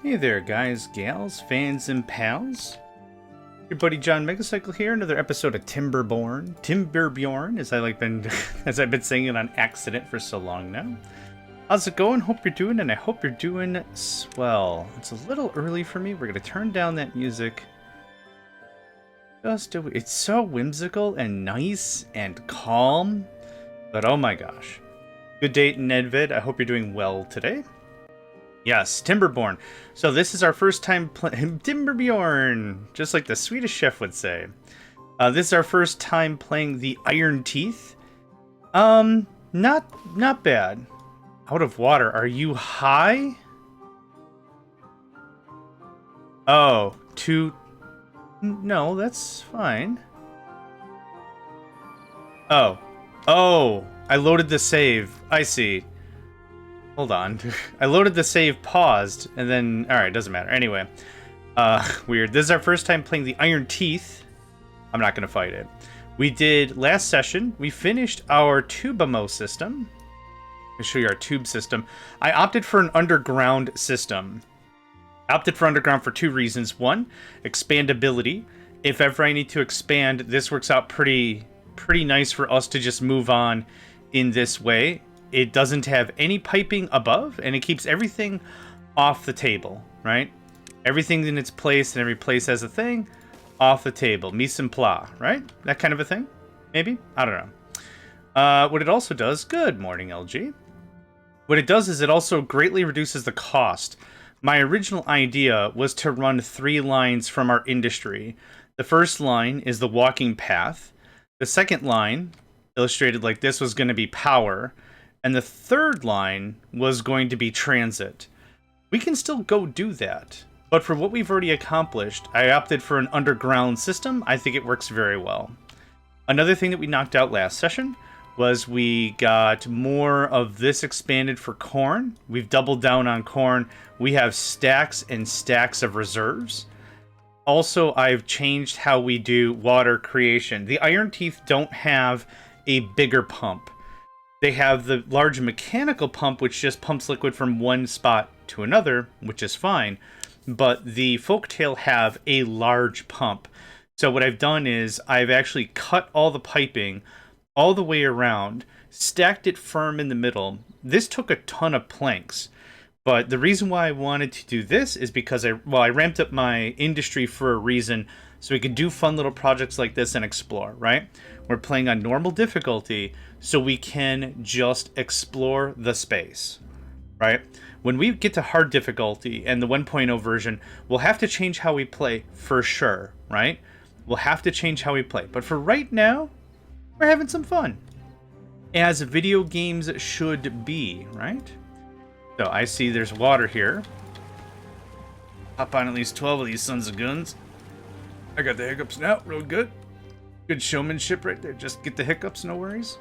Hey there, guys, gals, fans, and pals. Your buddy JohnMegacycle here. Another episode of Timberborn, as I've been saying it on accident for so long now. How's it going? Hope you're doing, and I hope you're doing swell. It's a little early for me. We're gonna turn down that music. It's so whimsical and nice and calm, but oh my gosh. Good day, Nedvid. I hope you're doing well today. Yes, Timberborn. So this is our first time playing Timberborn, just like the Swedish chef would say. This is our first time playing the Iron Teeth. Not bad. Out of water. Are you high? Oh, no, that's fine. Oh, I loaded the save. I see. Hold on. I loaded the save, paused, and then... Alright, doesn't matter. Anyway. Weird. This is our first time playing the Iron Teeth. I'm not going to fight it. We did last session. We finished our Tubamo system. I'll show you our tube system. I opted for an underground system. I opted for underground for two reasons. One, expandability. If ever I need to expand, this works out pretty nice for us to just move on in this way. It doesn't have any piping above, and it keeps everything off the table, right? Everything's in its place, and every place has a thing off the table. Mise en place, right? That kind of a thing? Maybe? I don't know. What it also does... Good morning, LG. What it does is it also greatly reduces the cost. My original idea was to run 3 lines from our industry. The first line is the walking path. The second line, illustrated like this, was going to be power. And the third line was going to be transit. We can still go do that. But for what we've already accomplished, I opted for an underground system. I think it works very well. Another thing that we knocked out last session was we got more of this expanded for corn. We've doubled down on corn. We have stacks and stacks of reserves. Also, I've changed how we do water creation. The Iron Teeth don't have a bigger pump. They have the large mechanical pump, which just pumps liquid from one spot to another, which is fine. But the Folktail have a large pump. So what I've done is I've actually cut all the piping all the way around, stacked it firm in the middle. This took a ton of planks. But the reason why I wanted to do this is because I ramped up my industry for a reason, so we could do fun little projects like this and explore, right? We're playing on normal difficulty, so we can just explore the space, right? When we get to hard difficulty and the 1.0 version, we'll have to change how we play for sure, right? We'll have to change how we play. But for right now, we're having some fun. As video games should be, right? So I see there's water here. Hop on at least 12 of these sons of guns. I got the hiccups now, real good. Good showmanship right there. Just get the hiccups, no worries.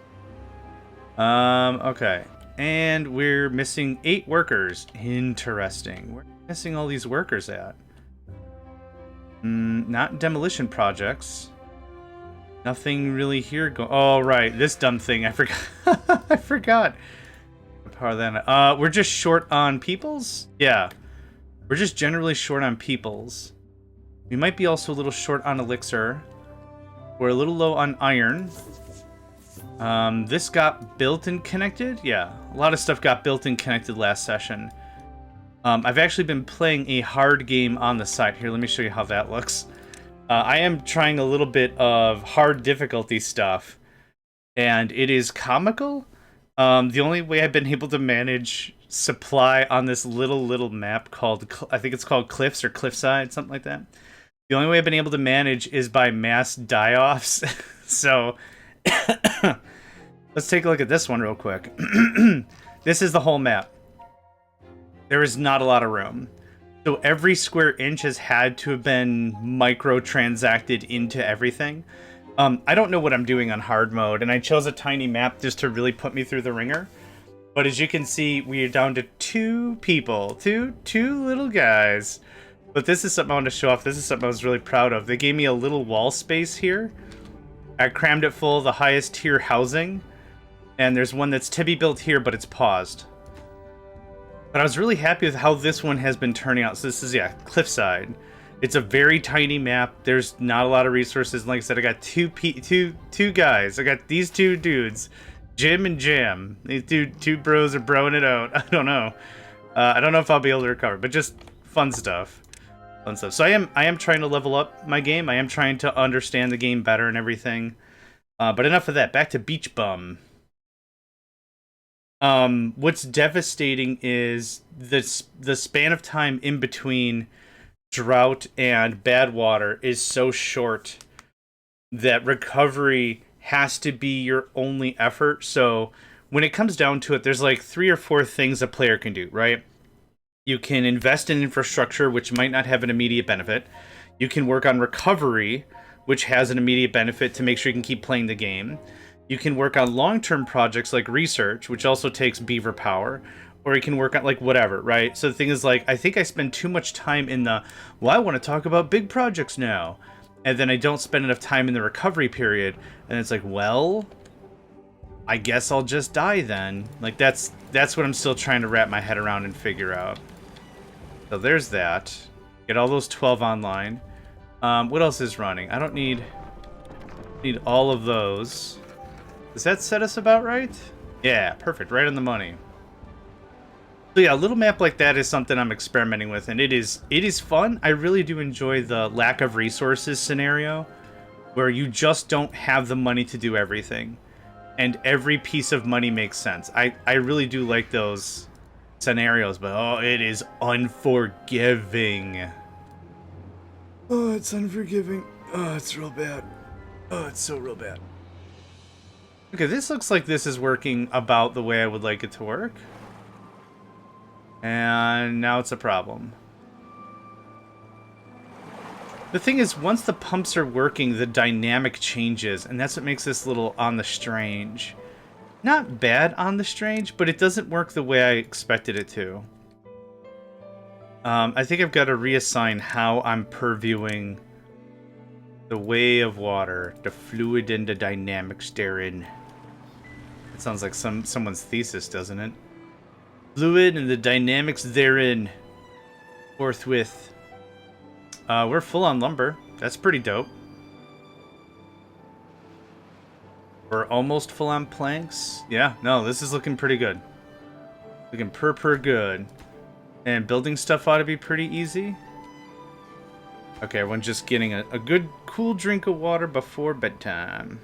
Okay. And we're missing 8 workers. Interesting. Where are we missing all these workers at? Not demolition projects. Nothing really here oh, right. This dumb thing. I forgot. I forgot. Power that. We're just short on peoples? Yeah. We're just generally short on peoples. We might be also a little short on elixir. We're a little low on iron. This got built and connected. Yeah, a lot of stuff got built and connected last session. I've actually been playing a hard game on the side. Here, let me show you how that looks. I am trying a little bit of hard difficulty stuff, and it is comical. The only way I've been able to manage supply on this little map called, I think it's called Cliffs or Cliffside, something like that. The only way I've been able to manage is by mass die-offs. So, let's take a look at this one real quick. This is the whole map. There is not a lot of room. So every square inch has had to have been microtransacted into everything. I don't know what I'm doing on hard mode, and I chose a tiny map just to really put me through the ringer. But as you can see, we are down to 2 people. Two little guys. But this is something I want to show off. This is something I was really proud of. They gave me a little wall space here. I crammed it full of the highest tier housing. And there's one that's to be built here, but it's paused. But I was really happy with how this one has been turning out. So this is, yeah, Cliffside. It's a very tiny map. There's not a lot of resources. And like I said, I got two guys. I got these two dudes, Jim and Jam. These two bros are broing it out. I don't know. I don't know if I'll be able to recover, but just fun stuff. Fun stuff. So I am trying to level up my game. I am trying to understand the game better and everything. But enough of that. Back to Beach Bum. What's devastating is the span of time in between drought and bad water is so short that recovery has to be your only effort. So when it comes down to it, there's like 3 or 4 things a player can do, right? You can invest in infrastructure, which might not have an immediate benefit. You can work on recovery, which has an immediate benefit to make sure you can keep playing the game. You can work on long-term projects like research, which also takes beaver power. Or you can work on, like, whatever, right? So the thing is, like, I think I spend too much time in the, well, I want to talk about big projects now. And then I don't spend enough time in the recovery period. And it's like, well, I guess I'll just die then. Like, that's what I'm still trying to wrap my head around and figure out. So there's that. Get all those 12 online. What else is running? I don't need all of those. Does that set us about right? Yeah, perfect. Right on the money. So yeah, a little map like that is something I'm experimenting with, and it is fun. I really do enjoy the lack of resources scenario, where you just don't have the money to do everything, and every piece of money makes sense. I really do like those scenarios, but oh, it is unforgiving. Oh, it's unforgiving. Oh, it's real bad. Oh, it's so real bad. Okay, this looks like this is working about the way I would like it to work. And now it's a problem. The thing is, once the pumps are working, the dynamic changes, and that's what makes this little on the strange. Not bad on the strange, but it doesn't work the way I expected it to. I think I've got to reassign how I'm purviewing the way of water, the fluid and the dynamics therein. It sounds like someone's thesis, doesn't it? Fluid and the dynamics therein. Forthwith. We're full on lumber. That's pretty dope. We're almost full on planks. Yeah, no, this is looking pretty good. Looking per good. And building stuff ought to be pretty easy. Okay, everyone's just getting a good cool drink of water before bedtime.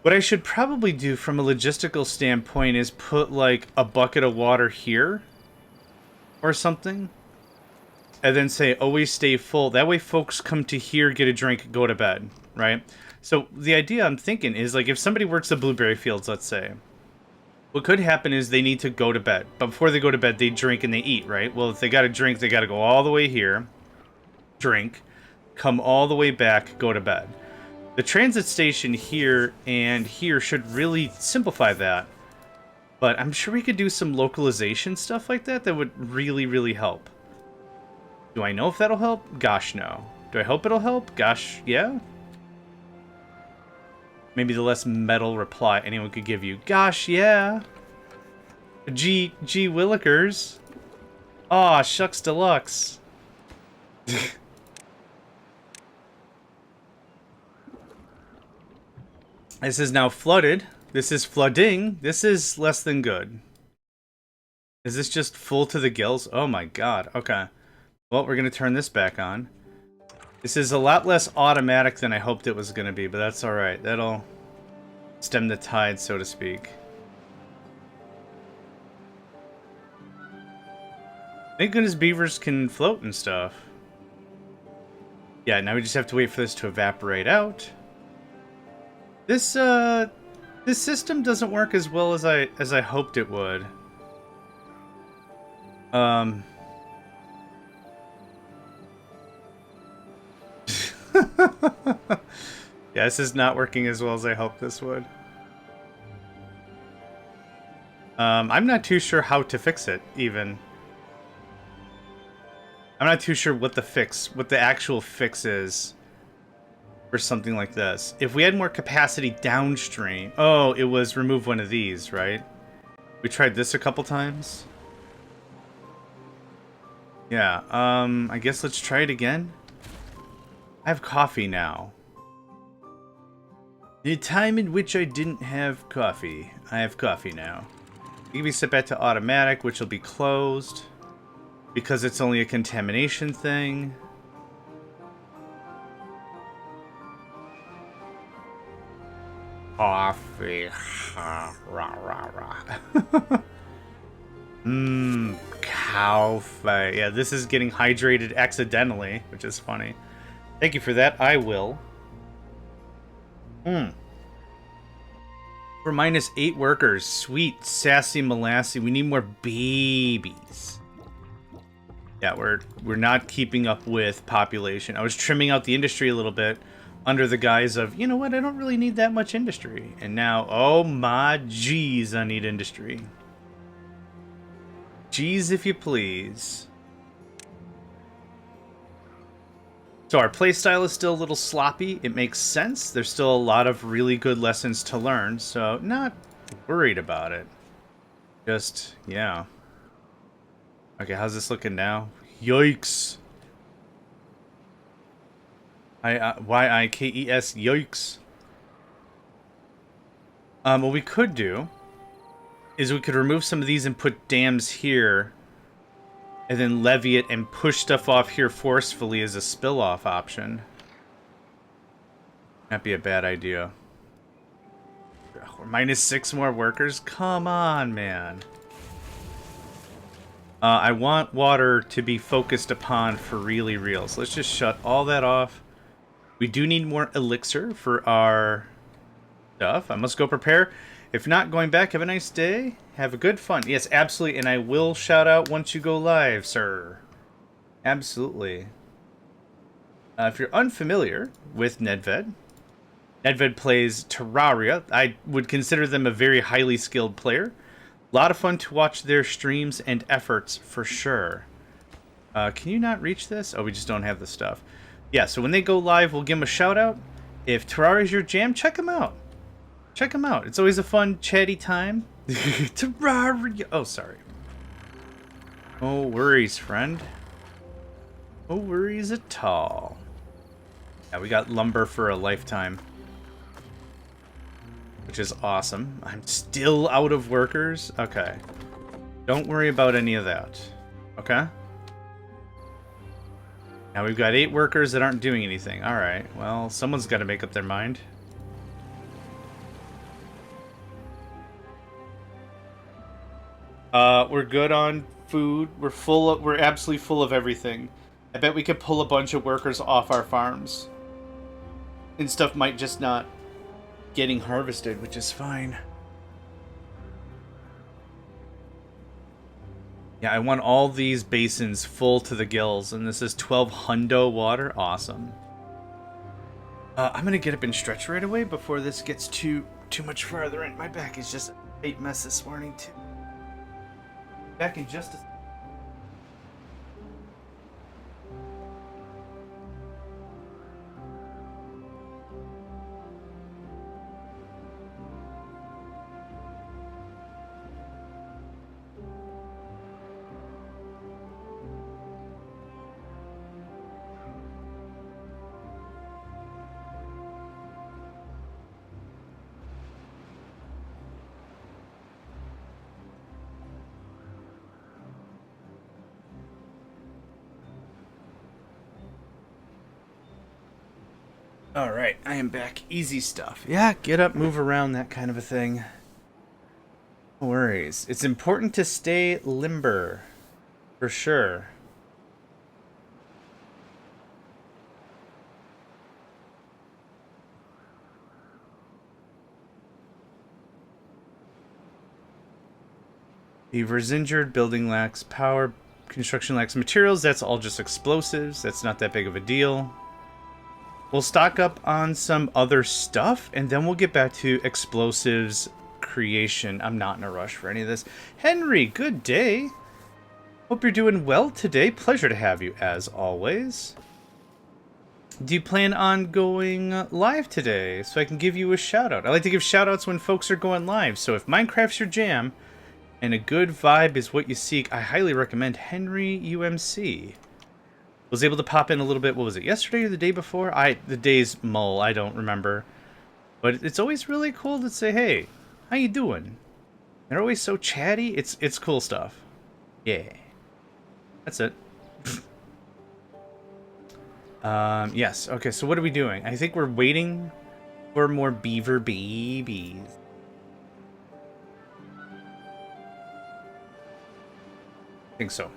What I should probably do from a logistical standpoint is put like a bucket of water here or something, and then say always stay full. That way folks come to here, get a drink, go to bed, right? So the idea I'm thinking is, like, if somebody works the blueberry fields, let's say, what could happen is they need to go to bed, but before they go to bed they drink and they eat, right? Well, if they got to drink, they got to go all the way here, drink, come all the way back, go to bed. The transit station here and here should really simplify that. But I'm sure we could do some localization stuff like that that would really, really help. Do I know if that'll help? Gosh, no. Do I hope it'll help? Gosh, yeah? Maybe the less metal reply anyone could give you. Gosh, yeah. Gee Willikers. Aw, shucks deluxe. This is now flooded. This is flooding. This is less than good. Is this just full to the gills? Oh my god. Okay. Well, we're going to turn this back on. This is a lot less automatic than I hoped it was going to be, but that's alright. That'll stem the tide, so to speak. Thank goodness beavers can float and stuff. Yeah, now we just have to wait for this to evaporate out. This system doesn't work as well as I hoped it would. Yeah, this is not working as well as I hoped this would. I'm not too sure how to fix it, even. I'm not too sure what the actual fix is for something like this. If we had more capacity downstream... Oh, it was remove one of these, right? We tried this a couple times. Yeah, I guess let's try it again. I have coffee now. The time in which I didn't have coffee. I have coffee now. You can be set back to automatic, which will be closed. Because it's only a contamination thing. Coffee. Rah, rah, rah. Mmm, coffee. Yeah, this is getting hydrated accidentally, which is funny. Thank you for that. I will. We're -8 workers. Sweet, sassy molassy. We need more babies. Yeah, we're not keeping up with population. I was trimming out the industry a little bit under the guise of, you know what, I don't really need that much industry. And now, oh my geez, I need industry. Geez, if you please. So our playstyle is still a little sloppy. It makes sense. There's still a lot of really good lessons to learn, so not worried about it. Just, yeah. Okay, how's this looking now? Yikes. Y-I-K-E-S, yikes. What we could do is we could remove some of these and put dams here, and then levy it and push stuff off here forcefully as a spill-off option. That'd be a bad idea. We're -6 more workers? Come on, man. I want water to be focused upon for really real. So let's just shut all that off. We do need more elixir for our stuff. I must go prepare. If not, going back, have a nice day. Have a good fun. Yes, absolutely. And I will shout out once you go live, sir. Absolutely. If you're unfamiliar with Nedved, Nedved plays Terraria. I would consider them a very highly skilled player. A lot of fun to watch their streams and efforts for sure. Can you not reach this? Oh, we just don't have the stuff. Yeah, so when they go live, we'll give them a shout out. If Terraria's your jam, check them out. Check them out. It's always a fun, chatty time. Terraria. Oh, sorry. No worries, friend. No worries at all. Yeah, we got lumber for a lifetime. Which is awesome. I'm still out of workers? Okay. Don't worry about any of that. Okay? Now we've got 8 workers that aren't doing anything. Alright, well, someone's got to make up their mind. We're good on food. We're absolutely full of everything. I bet we could pull a bunch of workers off our farms. And stuff might just not getting harvested, which is fine. Yeah, I want all these basins full to the gills, and this is 12 hundo water. Awesome. I'm gonna get up and stretch right away before this gets too much farther in. My back is just a complete mess this morning too. Back in just a... Alright, I am back. Easy stuff. Yeah, get up, move around, that kind of a thing. No worries. It's important to stay limber. For sure. Beaver's injured, building lacks power, construction lacks materials. That's all just explosives. That's not that big of a deal. We'll stock up on some other stuff, and then we'll get back to explosives creation. I'm not in a rush for any of this. Henry, good day. Hope you're doing well today. Pleasure to have you, as always. Do you plan on going live today so I can give you a shout-out? I like to give shout-outs when folks are going live, so if Minecraft's your jam, and a good vibe is what you seek. I highly recommend Henry UMC. Was able to pop in a little bit, what was it, yesterday or the day before? The day's mull, I don't remember. But it's always really cool to say, hey, how you doing? They're always so chatty. It's cool stuff. Yeah. That's it. Yes. Okay, so what are we doing? I think we're waiting for more beaver babies. I think so.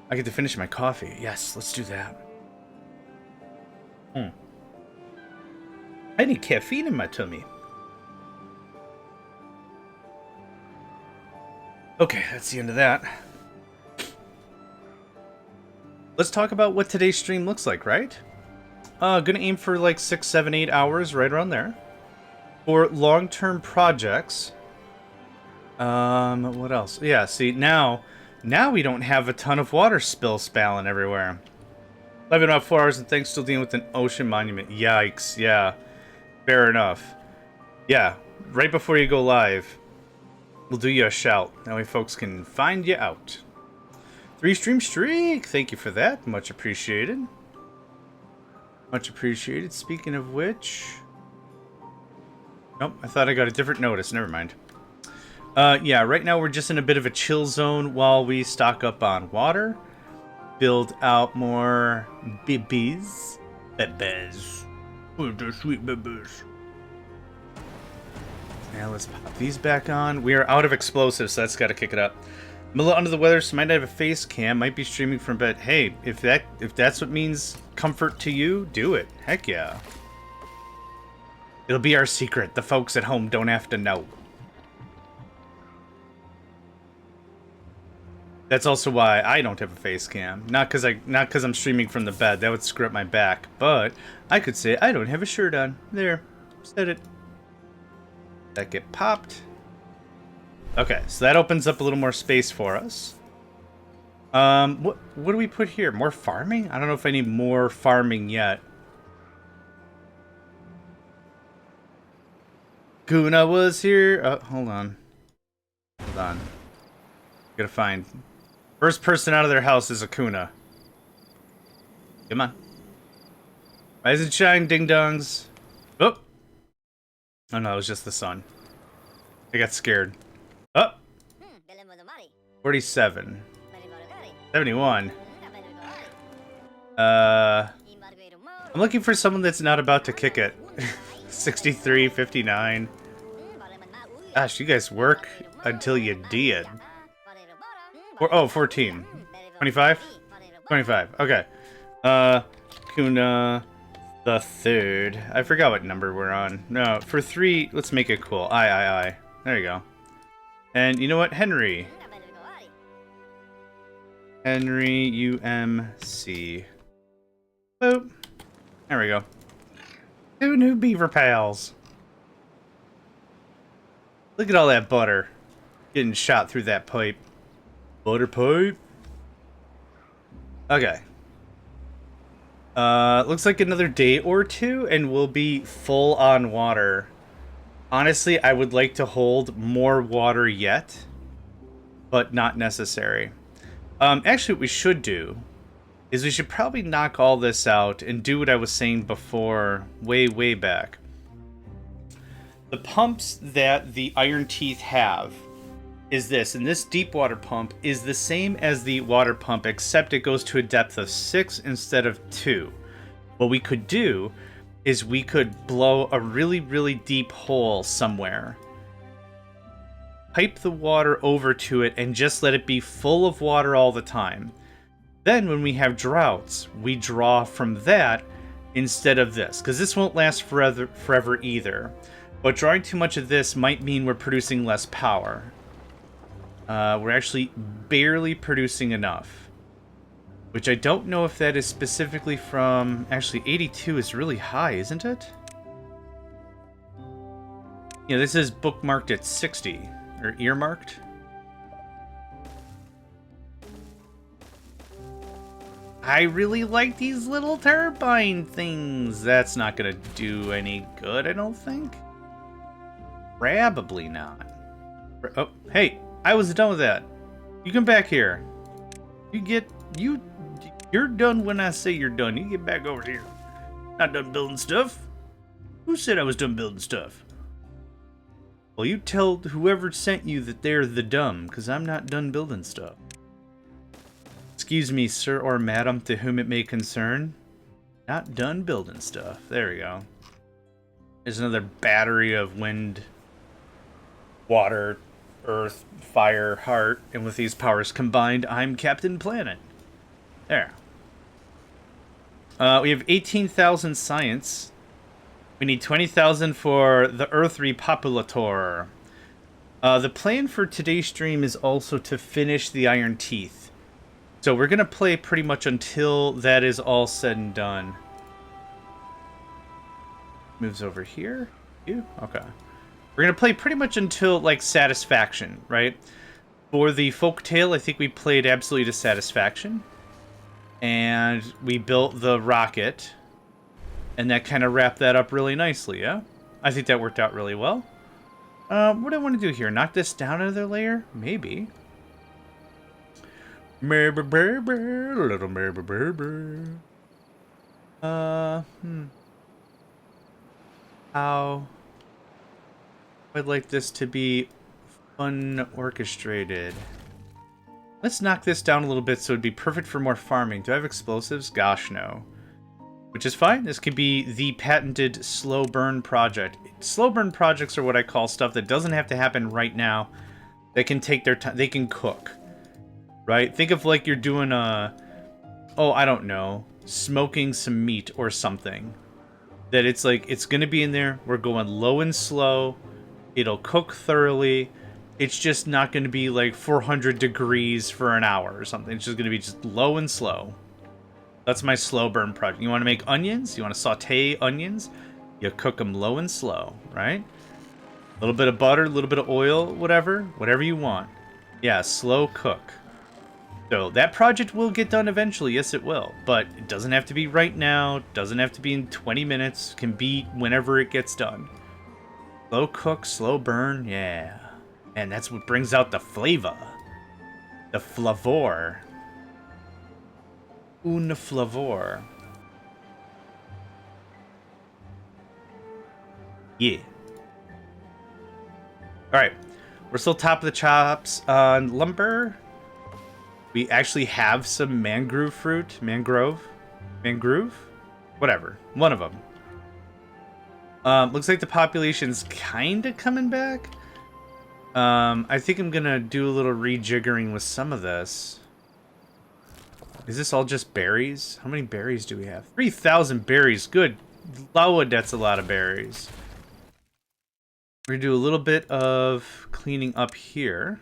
I get to finish my coffee. Yes, let's do that. I need caffeine in my tummy. Okay, that's the end of that. Let's talk about what today's stream looks like, right? Gonna aim for like 6, 7, 8 hours, right around there. For long-term projects. What else? Yeah, see, now we don't have a ton of water spalling everywhere. 11 about 4 hours and things still dealing with an ocean monument. Yikes, yeah. Fair enough. Yeah, right before you go live, we'll do you a shout. That way folks can find you out. 3-stream streak! Thank you for that. Much appreciated. Much appreciated. Speaking of which... Nope, I thought I got a different notice. Never mind. Yeah, right now we're just in a bit of a chill zone while we stock up on water. Build out more babies. Babies. Oh, the sweet babies. Now let's pop these back on. We are out of explosives, so that's got to kick it up. I'm a little under the weather, so might not have a face cam. Might be streaming from bed. Hey, if that's what means comfort to you, do it. Heck yeah. It'll be our secret. The folks at home don't have to know. That's also why I don't have a face cam. Not because I'm streaming from the bed. That would screw up my back. But I could say I don't have a shirt on. There. Said it. That get popped. Okay, so that opens up a little more space for us. What do we put here? More farming? I don't know if I need more farming yet. Kuna was here. Hold on. Hold on. Gotta find. First person out of their house is a Kuna. Come on. Rise and shine, ding-dongs. Oh! Oh no, it was just the sun. I got scared. Oh! 47. 71. I'm looking for someone that's not about to kick it. 63, 59. Gosh, you guys work until you did. Oh, 14. 25? 25, okay. Kuna the third. I forgot what number we're on. No, for 3, let's make it cool. I. There you go. And you know what? Henry. Henry UMC. Boop. There we go. 2 new beaver pals. Look at all that butter getting shot through that pipe. Butter pipe. Okay. Looks like another day or 2 and we'll be full on water. Honestly, I would like to hold more water yet, but not necessary. Actually, what we should do is we should probably knock all this out and do what I was saying before, way back. The pumps that the Iron Teeth have is this, and this deep water pump is the same as the water pump, except it goes to a depth of 6 instead of 2. What we could do is we could blow a really deep hole somewhere, pipe the water over to it, and just let it be full of water all the time. Then when we have droughts, we draw from that instead of this, because this won't last forever either. But drawing too much of this might mean we're producing less power. We're actually barely producing enough. Which I don't know if that is specifically from... Actually, 82 is really high, isn't it? Yeah, this is bookmarked at 60. Or earmarked. I really like these little turbine things. That's not going to do any good, I don't think. Probably not. Oh, hey, I was done with that. You come back here. You're done when I say you're done. You get back over here. Not done building stuff. Who said I was done building stuff? Well, you tell whoever sent you that they're the dumb, because I'm not done building stuff. Excuse me, sir or madam, to whom it may concern. Not done building stuff. There we go. There's another battery of wind, water, earth, fire, heart, and with these powers combined, I'm Captain Planet. There. We have 18,000 science. We need 20,000 for the Earth Repopulator. The plan for today's stream is also to finish the Iron Teeth. So we're going to play pretty much until that is all said and done. Moves over here. You? Okay. We're going to play pretty much until, like, satisfaction, right? For the folktale, I think we played absolutely to satisfaction. And we built the rocket. And that kind of wrapped that up really nicely, yeah? I think that worked out really well. What do I want to do here? Knock this down another layer? Maybe. Little How... I'd like this to be fun orchestrated. Let's knock this down a little bit so it'd be perfect for more farming. Do I have explosives? Gosh, no. Which is fine. This could be the patented slow burn project. Slow burn projects are what I call stuff that doesn't have to happen right now. They can take their time. They can cook. Right? Think of like you're doing a... Oh, I don't know. Smoking some meat or something. That it's like, it's going to be in there. We're going low and slow. It'll cook thoroughly. It's just not going to be like 400 degrees for an hour or something. It's just going to be just low and slow. That's my slow burn project. You want to make onions? You want to saute onions? You cook them low and slow, right? A little bit of butter, a little bit of oil, whatever. Whatever you want. Yeah, slow cook. So that project will get done eventually. Yes, it will. But it doesn't have to be right now. It doesn't have to be in 20 minutes. It can be whenever it gets done. Slow cook, slow burn. Yeah. And that's what brings out the flavor. The flavor. Un flavor. Yeah. Alright. We're still top of the chops on lumber. We actually have some mangrove fruit. Mangrove? Whatever. One of them. Looks like the population's kind of coming back. I think I'm going to do a little rejiggering with some of this. Is this all just berries? How many berries do we have? 3,000 berries. Good Lord, that's a lot of berries. We're going to do a little bit of cleaning up here.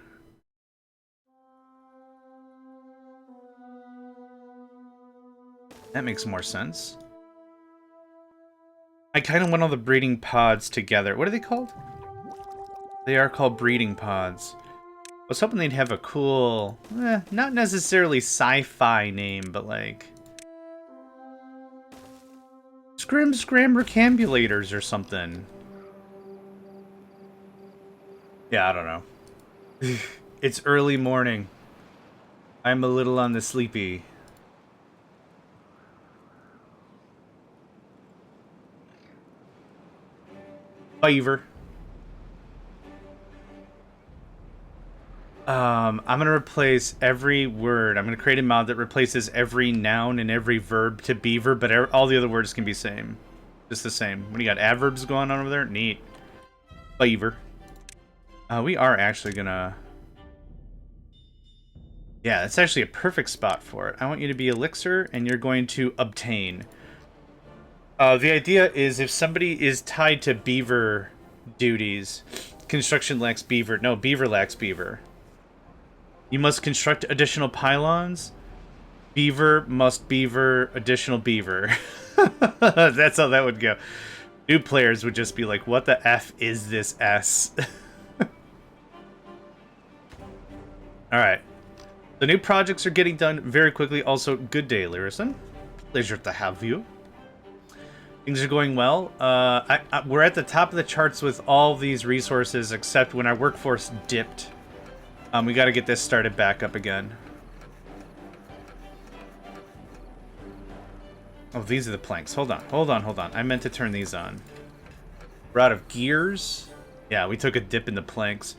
That makes more sense. I kind of want all the breeding pods together. What are they called? They are called breeding pods. I was hoping they'd have a cool, not necessarily sci-fi name, but like... Scrambulators or something. Yeah, I don't know. It's early morning. I'm a little on the sleepy. Beaver. I'm gonna replace every word. I'm gonna create a mod that replaces every noun and every verb to beaver, but all the other words can be same. Just the same. What do you got? Adverbs going on over there? Neat. Beaver. We are actually gonna... Yeah, it's actually a perfect spot for it. I want you to be elixir, and you're going to obtain. The idea is if somebody is tied to beaver duties, construction lacks beaver. No, beaver lacks beaver. You must construct additional pylons. Beaver must beaver additional beaver. That's how that would go. New players would just be like, what the F is this S? Alright. The new projects are getting done very quickly. Also, good day, Lyrison. Pleasure to have you. Things are going well. We're at the top of the charts with all these resources, except when our workforce dipped. We got to get this started back up again. Oh, these are the planks. Hold on, hold on, hold on. I meant to turn these on. We're out of gears. Yeah, we took a dip in the planks.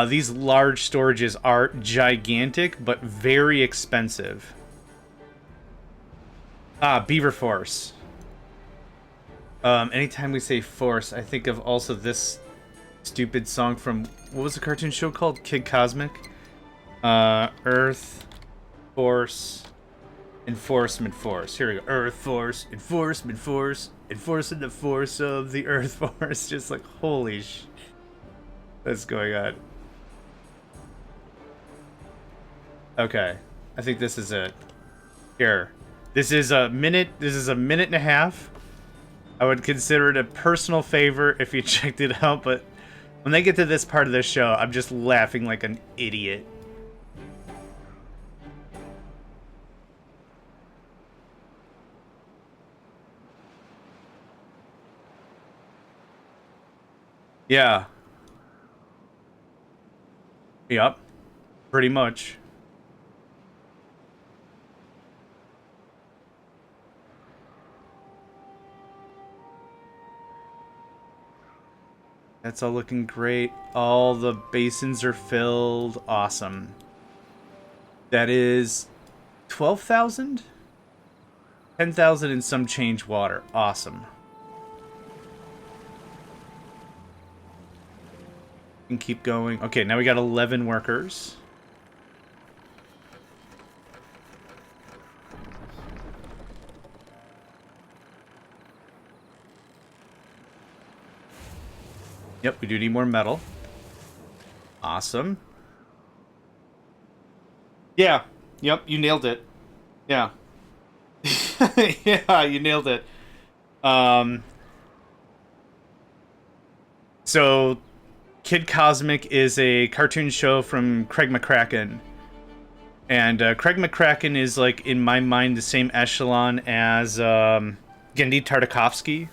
These large storages are gigantic, but very expensive. Ah, Beaver Force. Anytime we say force, I think of also this stupid song from, what was the cartoon show called? Kid Cosmic? Earth, Force, Enforcement Force. Here we go. Earth Force, Enforcement Force, enforcing the force of the Earth Force. Just like, holy sh... What's going on? Okay. I think this is it. Here. This is a minute and a half. I would consider it a personal favor if you checked it out, but when they get to this part of the show, I'm just laughing like an idiot. Yeah. Yep. Pretty much. That's all looking great. All the basins are filled. Awesome. That is 12,000? 10,000 and some change water. Awesome. And keep going. Okay, now we got 11 workers. Yep, we do need more metal. Awesome. Yeah. Yep, you nailed it. Yeah. Yeah, you nailed it. So Kid Cosmic is a cartoon show from Craig McCracken. And Craig McCracken is, like, in my mind, the same echelon as Genndy Tartakovsky.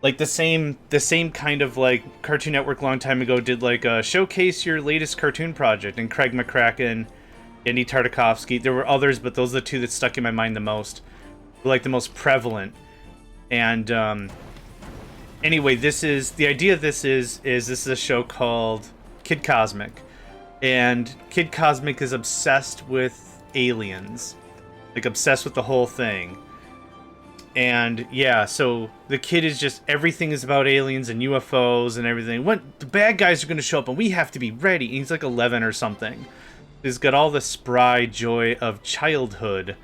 Like, the same kind of, like, Cartoon Network long time ago did, like, showcase your latest cartoon project. And Craig McCracken, Genndy Tartakovsky. There were others, but those are the two that stuck in my mind the most. Like, the most prevalent. And, anyway, the idea of this is a show called Kid Cosmic. And Kid Cosmic is obsessed with aliens. Like, obsessed with the whole thing. And, yeah, so the kid is just, everything is about aliens and UFOs and everything. When the bad guys are going to show up and we have to be ready. And he's like 11 or something. He's got all the spry joy of childhood.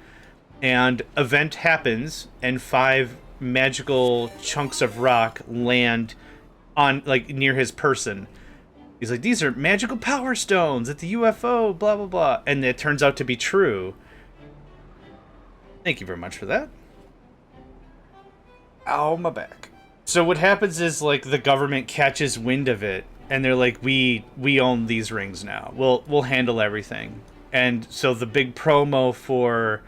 And event happens, and 5 magical chunks of rock land on, like, near his person. He's like, these are magical power stones at the UFO, blah, blah, blah. And it turns out to be true. Thank you very much for that. Ow, my back. So what happens is, like, the government catches wind of it, and they're like, we own these rings now. We'll handle everything. And so the big promo for,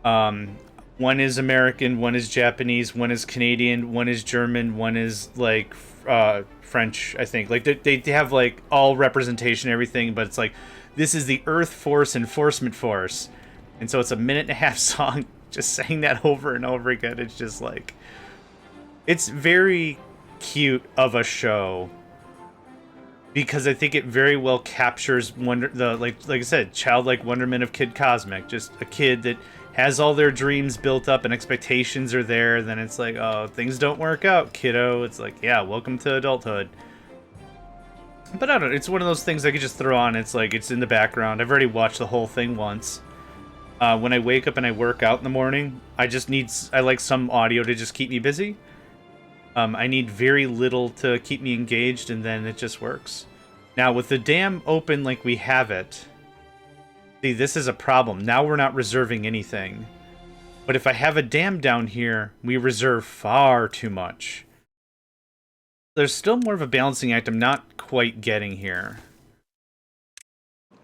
one is American, one is Japanese, one is Canadian, one is German, one is, like, French, I think. Like, they have, like, all representation and everything, but it's like, this is the Earth Force Enforcement Force. And so it's a minute and a half song just saying that over and over again. It's just like, it's very cute of a show because I think it very well captures like I said, childlike wonderment of Kid Cosmic. Just a kid that has all their dreams built up and expectations are there. Then it's like, oh, things don't work out, kiddo. It's like, yeah, welcome to adulthood. But I don't know. It's one of those things I could just throw on. It's like, it's in the background. I've already watched the whole thing once. When I wake up and I work out in the morning, I like some audio to just keep me busy. I need very little to keep me engaged, and then it just works. Now, with the dam open like we have it, see, this is a problem. Now we're not reserving anything. But if I have a dam down here, we reserve far too much. There's still more of a balancing act I'm not quite getting here.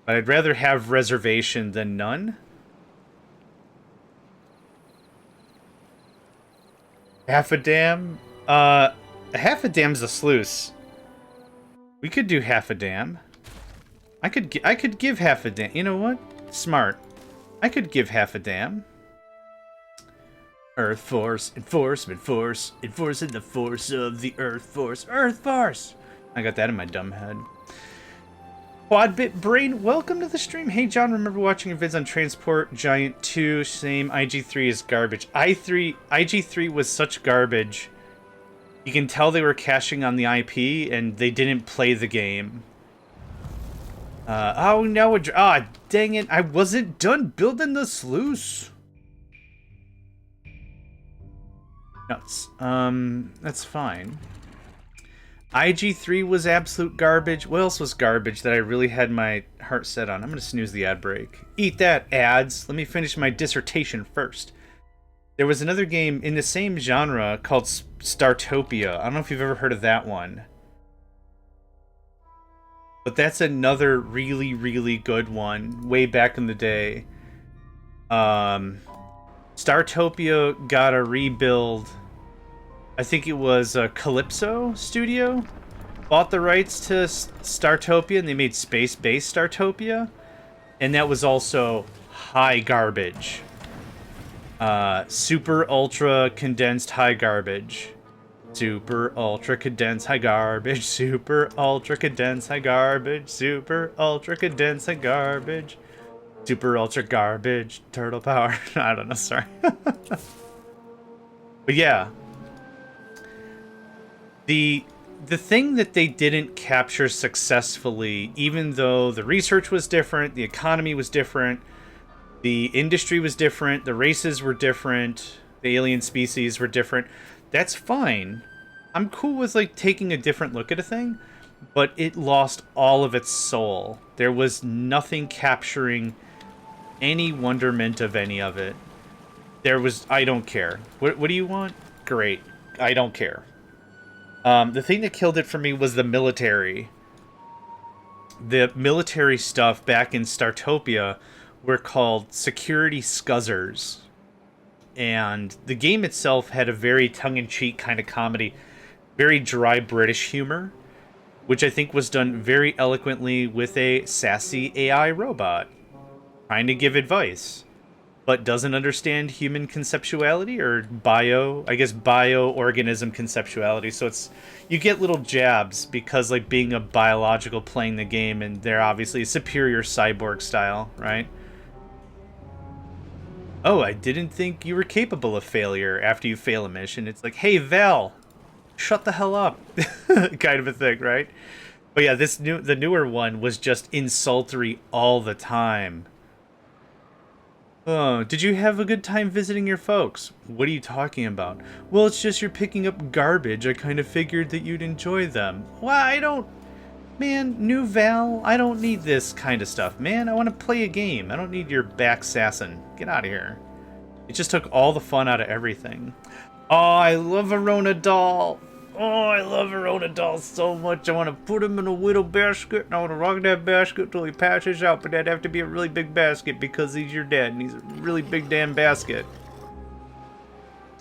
But I'd rather have reservation than none. Half a dam? Half a dam's a sluice. We could do half a dam. I could give half a dam. You know what? Smart. I could give half a dam. Earth force, enforcement force, enforcing the force of the earth force. Earth force! I got that in my dumb head. Quadbit Brain, welcome to the stream. Hey John, remember watching your vids on Transport Giant 2? Same, IG3 is garbage. IG3 was such garbage. You can tell they were cashing on the IP and they didn't play the game. Oh no, dang it, I wasn't done building the sluice. Nuts. That's fine. IG3 was absolute garbage. What else was garbage that I really had my heart set on? I'm gonna snooze the ad break. Eat that, ads. Let me finish my dissertation first. There was another game in the same genre called Startopia. I don't know if you've ever heard of that one. But that's another really, really good one, way back in the day. Startopia got a rebuild. I think it was Calypso Studio bought the rights to Startopia, and they made space-based Startopia. And that was also high garbage. Super ultra condensed high garbage. Super ultra condensed high garbage. Super ultra condensed high garbage. Super ultra condensed high garbage. Super ultra garbage. Turtle power. I don't know, sorry. But yeah. The thing that they didn't capture successfully, even though the research was different, the economy was different, the industry was different, the races were different, the alien species were different, that's fine. I'm cool with like taking a different look at a thing, but it lost all of its soul. There was nothing capturing any wonderment of any of it. There was, I don't care. What do you want? Great. I don't care. The thing that killed it for me was the military. The military stuff back in Startopia were called security scuzzers. And the game itself had a very tongue-in-cheek kind of comedy, very dry British humor, which I think was done very eloquently with a sassy AI robot trying to give advice, but doesn't understand human conceptuality or bioorganism conceptuality. So it's, you get little jabs because like being a biological playing the game, and they're obviously superior cyborg style, right? Oh, I didn't think you were capable of failure after you fail a mission. It's like, hey Val, shut the hell up, kind of a thing, right? But yeah, the newer one was just insultory all the time. Oh, did you have a good time visiting your folks? What are you talking about? Well, it's just you're picking up garbage. I kind of figured that you'd enjoy them. Well, man, new Val, I don't need this kind of stuff, man. I want to play a game. I don't need your back sassin'. Get out of here. It just took all the fun out of everything. Oh, I love Verona doll. Oh, I love Verona doll so much. I want to put him in a little basket, and I want to rock that basket till he passes out, but that'd have to be a really big basket because he's your dad, and he's a really big damn basket.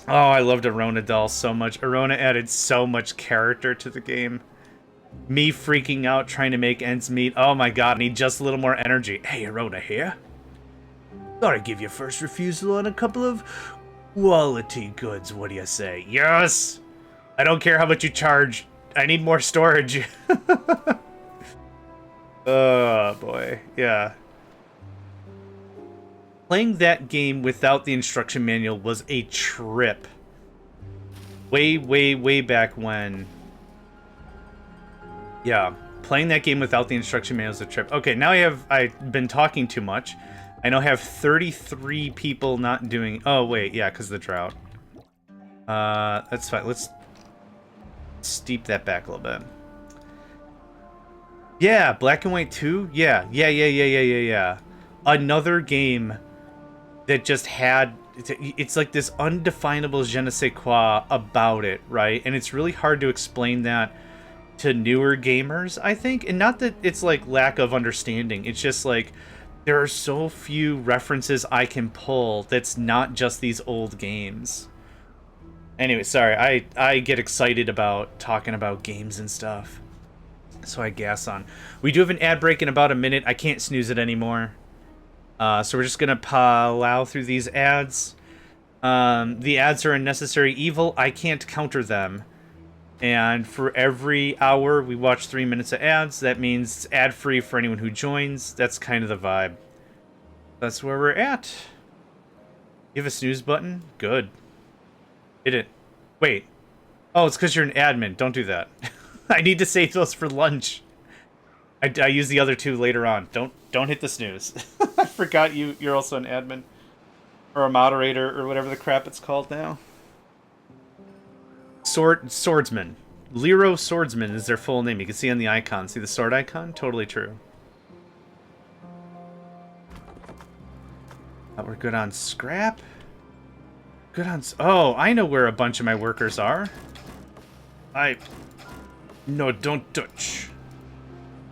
Oh, I loved Verona doll so much. Verona added so much character to the game. Me freaking out trying to make ends meet. Oh my god, I need just a little more energy. Hey, Verona here. Thought I'd give you first refusal on a couple of quality goods. What do you say? Yes! I don't care how much you charge. I need more storage. Oh, boy. Yeah. Playing that game without the instruction manual was a trip. Way, way, way back when. Yeah. Playing that game without the instruction manual is a trip. Okay, now I've been talking too much. I now have 33 people not doing... Oh, wait. Yeah, because of the drought. That's fine. Let's steep that back a little bit. Yeah, Black and White 2? Yeah. Another game that just had... It's like this undefinable je ne sais quoi about it, right? And it's really hard to explain that to newer gamers, I think. And not that it's like lack of understanding. It's just like there are so few references I can pull that's not just these old games. Anyway, sorry. I get excited about talking about games and stuff. So I gas on. We do have an ad break in about a minute. I can't snooze it anymore. So we're just going to plow through these ads. The ads are a necessary evil. I can't counter them. And for every hour we watch 3 minutes of ads, that means it's ad-free for anyone who joins. That's kind of the vibe. That's where we're at. You have a snooze button? Good. Hit it. Wait. Oh, it's because you're an admin. Don't do that. I need to save those for lunch. I use the other two later on. Don't hit the snooze. I forgot you're also an admin. Or a moderator, or whatever the crap it's called now. Swordsman. Lero Swordsman is their full name. You can see on the icon. See the sword icon? Totally true. We're good on scrap. Good on... Oh, I know where a bunch of my workers are. No, don't touch.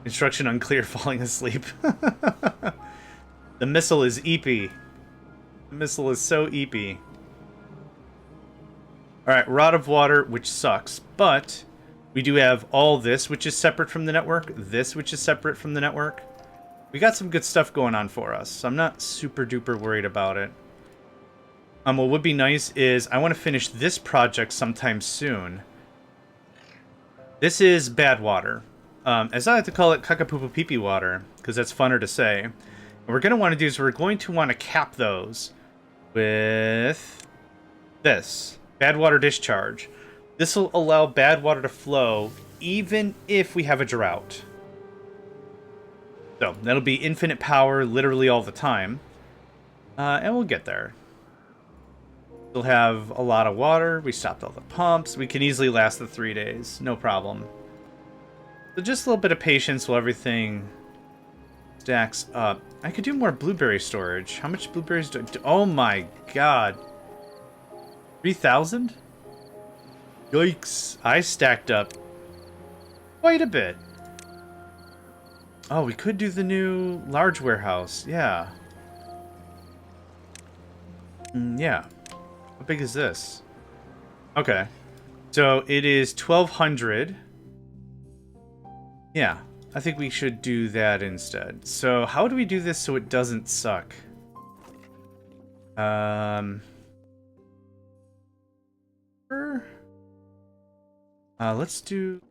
Instruction unclear, falling asleep. The missile is eepy. The missile is so eepy. Alright, Rod of Water, which sucks. But we do have all this, which is separate from the network. This, which is separate from the network. We got some good stuff going on for us. So I'm not super duper worried about it. What would be nice is I want to finish this project sometime soon. This is bad water. As I like to call it, kakapoopoo-pee-pee water, because that's funner to say. What we're going to want to do is we're going to want to cap those with this. Bad water discharge. This will allow bad water to flow even if we have a drought. So, that'll be infinite power literally all the time. And we'll get there. We'll have a lot of water. We stopped all the pumps. We can easily last the 3 days. No problem. So just a little bit of patience while everything stacks up. I could do more blueberry storage. How much blueberries do I do? Oh my god. 3,000? Yikes. I stacked up quite a bit. Oh, we could do the new large warehouse. Yeah. Yeah. How big is this? Okay. So it is 1,200. Yeah. I think we should do that instead. So how do we do this so it doesn't suck? Let's do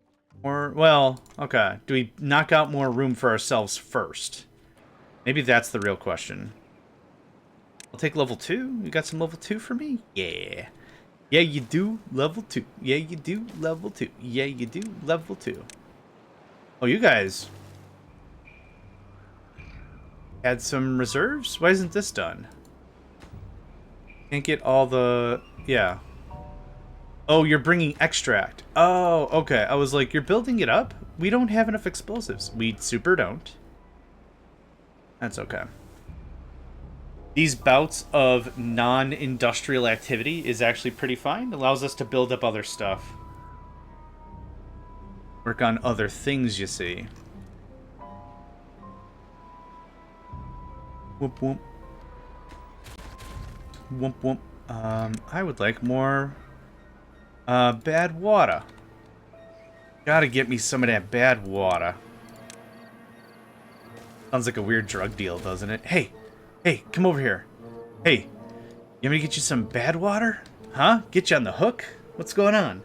more. Well, okay. Do we knock out more room for ourselves first? Maybe that's the real question. I'll take level 2. You got some level 2 for me? Yeah. Yeah, you do. Level 2. Yeah, you do. Level 2. Yeah, you do. Level 2. Oh, you guys had some reserves? Why isn't this done? Can't get all the... Yeah. Oh, you're bringing extract. Oh, okay. I was like, you're building it up? We don't have enough explosives. We super don't. That's okay. These bouts of non-industrial activity is actually pretty fine. It allows us to build up other stuff. Work on other things, you see. Whoop, whoop. Whoop, whoop. I would like more... bad water. Gotta get me some of that bad water. Sounds like a weird drug deal, doesn't it? Hey! Hey, come over here. Hey, you want me to get you some bad water? Huh? Get you on the hook? What's going on?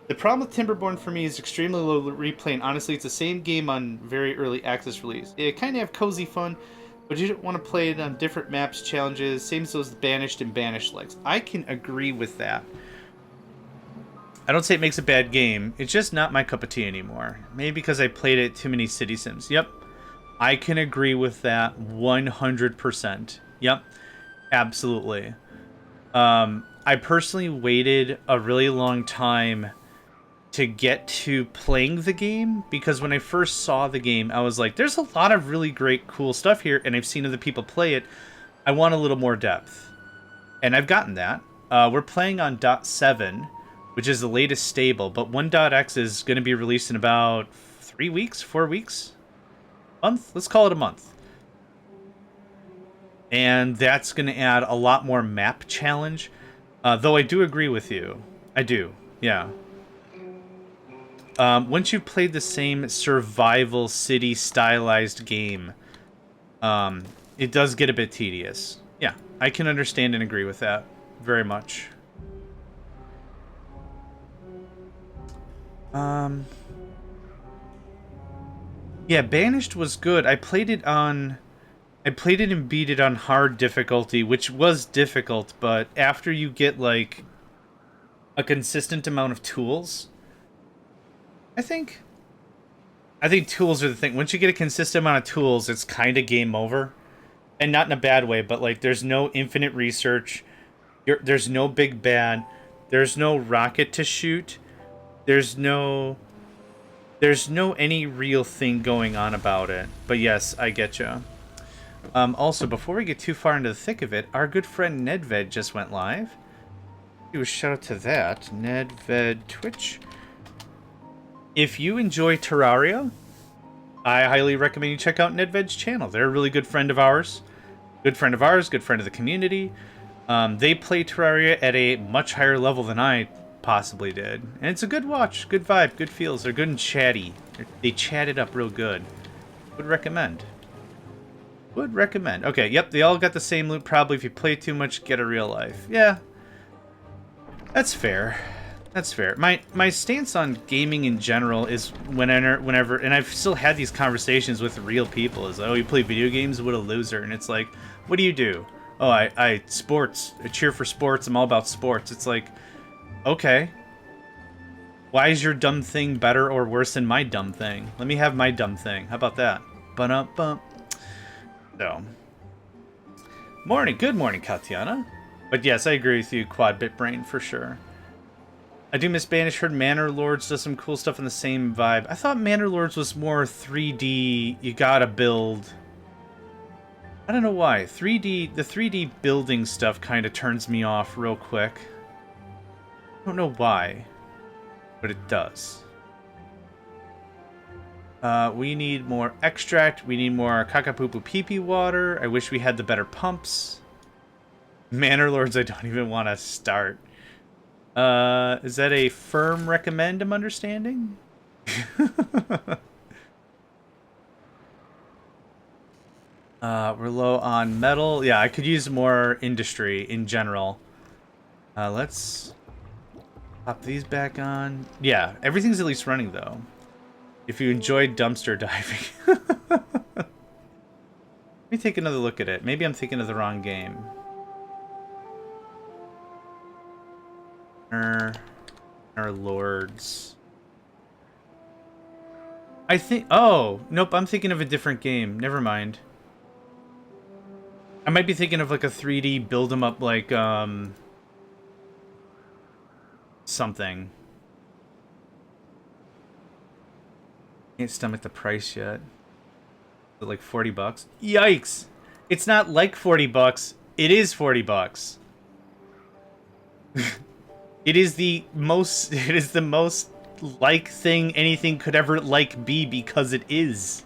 The problem with Timberborn for me is extremely low replay, and honestly, it's the same game on very early access release. It kind of have cozy fun, but you don't want to play it on different maps, challenges, same as those Banished and Banished legs. I can agree with that. I don't say it makes a bad game, it's just not my cup of tea anymore. Maybe because I played it too many City Sims. Yep. I can agree with that 100%. Yep, absolutely. I personally waited a really long time to get to playing the game, because when I first saw the game, I was like, there's a lot of really great, cool stuff here, and I've seen other people play it. I want a little more depth. And I've gotten that. We're playing on .7, which is the latest stable, but 1.x is going to be released in about 3 weeks, 4 weeks? Month? Let's call it a month. And that's going to add a lot more map challenge. Though I do agree with you. I do, yeah. Once you've played the same survival city stylized game, it does get a bit tedious. Yeah, I can understand and agree with that very much. Yeah, Banished was good. I played it and beat it on hard difficulty, which was difficult, but after you get, like, a consistent amount of tools, I think tools are the thing. Once you get a consistent amount of tools, it's kind of game over. And not in a bad way, but, like, there's no infinite research. There's no big bad. There's no rocket to shoot. There's no any real thing going on about it. But yes, I get you. Also, before we get too far into the thick of it, our good friend Nedved just went live. Do a shout out to that. Nedved Twitch. If you enjoy Terraria, I highly recommend you check out Nedved's channel. They're a really good friend of ours. Good friend of ours, good friend of the community. They play Terraria at a much higher level than I possibly did. And it's a good watch, good vibe, good feels. They're good and chatty. They chat it up real good. Would recommend. Would recommend. Okay, yep, they all got the same loot. Probably if you play too much, get a real life. Yeah. That's fair. That's fair. My stance on gaming in general is whenever, and I've still had these conversations with real people, is, oh, you play video games? What a loser. And it's like, what do you do? Oh, I sports. I cheer for sports. I'm all about sports. It's like, okay. Why is your dumb thing better or worse than my dumb thing? Let me have my dumb thing. How about that? Bump. So. Morning. Good morning, Katiana. But yes, I agree with you, Quad Bit Brain, for sure. I do miss Banished. Heard Manor Lords does some cool stuff in the same vibe. I thought Manor Lords was more 3D, you gotta build. I don't know why. The 3D building stuff kind of turns me off real quick. I don't know why, but it does. We need more extract. We need more Kakapupu Pee water. I wish we had the better pumps. Manor Lords, I don't even want to start. Is that a firm recommend, I'm understanding? We're low on metal. Yeah, I could use more industry in general. Let's pop these back on. Yeah, everything's at least running, though. If you enjoyed dumpster diving. Let me take another look at it. Maybe I'm thinking of the wrong game. Our lords. I think... Oh! Nope, I'm thinking of a different game. Never mind. I might be thinking of, like, a 3D build-em-up, like, something. Can't stomach the price yet. Is it like 40 bucks? Yikes! It's not like 40 bucks. It is 40 bucks. It is the most like thing anything could ever like be, because it is.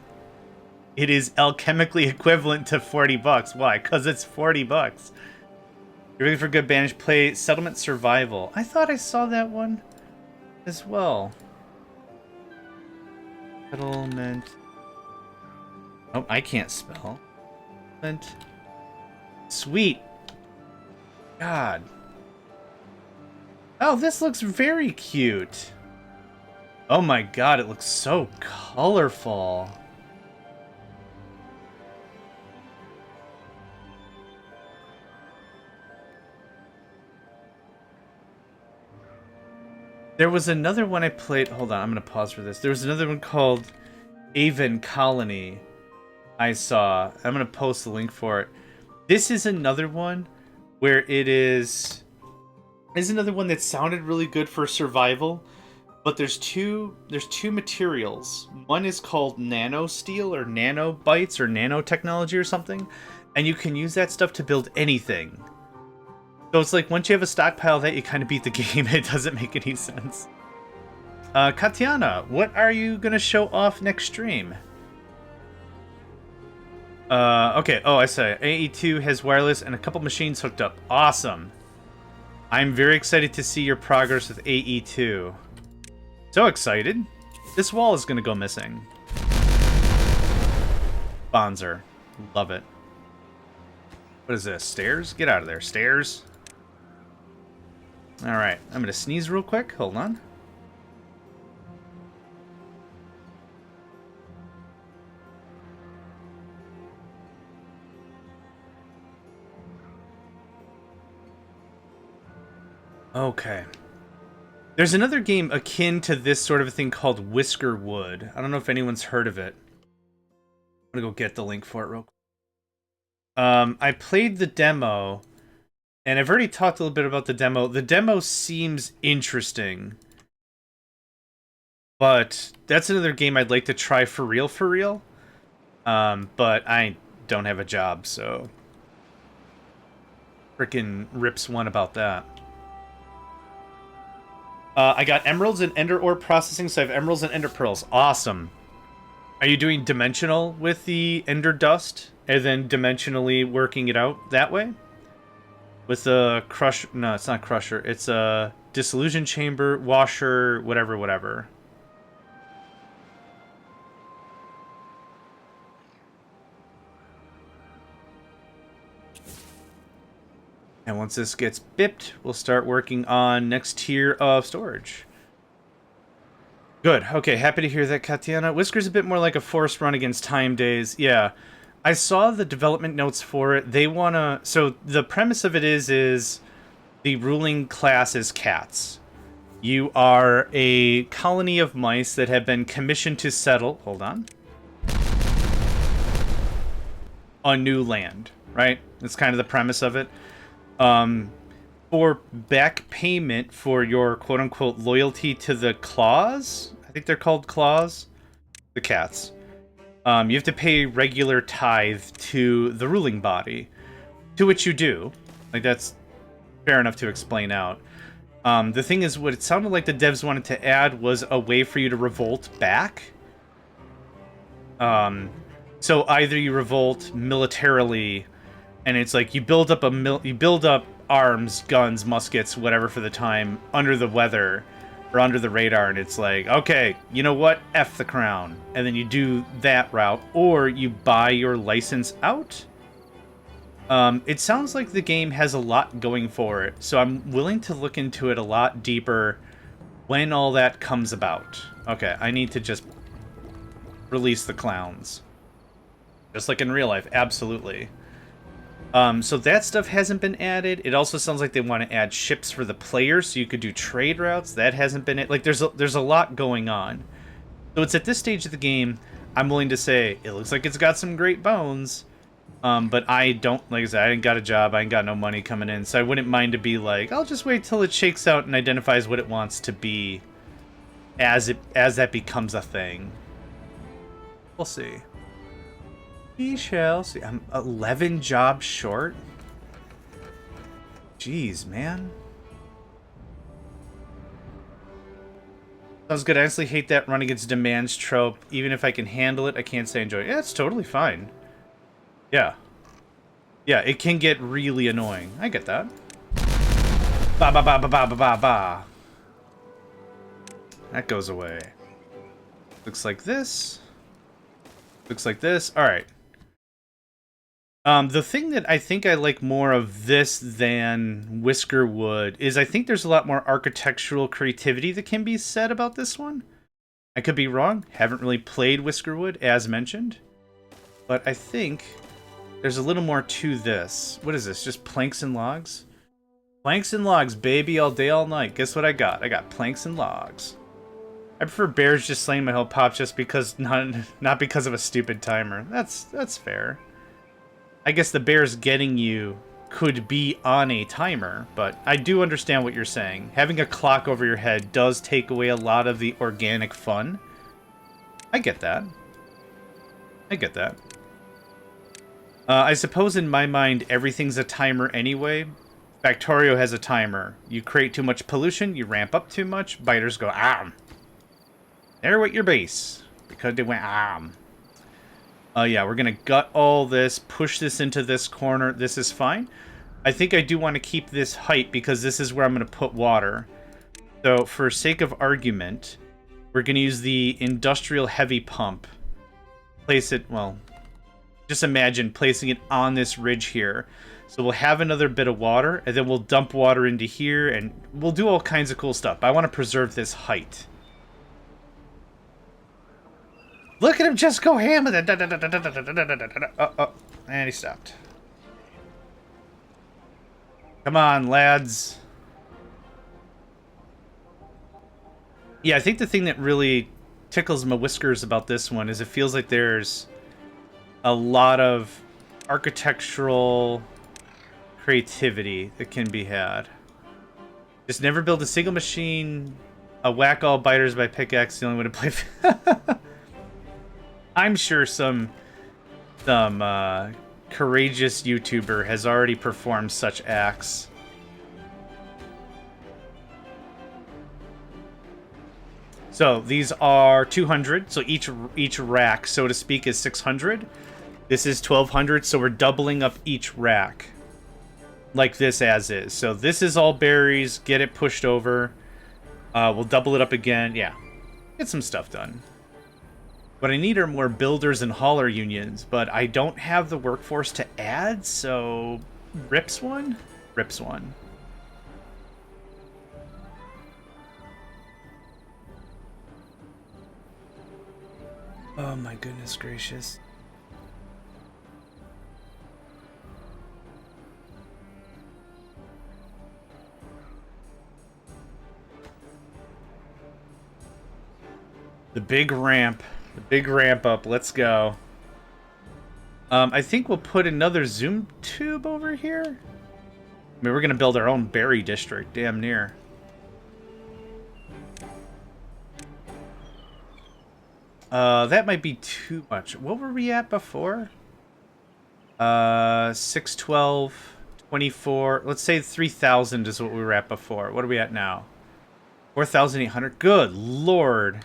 It is alchemically equivalent to 40 bucks. Why? Because it's 40 bucks. You're looking for good Banished, play Settlement Survival. I thought I saw that one as well. Settlement. Oh, I can't spell. Settlement. Sweet. God. Oh, this looks very cute. Oh my god, it looks so colorful. There was another one I played. Hold on, I'm going to pause for this. There was another one called Avon Colony I saw. I'm going to post the link for it. This is another one where it is... This is another one that sounded really good for survival, but there's two materials. One is called nano steel or nanobytes or nanotechnology or something, and you can use that stuff to build anything. So it's like once you have a stockpile of that, you kind of beat the game. It doesn't make any sense. Katiana, what are you gonna show off next stream? Okay. Oh, I say AE2 has wireless and a couple machines hooked up. Awesome. I'm very excited to see your progress with AE2. So excited. This wall is going to go missing. Bonzer. Love it. What is this? Stairs? Get out of there. Stairs. Alright. I'm going to sneeze real quick. Hold on. Okay. There's another game akin to this sort of a thing called Whisker Wood. I don't know if anyone's heard of it. I'm gonna go get the link for it real quick. I played the demo, and I've already talked a little bit about the demo. The demo seems interesting, but that's another game I'd like to try for real. But I don't have a job, so frickin' rips one about that. I got emeralds and ender ore processing, so I have emeralds and ender pearls. Awesome. Are you doing dimensional with the ender dust, and then dimensionally working it out that way? With the crush... No, it's not crusher. It's a dissolution chamber, washer, whatever. And once this gets bipped, we'll start working on next tier of storage. Good. Okay, happy to hear that, Katiana. Whisker's a bit more like a forced run against time days. Yeah. I saw the development notes for it. They want to... So the premise of it is the ruling class is cats. You are a colony of mice that have been commissioned to settle... Hold on. On new land, right? That's kind of the premise of it. For back payment for your quote-unquote loyalty to the claws, I think they're called claws, the cats, you have to pay regular tithe to the ruling body, to which you do. Like, that's fair enough to explain out. The thing is, what it sounded like the devs wanted to add was a way for you to revolt back. So either you revolt militarily, and it's like you build up arms, guns, muskets, whatever for the time, under the weather, or under the radar, and it's like, okay, you know what? F the crown. And then you do that route, or you buy your license out. It sounds like the game has a lot going for it, so I'm willing to look into it a lot deeper when all that comes about. Okay, I need to just release the clowns. Just like in real life, absolutely. So that stuff hasn't been added. It also sounds like they want to add ships for the players, so you could do trade routes. That hasn't been it. Like, there's a lot going on. So it's at this stage of the game, I'm willing to say, it looks like it's got some great bones. But I don't, like I said, I ain't got a job, I ain't got no money coming in, so I wouldn't mind to be like, I'll just wait till it shakes out and identifies what it wants to be as that becomes a thing. We'll see. We shall see. I'm 11 jobs short. Jeez, man. Sounds good. I honestly hate that run against demands trope. Even if I can handle it, I can't say enjoy it. Yeah, it's totally fine. Yeah. Yeah, it can get really annoying. I get that. Ba ba ba ba ba ba ba ba. That goes away. Looks like this. Looks like this. Alright. The thing that I think I like more of this than Whisker Wood is I think there's a lot more architectural creativity that can be said about this one. I could be wrong. Haven't really played Whisker Wood, as mentioned. But I think there's a little more to this. What is this? Just planks and logs? Planks and logs, baby, all day, all night. Guess what I got? I got planks and logs. I prefer bears just slaying my whole pop just because, not because of a stupid timer. That's fair. I guess the bears getting you could be on a timer, but I do understand what you're saying. Having a clock over your head does take away a lot of the organic fun. I get that. I get that. I suppose in my mind, everything's a timer anyway. Factorio has a timer. You create too much pollution, you ramp up too much, biters go, They're at your base. Because they went, yeah, we're gonna gut all this, push this into this corner. This is fine. I think I do want to keep this height because this is where I'm going to put water. So for sake of argument, we're going to use the industrial heavy pump. Place it, well, just imagine placing it on this ridge here. So we'll have another bit of water, and then we'll dump water into here, and we'll do all kinds of cool stuff. But I want to preserve this height. Look at him just go ham with it. Oh, and he stopped. Come on, lads. Yeah, I think the thing that really tickles my whiskers about this one is it feels like there's a lot of architectural creativity that can be had. Just never build a single machine. A whack all biters by pickaxe, the only way to play. I'm sure some courageous YouTuber has already performed such acts. So these are 200. So each rack, so to speak, is 600. This is 1200. So we're doubling up each rack, like this as is. So this is all berries. Get it pushed over. We'll double it up again. Yeah, get some stuff done. What I need are more builders and hauler unions, but I don't have the workforce to add, so rips one? Rips one. Oh my goodness gracious. The big ramp. The big ramp up. Let's go. I think we'll put another zoom tube over here. I mean, we're going to build our own berry district, damn near. That might be too much. What were we at before? 612, 24. Let's say 3,000 is what we were at before. What are we at now? 4,800. Good Lord.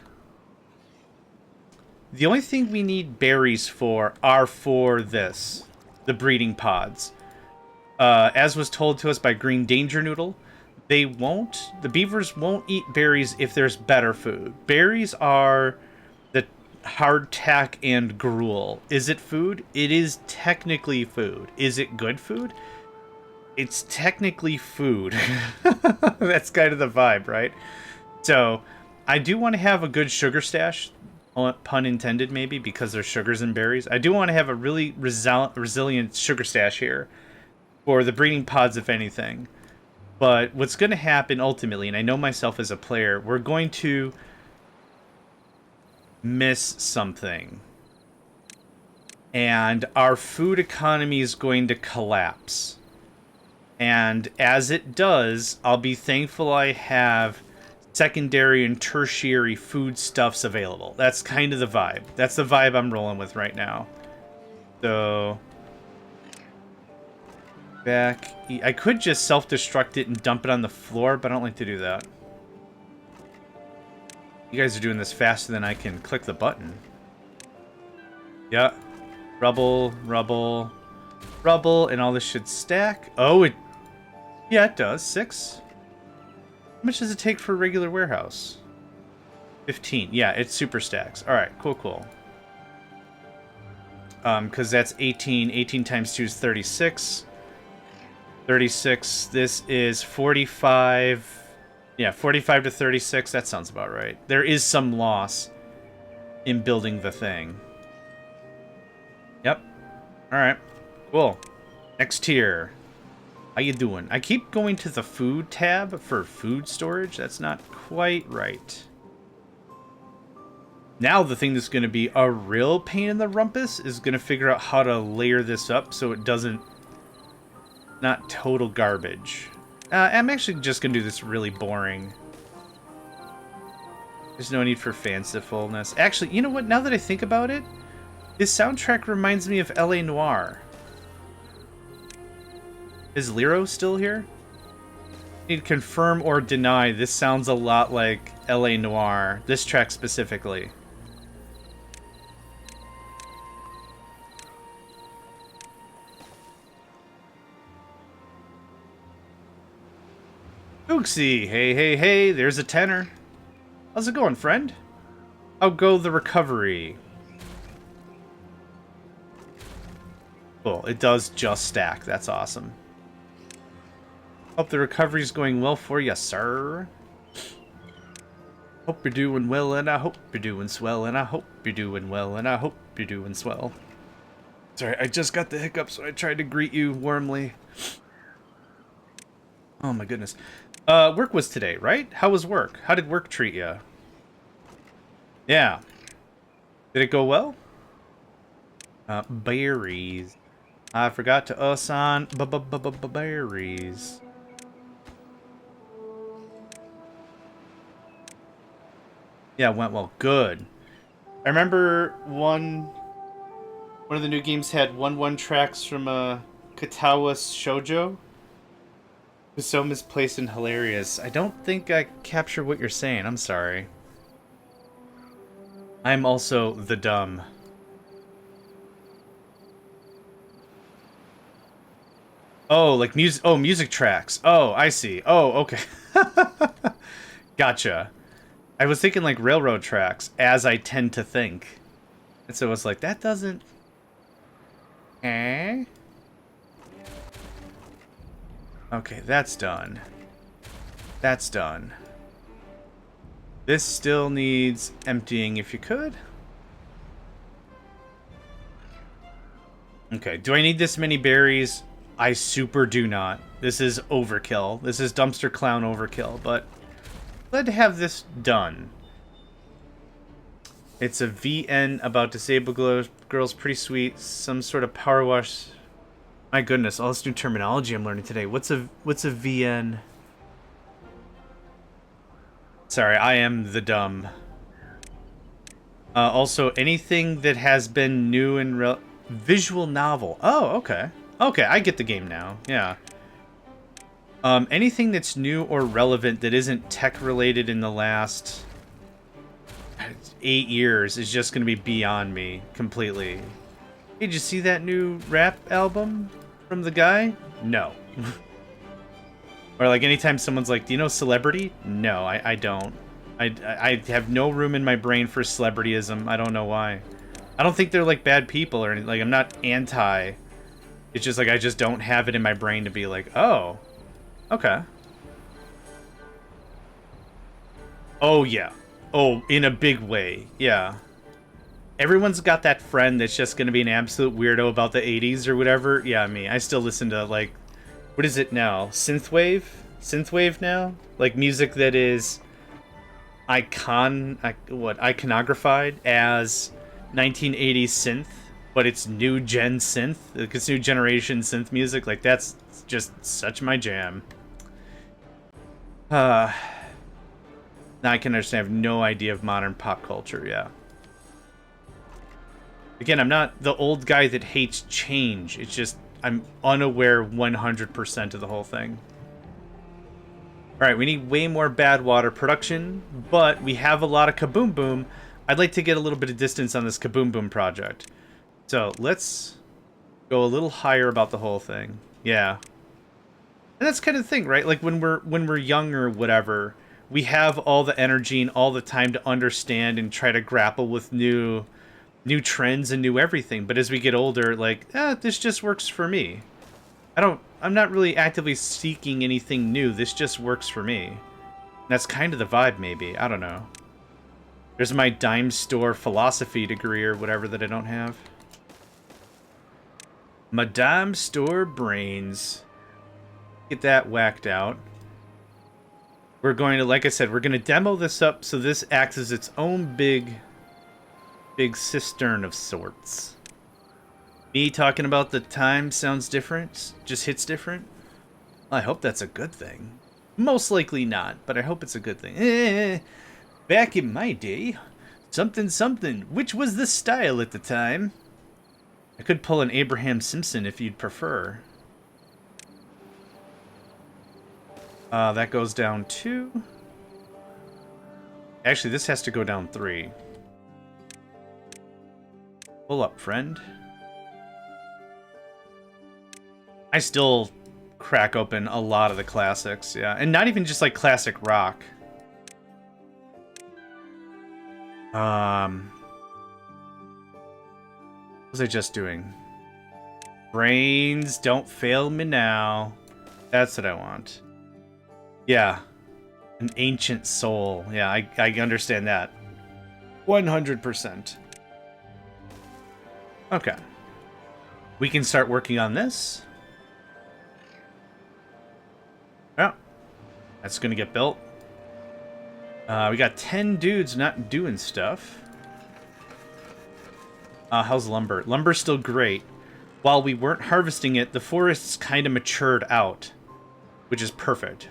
The only thing we need berries for are for this, the breeding pods. As was told to us by Green Danger Noodle, the beavers won't eat berries if there's better food. Berries are the hardtack and gruel. Is it food? It is technically food. Is it good food? It's technically food. That's kind of the vibe, right? So, I do want to have a good sugar stash. Pun intended, maybe, because there's sugars and berries. I do want to have a really resilient sugar stash here for the breeding pods, if anything. But what's going to happen ultimately, and I know myself as a player, we're going to miss something. And our food economy is going to collapse. And as it does, I'll be thankful I have secondary and tertiary foodstuffs available. That's kind of the vibe. That's the vibe I'm rolling with right now. So back. I could just self-destruct it and dump it on the floor, but I don't like to do that. You guys are doing this faster than I can click the button. Yeah. Rubble, rubble, rubble, and all this should stack. Oh, yeah, it does. 6. How much does it take for a regular warehouse? 15. Yeah, it super stacks. All right, cool, cool. Because that's 18. 18 times 2 is 36. 36. This is 45. Yeah, 45 to 36. That sounds about right. There is some loss in building the thing. Yep. All right. Cool. Next tier. How you doing? I keep going to the food tab for food storage. That's not quite right. Now the thing that's going to be a real pain in the rumpus is going to figure out how to layer this up so it doesn't... Not total garbage. I'm actually just going to do this really boring. There's no need for fancifulness. Actually, you know what? Now that I think about it, this soundtrack reminds me of L.A. Noire. Is Lero still here? Need to confirm or deny. This sounds a lot like L.A. Noire. This track specifically. Monksy, hey, there's a tenner. How's it going, friend? How go the recovery? Cool, it does just stack. That's awesome. Hope the recovery's going well for you, sir. Hope you're doing well, and I hope you're doing swell, and I hope you're doing well, and I hope you're doing swell. Sorry, I just got the hiccup, so I tried to greet you warmly. Oh my goodness. Work was today, right? How was work? How did work treat you? Yeah. Did it go well? Berries. I forgot to us on berries. Yeah, it went well. Good. I remember one of the new games had 1-1 tracks from Katawa Shoujo. It was so misplaced and hilarious. I don't think I capture what you're saying. I'm sorry. I'm also the dumb. Oh, like music. Oh, music tracks. Oh, I see. Oh, okay. Gotcha. I was thinking like railroad tracks, as I tend to think. And so I was like, that doesn't... Eh? Okay, that's done. That's done. This still needs emptying if you could. Okay, do I need this many berries? I super do not. This is overkill. This is dumpster clown overkill, but glad to have this done. It's a VN about disabled girls, pretty sweet. Some sort of power wash. My goodness, all this new terminology I'm learning today. What's a VN? Sorry, I am the dumb. Also, anything that has been new and visual novel. Oh, okay. Okay, I get the game now. Yeah. Anything that's new or relevant that isn't tech-related in the last 8 years is just going to be beyond me completely. Hey, did you see that new rap album from the guy? No. Or like anytime someone's like, do you know celebrity? No, I don't. I have no room in my brain for celebrityism. I don't know why. I don't think they're like bad people or anything. Like, I'm not anti. It's just like I just don't have it in my brain to be like, oh, okay. Oh, yeah. Oh, in a big way. Yeah. Everyone's got that friend that's just going to be an absolute weirdo about the 80s or whatever. Yeah, me. I still listen to, like, what is it now? Synthwave? Synthwave now? Like music that is iconographied as 1980s synth, but it's new gen synth. Like, it's new generation synth music. Like, that's just such my jam. Now I can understand. I have no idea of modern pop culture, yeah. Again, I'm not the old guy that hates change. It's just I'm unaware 100% of the whole thing. Alright, we need way more bad water production, but we have a lot of Kaboom Boom. I'd like to get a little bit of distance on this Kaboom Boom project. So let's go a little higher about the whole thing. Yeah. And that's kind of the thing, right? Like when we're young or whatever, we have all the energy and all the time to understand and try to grapple with new trends and new everything. But as we get older, like, this just works for me. I'm not really actively seeking anything new. This just works for me. And that's kind of the vibe, maybe. I don't know. There's my dime store philosophy degree or whatever that I don't have. My dime store brains. Get that whacked out. We're going to, like I said, we're going to demo this up so this acts as its own big cistern of sorts. Me talking about the time sounds different, just hits different. I hope that's a good thing. Most likely not, but I hope it's a good thing. Back in my day, something, which was the style at the time. I could pull an Abraham Simpson if you'd prefer. That goes down 2. Actually, this has to go down 3. Pull up, friend. I still crack open a lot of the classics, yeah. And not even just like classic rock. What was I just doing? Brains, don't fail me now. That's what I want. Yeah. An ancient soul. Yeah, I understand that. 100%. Okay. We can start working on this. Yeah. That's gonna get built. We got 10 dudes not doing stuff. How's lumber? Lumber's still great. While we weren't harvesting it, the forests kind of matured out, which is perfect.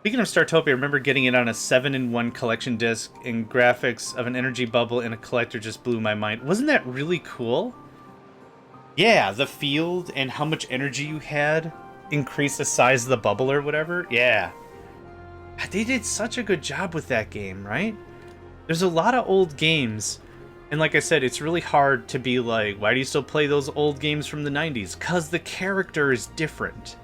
Speaking of Startopia, I remember getting it on a 7-in-1 collection disc, and graphics of an energy bubble in a collector just blew my mind. Wasn't that really cool? Yeah, the field and how much energy you had increased the size of the bubble or whatever. Yeah. They did such a good job with that game, right? There's a lot of old games, and like I said, it's really hard to be like, why do you still play those old games from the 90s? Because the character is different.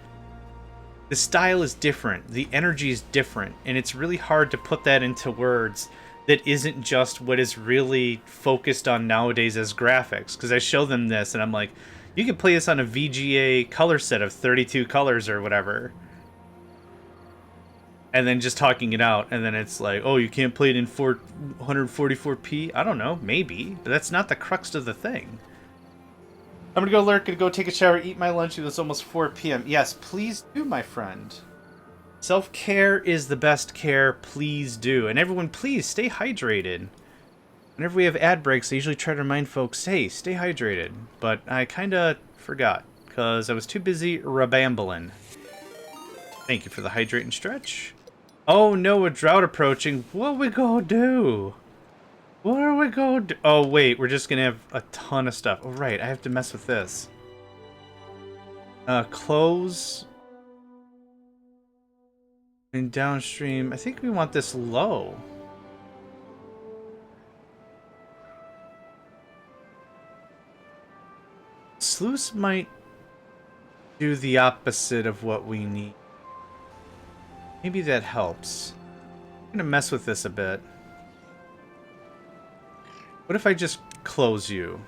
The style is different, the energy is different, and it's really hard to put that into words that isn't just what is really focused on nowadays as graphics. Because I show them this, and I'm like, you could play this on a VGA color set of 32 colors or whatever. And then just talking it out, and then it's like, oh, you can't play it in 144p? I don't know, maybe, but that's not the crux of the thing. I'm gonna go lurk, gonna go take a shower, eat my lunch. It's almost 4 p.m. Yes, please do, my friend. Self-care is the best care, please do. And everyone, please stay hydrated. Whenever we have ad breaks, I usually try to remind folks, hey, stay hydrated. But I kinda forgot, because I was too busy rabambling. Thank you for the hydrate and stretch. Oh no, a drought approaching. What we gonna do? What are we gonna do? Oh wait, we're just gonna have a ton of stuff. Oh right, I have to mess with this. Close. And downstream. I think we want this low. Sluice might do the opposite of what we need. Maybe that helps. I'm gonna mess with this a bit. What if I just close you?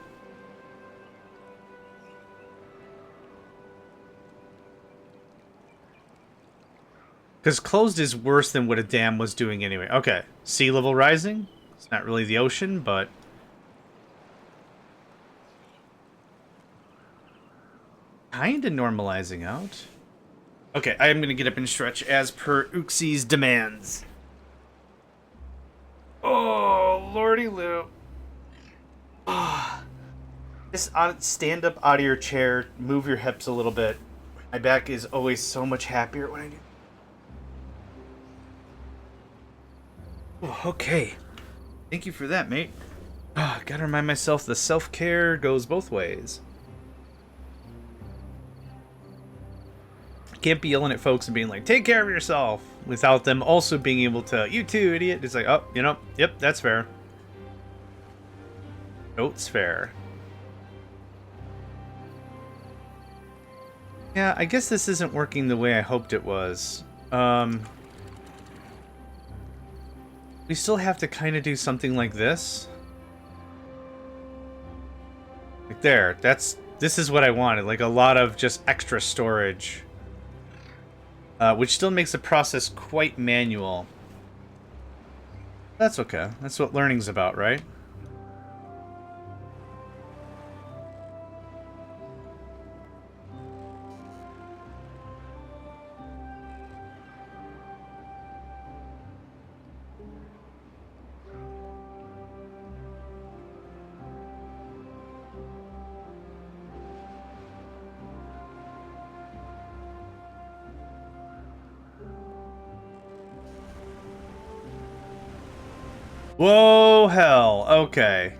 Because closed is worse than what a dam was doing anyway. Okay, sea level rising. It's not really the ocean, but... kinda normalizing out. Okay, I am going to get up and stretch as per Uxi's demands. Oh, lordy Lou. Oh. Just stand up out of your chair, move your hips a little bit. My back is always so much happier when I do. Oh, okay. Thank you for that, mate. Oh, gotta remind myself the self-care goes both ways. Can't be yelling at folks and being like, take care of yourself, without them also being able to, you too, idiot. It's like, oh, you know, yep, that's fair. It's fair. Yeah, I guess this isn't working the way I hoped it was. We still have to kind of do something like this. Like there, this is what I wanted, like a lot of just extra storage. Which still makes the process quite manual. That's okay. That's what learning's about, right? Whoa, hell. Okay.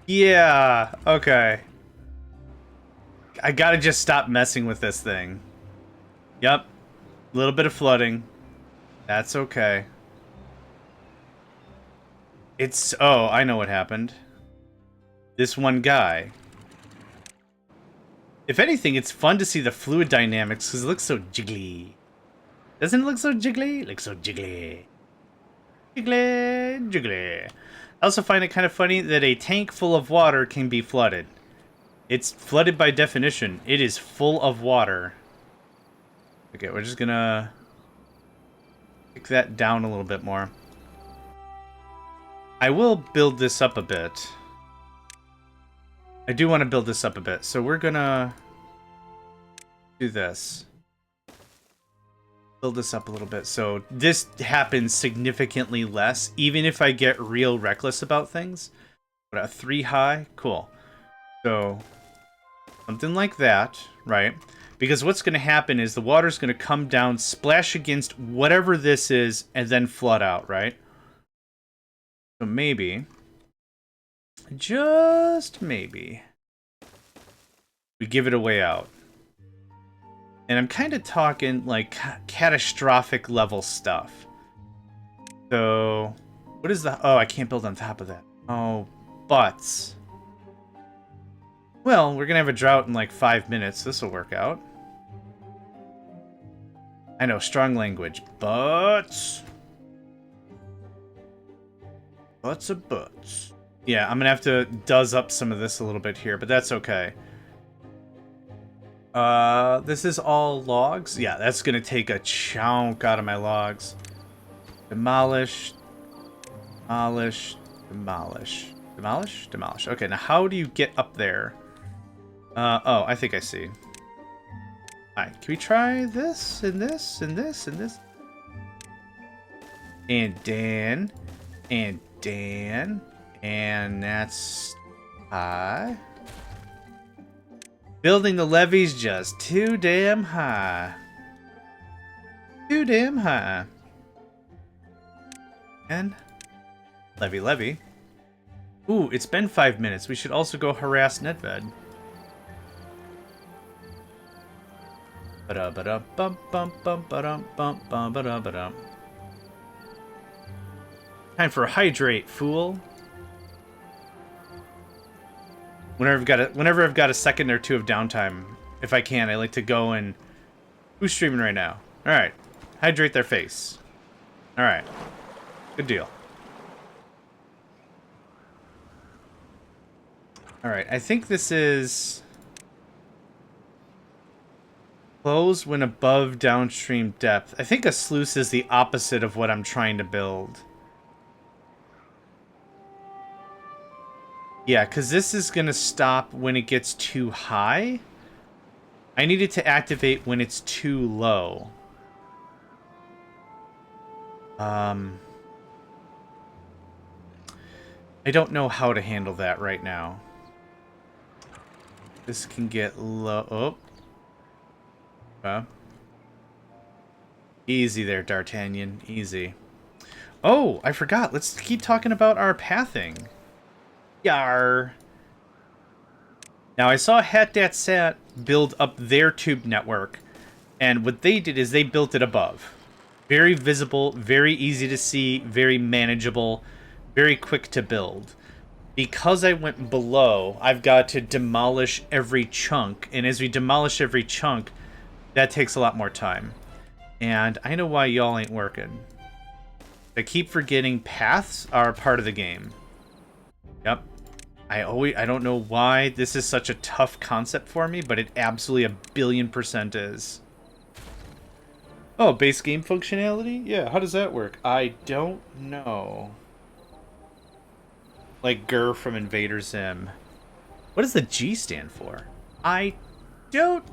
Yeah. Okay. I gotta just stop messing with this thing. Yep. A little bit of flooding. That's okay. It's... oh, I know what happened. This one guy If anything, it's fun to see the fluid dynamics because it looks so jiggly. Doesn't it look so jiggly? It looks so jiggly. Jiggly, jiggly. I also find it kind of funny that a tank full of water can be flooded. It's flooded by definition. It is full of water. Okay, we're just gonna pick that down a little bit more. I will build this up a bit. I do want to build this up a bit, so we're gonna do this. Build this up a little bit, so this happens significantly less, even if I get real reckless about things. What, a 3 high? Cool. So, something like that, right? Because what's going to happen is the water's going to come down, splash against whatever this is, and then flood out, right? So maybe, just maybe, we give it a way out. And I'm kind of talking like catastrophic level stuff. So, what is the... Oh, I can't build on top of that. Oh, butts. Well, we're going to have a drought in like 5 minutes. This will work out. I know, strong language. Butts. Butts of butts. Yeah, I'm going to have to duzz up some of this a little bit here, but that's okay. This is all logs? Yeah, that's gonna take a chunk out of my logs. Demolish. Demolish. Demolish. Demolish? Demolish. Okay, now how do you get up there? Oh, I think I see. Alright, can we try this, and this, and this, and this? And Dan. And Dan. And that's... high. Building the levee's just too damn high. Too damn high. And levee. Ooh, it's been 5 minutes. We should also go harass Nedved. Time for a hydrate, fool. Whenever I've got a second or two of downtime, if I can, I like to go and... Who's streaming right now? Alright. Hydrate their face. Alright. Good deal. Alright, I think this is... Close when above downstream depth. I think a sluice is the opposite of what I'm trying to build. Yeah, because this is going to stop when it gets too high. I need it to activate when it's too low. I don't know how to handle that right now. This can get low. Oh. Easy there, D'Artagnan. Easy. Oh, I forgot. Let's keep talking about our pathing. Yar. Now, I saw HatDatSat build up their tube network, and what they did is they built it above. Very visible, very easy to see, very manageable, very quick to build. Because I went below, I've got to demolish every chunk, and as we demolish every chunk, that takes a lot more time. And I know why y'all ain't working. I keep forgetting paths are part of the game. Yep. I don't know why this is such a tough concept for me, but it absolutely 1,000,000,000% is. Oh, base game functionality? Yeah, how does that work? I don't know. Like Grr from Invader Zim. What does the G stand for? I don't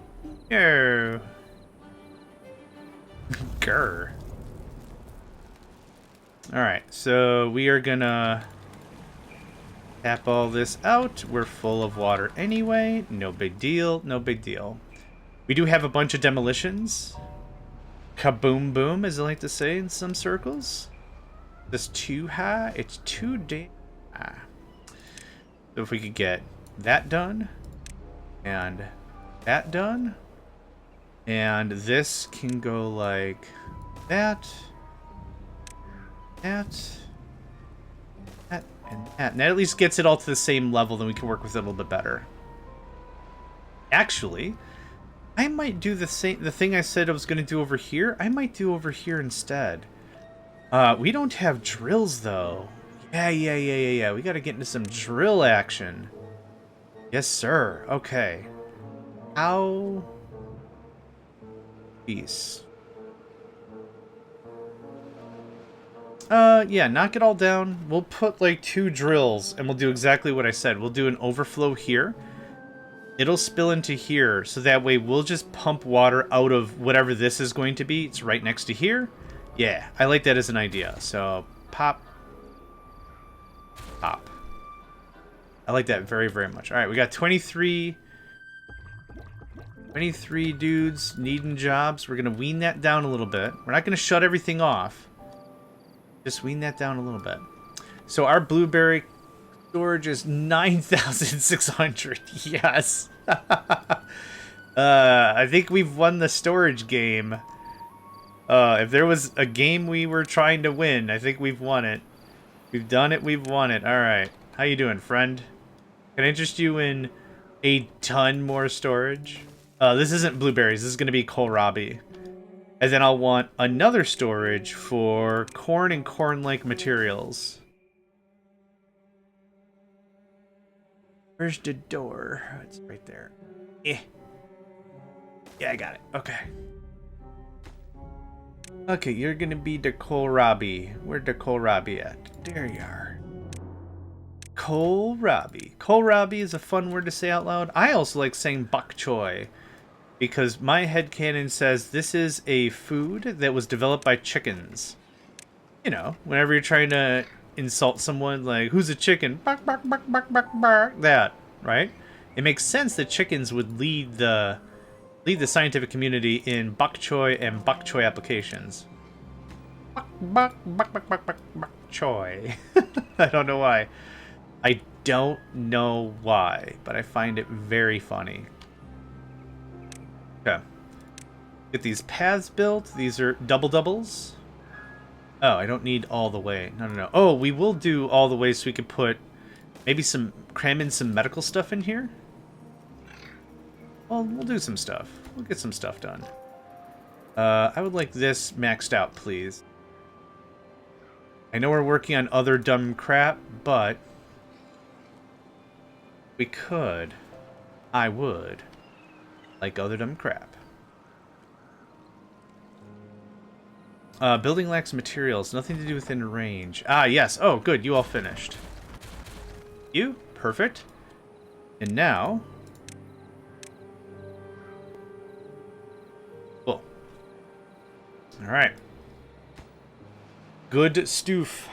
know. Grr. Alright, so we are gonna tap all this out. We're full of water anyway. No big deal, no big deal. We do have a bunch of demolitions. Kaboom boom, as I like to say in some circles. This too high? It's too damn high. So if we could get that done, and that done, and this can go like that, that, and that. And that at least gets it all to the same level, then we can work with it a little bit better. Actually, I might do the thing I said I was going to do over here. I might do over here instead. We don't have drills, though. Yeah. We got to get into some drill action. Yes, sir. Okay. How... Peace. Yeah, knock it all down. We'll put, like, 2 drills, and we'll do exactly what I said. We'll do an overflow here. It'll spill into here, so that way we'll just pump water out of whatever this is going to be. It's right next to here. Yeah, I like that as an idea. So, pop. Pop. I like that very, very much. Alright, we got 23 dudes needing jobs. We're going to wean that down a little bit. We're not going to shut everything off. Just wean that down a little bit. So our blueberry storage is 9,600. Yes. I think we've won the storage game. If there was a game we were trying to win, I think we've won it. We've done it. We've won it. All right. How you doing, friend? Can I interest you in a ton more storage? This isn't blueberries. This is going to be kohlrabi. And then I'll want another storage for corn and corn-like materials. Where's the door? It's right there. Yeah, I got it. Okay. Okay, you're gonna be the kohlrabi. Where'd the kohlrabi at? There you are. Kohlrabi. Kohlrabi is a fun word to say out loud. I also like saying bok choy, because my headcanon says this is a food that was developed by chickens. You know, whenever you're trying to insult someone, like, who's a chicken? Bark, bark, bark, bark, bark, bark. That, right? It makes sense that chickens would lead the scientific community in bok choy and bok choy applications. Bok, bok, bok, bok, bok, bok choy. I don't know why. I don't know why, but I find it very funny. Okay. Get these paths built. These are doubles. Oh, I don't need all the way. No. Oh, we will do all the way so we could put maybe cram in some medical stuff in here. Well, we'll do some stuff. We'll get some stuff done. I would like this maxed out, please. I know we're working on other dumb crap, but we could. I would. Like other dumb crap. Building lacks materials. Nothing to do within range. Ah, yes. Oh, good. You all finished. You? Perfect. And now... Cool. Alright. Good stoof.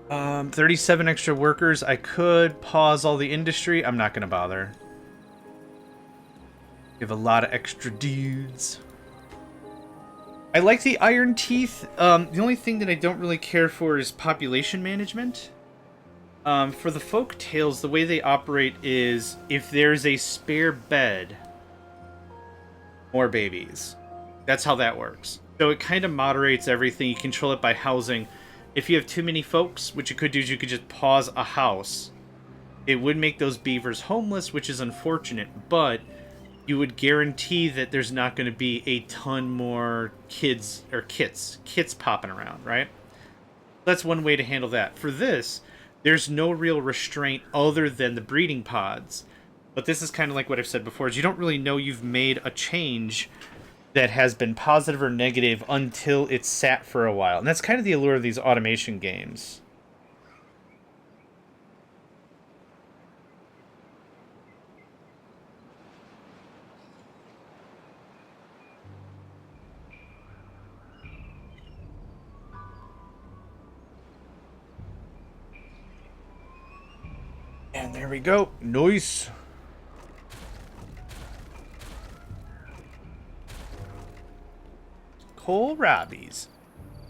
37 extra workers. I could pause all the industry. I'm not going to bother. We have a lot of extra dudes. I like the iron teeth. The only thing that I don't really care for is population management. For the folk tales, the way they operate is if there's a spare bed, more babies. That's how that works. So it kind of moderates everything. You control it by housing. If you have too many folks, what you could do is you could just pause a house. It would make those beavers homeless, which is unfortunate, but you would guarantee that there's not going to be a ton more kids or kits popping around, right? That's one way to handle that. For this, there's no real restraint other than the breeding pods. But this is kind of like what I've said before, is you don't really know you've made a change that has been positive or negative until it's sat for a while. And that's kind of the allure of these automation games. And there we go. Nice. Kohlrabies.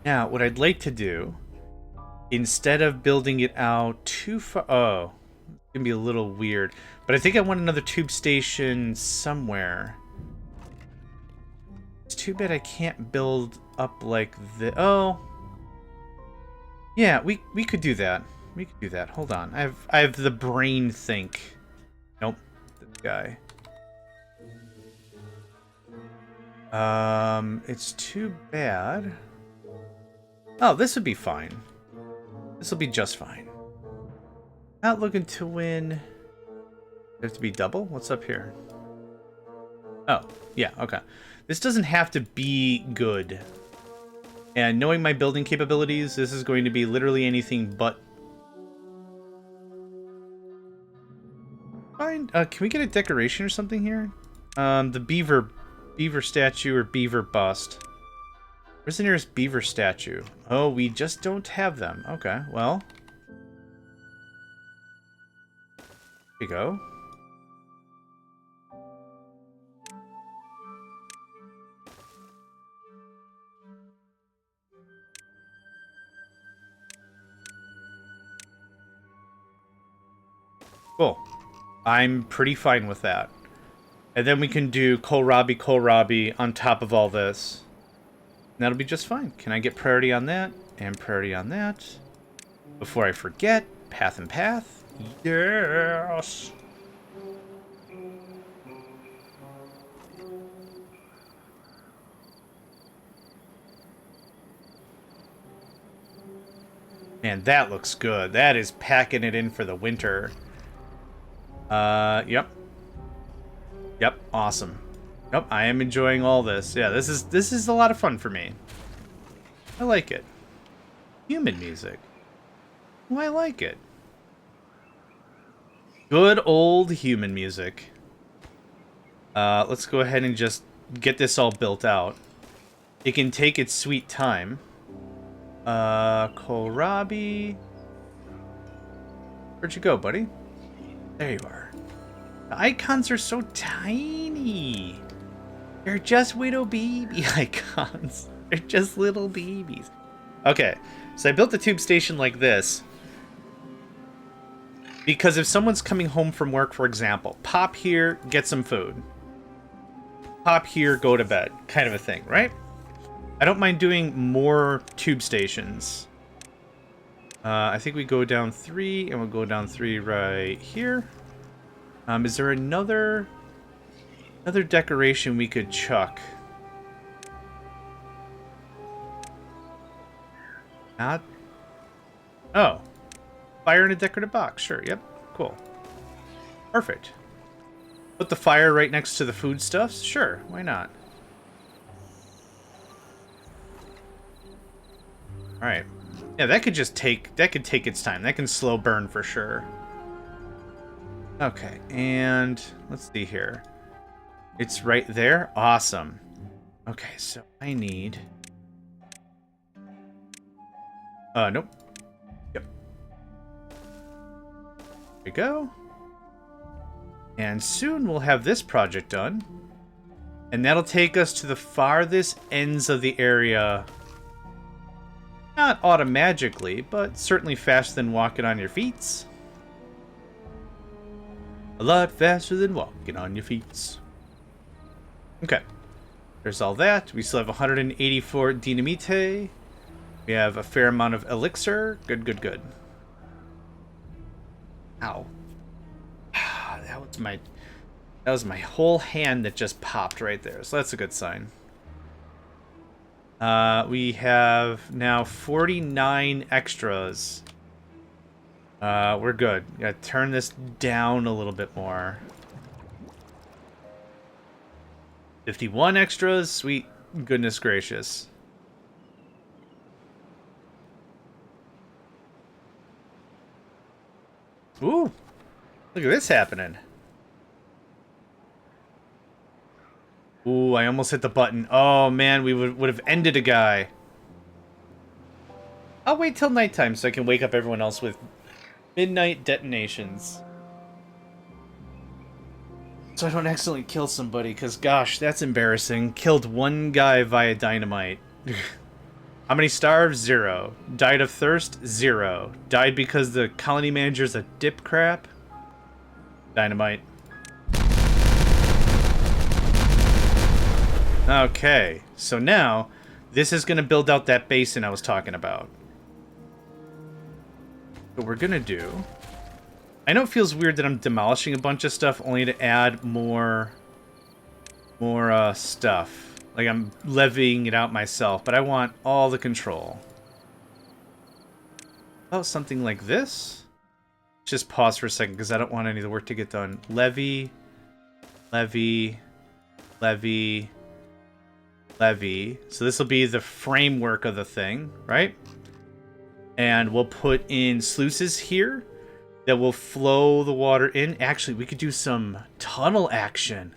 Now, what I'd like to do, instead of building it out too far... Oh, it's going to be a little weird. But I think I want another tube station somewhere. It's too bad I can't build up like this. Oh. Yeah, we could do that. We could do that. Hold on. I have the brain think. guy. It's too bad. Oh, this would be fine. This will be just fine. Not looking to win. Have to be double? What's up here? Oh, yeah, okay. This doesn't have to be good. And knowing my building capabilities, this is going to be literally anything but. Fine. Can we get a decoration or something here? The beaver statue or beaver bust. Where's the nearest beaver statue? Oh, we just don't have them. Okay, well. There you go. Cool. I'm pretty fine with that. And then we can do kohlrabi on top of all this. And that'll be just fine. Can I get priority on that? And priority on that. Before I forget, path and path. Yes! Man, that looks good. That is packing it in for the winter. Yep. Yep, awesome. Yep, I am enjoying all this. Yeah, this is a lot of fun for me. I like it. Human music. Oh, I like it. Good old human music. Let's go ahead and just get this all built out. It can take its sweet time. Kohlrabi. Where'd you go, buddy? There you are. The icons are so tiny. They're just widow baby icons. They're just little babies. Okay, so I built the tube station like this. Because if someone's coming home from work, for example, pop here, get some food. Pop here, go to bed. Kind of a thing, right? I don't mind doing more tube stations. I think we go down 3, and we'll go down 3 right here. Is there another decoration we could chuck? Not. Oh, fire in a decorative box. Sure. Yep. Cool. Perfect. Put the fire right next to the foodstuffs. Sure. Why not? All right. Yeah, that could take its time. That can slow burn for sure. Okay, and let's see here. It's right there. Awesome. Okay, so I need. Nope. Yep. There we go. And soon we'll have this project done. And that'll take us to the farthest ends of the area. Not automagically, but certainly faster than walking on your feet. A lot faster than walking on your feet. Okay. There's all that. We still have 184 dynamite. We have a fair amount of elixir. Good, good, good. Ow. That was my whole hand that just popped right there. So that's a good sign. We have now 49 extras. We're good. Gotta turn this down a little bit more. 51 extras? Sweet goodness gracious. Ooh! Look at this happening. Ooh, I almost hit the button. Oh man, we would have ended a guy. I'll wait till nighttime so I can wake up everyone else with midnight detonations. So I don't accidentally kill somebody, because gosh, that's embarrassing. Killed one guy via dynamite. How many starved? 0. Died of thirst? 0. Died because the colony manager's a dip crap? Dynamite. Okay, so now this is going to build out that basin I was talking about. What we're going to do I know it feels weird that I'm demolishing a bunch of stuff only to add more stuff. Like I'm levying it out myself, but I want all the control. Oh, something like this? Just pause for a second because I don't want any of the work to get done. Levy, levy, levy, levy. So this will be the framework of the thing, right? And we'll put in sluices here that will flow the water in. Actually, we could do some tunnel action.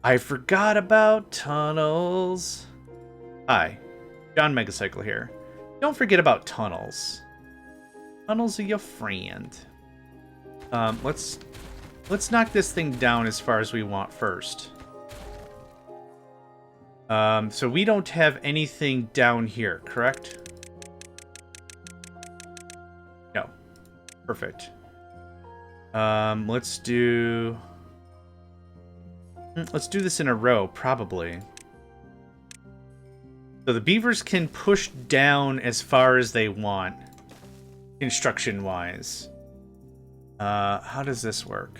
I forgot about tunnels. Hi, JohnMegacycle here. Don't forget about tunnels. Tunnels are your friend. Let's knock this thing down as far as we want first. So we don't have anything down here, correct? No. Perfect. Let's do this in a row, probably. So the beavers can push down as far as they want, construction-wise. How does this work?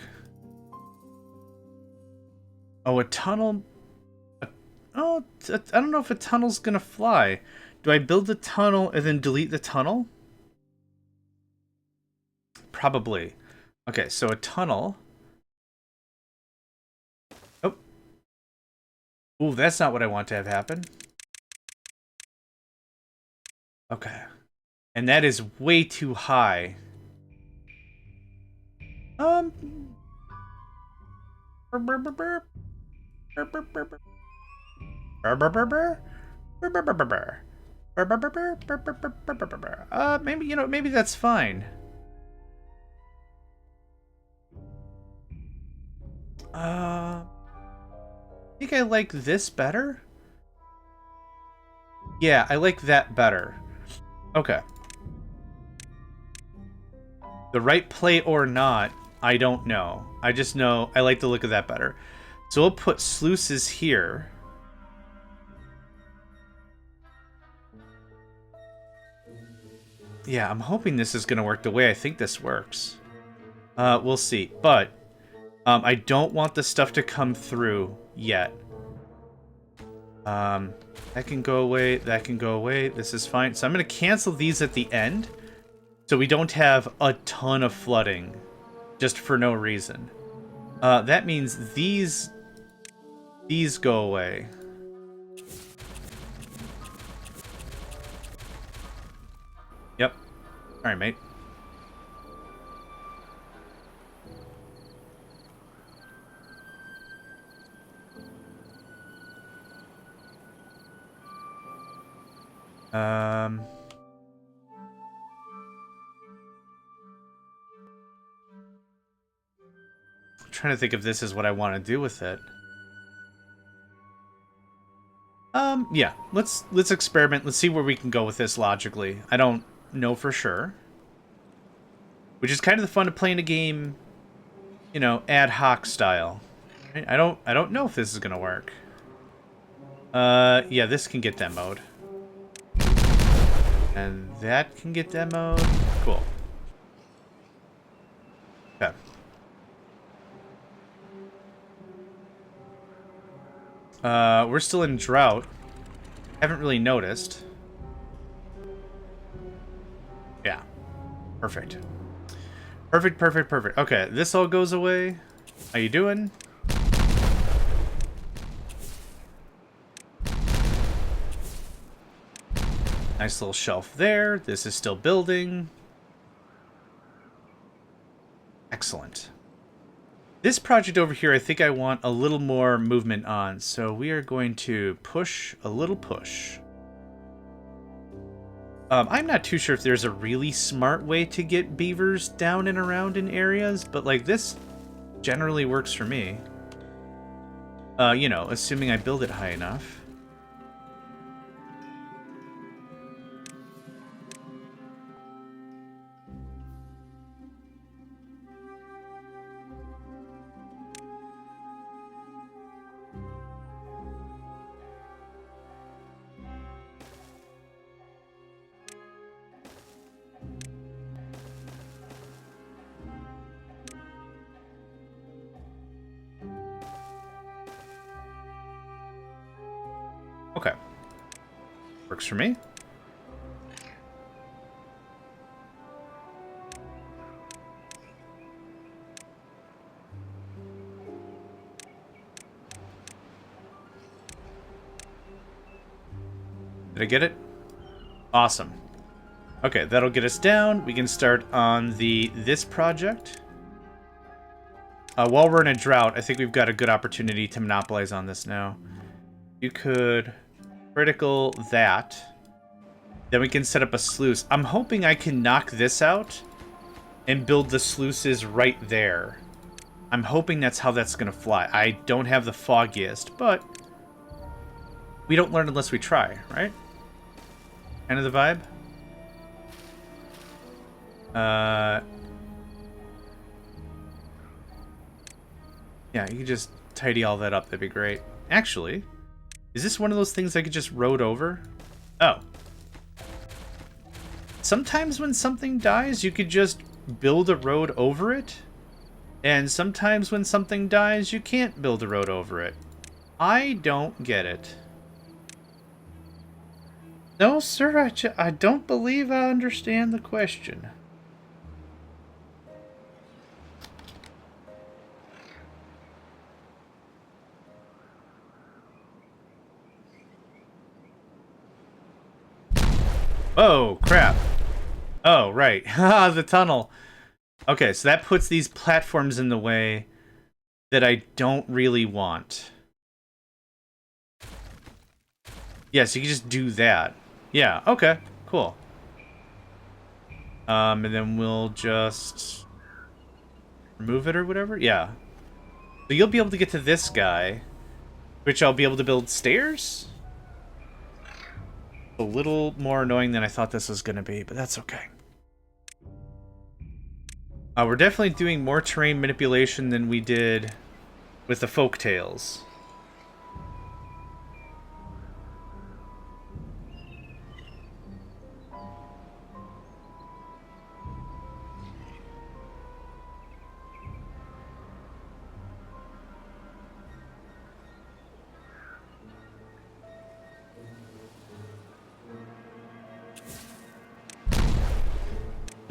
Oh, a tunnel... Oh, I don't know if a tunnel's gonna fly. Do I build the tunnel and then delete the tunnel? Probably. Okay, so a tunnel... Oh. Ooh, that's not what I want to have happen. Okay. And that is way too high. Maybe, you know, maybe that's fine. I think I like this better. Yeah, I like that better. Okay. The right play or not, I don't know. I just know I like the look of that better. So we'll put sluices here. Yeah, I'm hoping this is going to work the way I think this works. We'll see. But I don't want the stuff to come through yet. That can go away. That can go away. This is fine. So I'm going to cancel these at the end. So we don't have a ton of flooding. Just for no reason. That means these go away. Yep. Alright, mate. I'm trying to think if this is what I want to do with it. Yeah. Let's experiment. Let's see where we can go with this logically. I don't know for sure. Which is kind of the fun of playing a game, you know, ad hoc style. Right? I don't know if this is gonna work. Yeah, this can get demoed. And that can get demoed. Cool. Okay. We're still in drought. Haven't really noticed. Yeah. Perfect. Perfect, perfect, perfect. Okay, this all goes away. How you doing? Nice little shelf there. This is still building. Excellent. This project over here, I think I want a little more movement on. So we are going to push a little push. I'm not too sure if there's a really smart way to get beavers down and around in areas, but like this generally works for me. You know, assuming I build it high enough. Works for me. Did I get it? Awesome. Okay, that'll get us down. We can start on this project. While we're in a drought, I think we've got a good opportunity to monopolize on this now. You could critical that. Then we can set up a sluice. I'm hoping I can knock this out and build the sluices right there. I'm hoping that's how that's going to fly. I don't have the foggiest, but we don't learn unless we try, right? Kind of the vibe? Yeah, you can just tidy all that up. That'd be great. Actually, is this one of those things I could just road over? Oh. Sometimes when something dies, you could just build a road over it. And sometimes when something dies, you can't build a road over it. I don't get it. No, sir, I don't believe I understand the question. Oh, crap. Oh, right. Haha, the tunnel. Okay, so that puts these platforms in the way that I don't really want. Yes, you can just do that. Yeah, okay, cool. And then we'll just remove it or whatever? Yeah. So you'll be able to get to this guy, which I'll be able to build stairs? A little more annoying than I thought this was going to be, but that's okay. We're definitely doing more terrain manipulation than we did with the folk tales.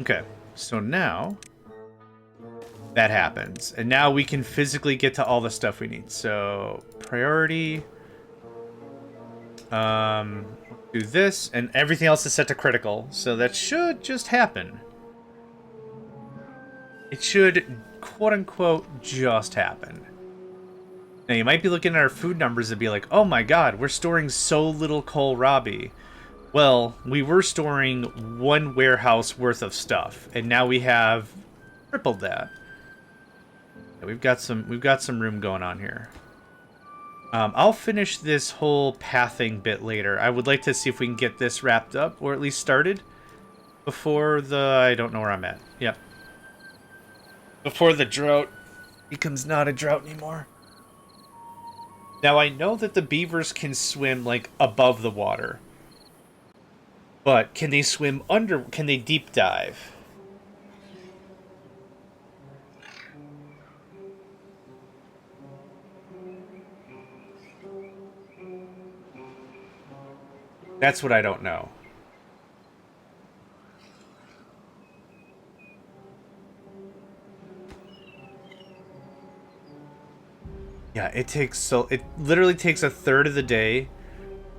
Okay, so now that happens. And now we can physically get to all the stuff we need. So, priority. Do this, and everything else is set to critical. So that should just happen. It should, quote-unquote, just happen. Now, you might be looking at our food numbers and be like, oh my god, we're storing so little kohlrabi. Well, we were storing one warehouse worth of stuff, and now we have tripled that. Yeah, we've got some room going on here. I'll finish this whole pathing bit later. I would like to see if we can get this wrapped up, or at least started, before I don't know where I'm at. Yep. Before the drought becomes not a drought anymore. Now, I know that the beavers can swim, like, above the water. But can they swim under? Can they deep dive? That's what I don't know. Yeah, it literally takes a third of the day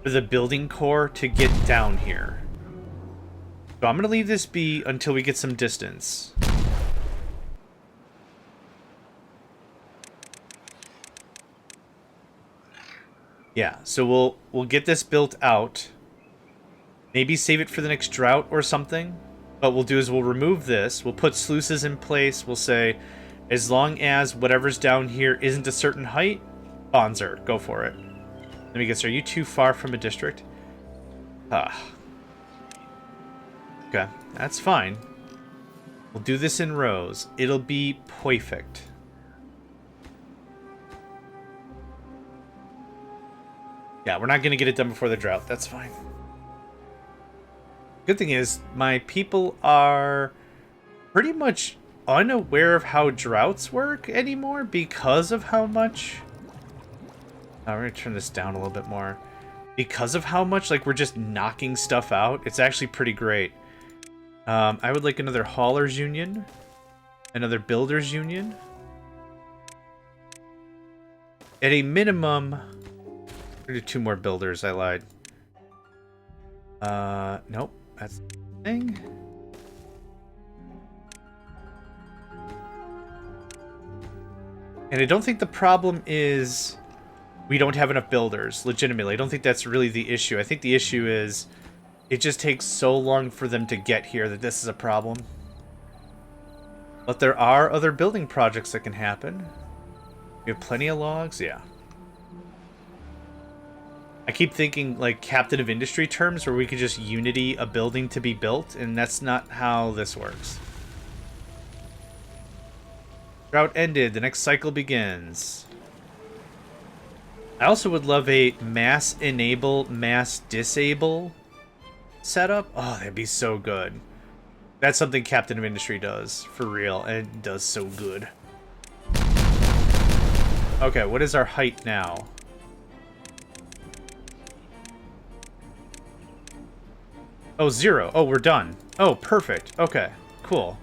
for the building core to get down here. So I'm going to leave this be until we get some distance. Yeah, so we'll get this built out. Maybe save it for the next drought or something. What we'll do is we'll remove this. We'll put sluices in place. We'll say, as long as whatever's down here isn't a certain height, Bonzer, go for it. Let me guess, are you too far from a district? Okay, that's fine. We'll do this in rows. It'll be perfect. Yeah, we're not going to get it done before the drought. That's fine. Good thing is, my people are pretty much unaware of how droughts work anymore because of how much... we're going to turn this down a little bit more. because of how much, like, we're just knocking stuff out. It's actually pretty great. I would like another haulers union. Another builders union. At a minimum... We're gonna do 2 more builders, I lied. Nope. That's the thing. And I don't think the problem is we don't have enough builders, legitimately. I don't think that's really the issue. I think the issue is it just takes so long for them to get here that this is a problem. But there are other building projects that can happen. We have plenty of logs, yeah. I keep thinking like captain of industry terms where we could just unity a building to be built, and that's not how this works. Drought ended, the next cycle begins. I also would love a mass enable, mass disable setup. Oh, that'd be so good. That's something Captain of Industry does, for real, and it does so good. Okay, what is our height now? Oh, 0. Oh, we're done. Oh, perfect. Okay, cool.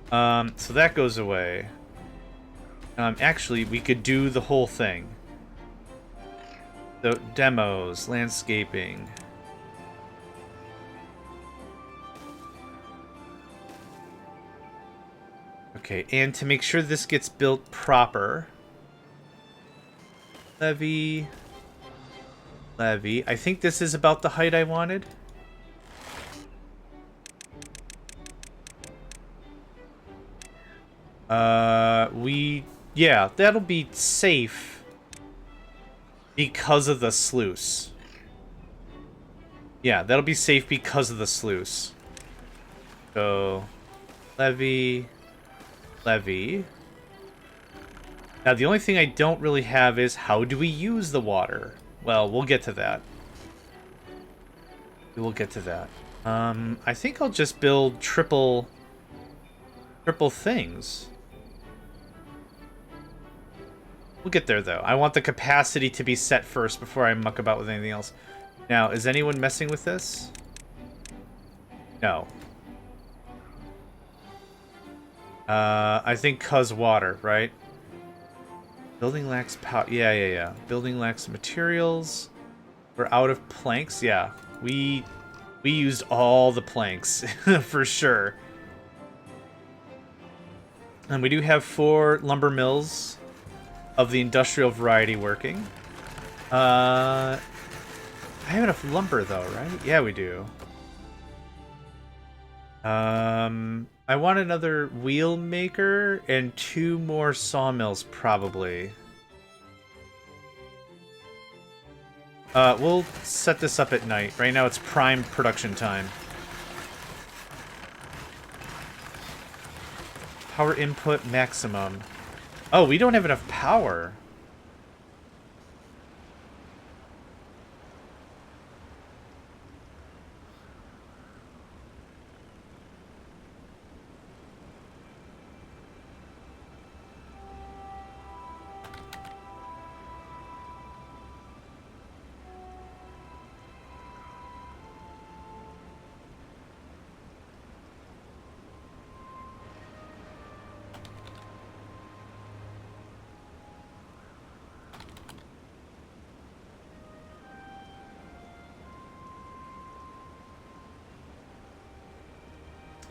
So that goes away. Actually, we could do the whole thing. So, demos, landscaping. Okay, and to make sure this gets built proper... Levy... Levy. I think this is about the height I wanted. Yeah, that'll be safe because of the sluice. Yeah, that'll be safe because of the sluice. So, levy, levy. Now, the only thing I don't really have is how do we use the water? Well, we'll get to that. We will get to that. I think I'll just build triple things. We'll get there, though. I want the capacity to be set first before I muck about with anything else. Now, is anyone messing with this? No. I think cause water, right? Building lacks power. Yeah. Building lacks materials. We're out of planks. Yeah, we used all the planks for sure. And we do have 4 lumber mills of the industrial variety working. I have enough lumber though, right? Yeah, we do. I want another wheel maker and 2 more sawmills probably. We'll set this up at night. Right now it's prime production time. Power input maximum. Oh, we don't have enough power.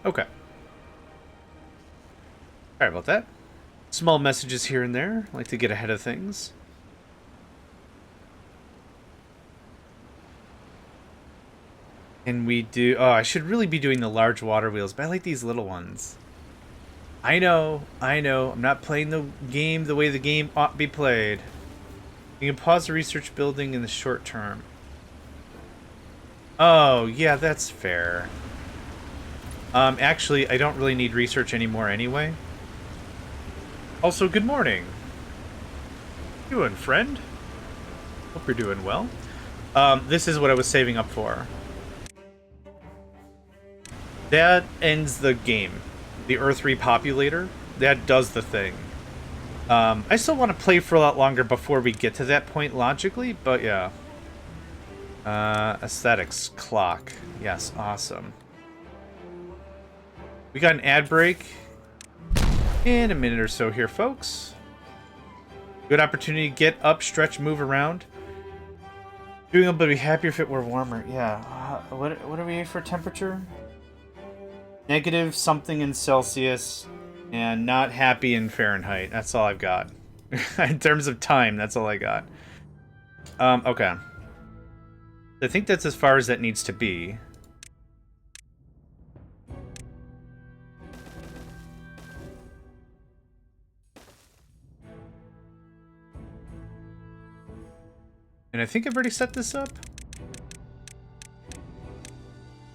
Okay. Sorry about that. Small messages here and there. I like to get ahead of things. And we do... Oh, I should really be doing the large water wheels, but I like these little ones. I know. I'm not playing the game the way the game ought to be played. You can pause the research building in the short term. Oh, yeah, that's fair. Actually, I don't really need research anymore anyway. Also, good morning. Doing, friend? Hope you're doing well. This is what I was saving up for. That ends the game. The Earth Repopulator. That does the thing. I still want to play for a lot longer before we get to that point, logically, but yeah. Aesthetics. Clock. Yes, awesome. We got an ad break in a minute or so here, folks. Good opportunity to get up, stretch, move around. Doing it, but be happier if it were warmer. Yeah. What are we for temperature? Negative something in Celsius, and not happy in Fahrenheit. That's all I've got. In terms of time, that's all I got. Okay. I think that's as far as that needs to be. And I think I've already set this up.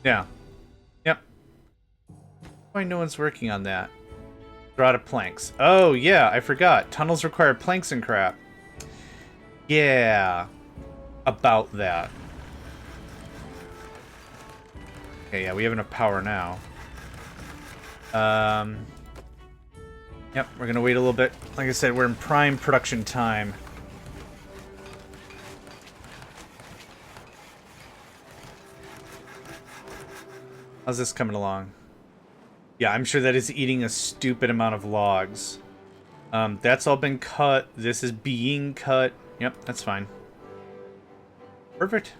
Yeah. Yep. Why no one's working on that? They're out of planks. Oh, yeah, I forgot. Tunnels require planks and crap. Yeah. About that. Okay, yeah, we have enough power now. Yep, we're gonna wait a little bit. Like I said, we're in prime production time. How's this coming along? Yeah, I'm sure that is eating a stupid amount of logs. That's all been cut. This is being cut. Yep, that's fine. Perfect.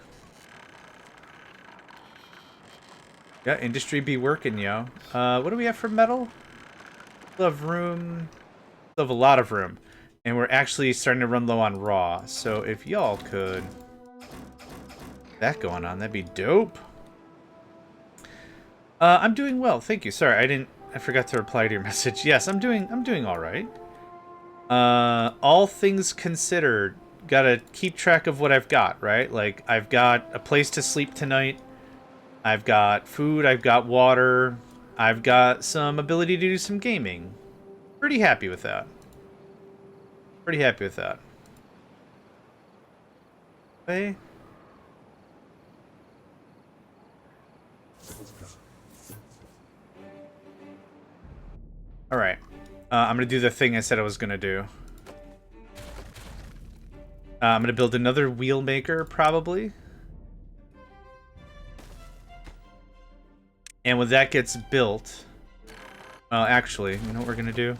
Yeah, industry be working, yo. What do we have for metal? Still have room. Still have a lot of room. And we're actually starting to run low on raw. So if y'all could... that going on, that'd be dope. I'm doing well, thank you. Sorry, I forgot to reply to your message. Yes, I'm doing all right. All things considered, gotta keep track of what I've got, right? Like, I've got a place to sleep tonight. I've got food, I've got water. I've got some ability to do some gaming. Pretty happy with that. Pretty happy with that. Okay. Alright. I'm going to do the thing I said I was going to do. I'm going to build another wheel maker, probably. And when that gets built... well, actually, you know what we're going to do?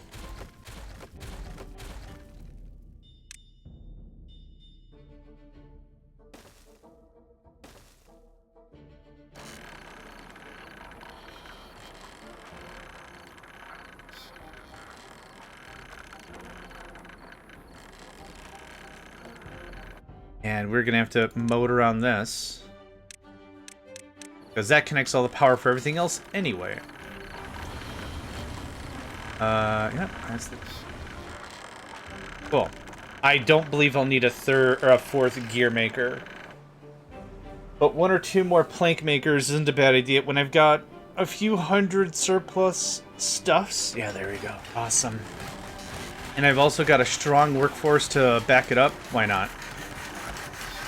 And we're going to have to motor on this. Because that connects all the power for everything else anyway. Yeah, that's the... cool. I don't believe I'll need a third or a fourth gear maker. But one or two more plank makers isn't a bad idea when I've got a few hundred surplus stuffs. Yeah, there we go. Awesome. And I've also got a strong workforce to back it up. Why not?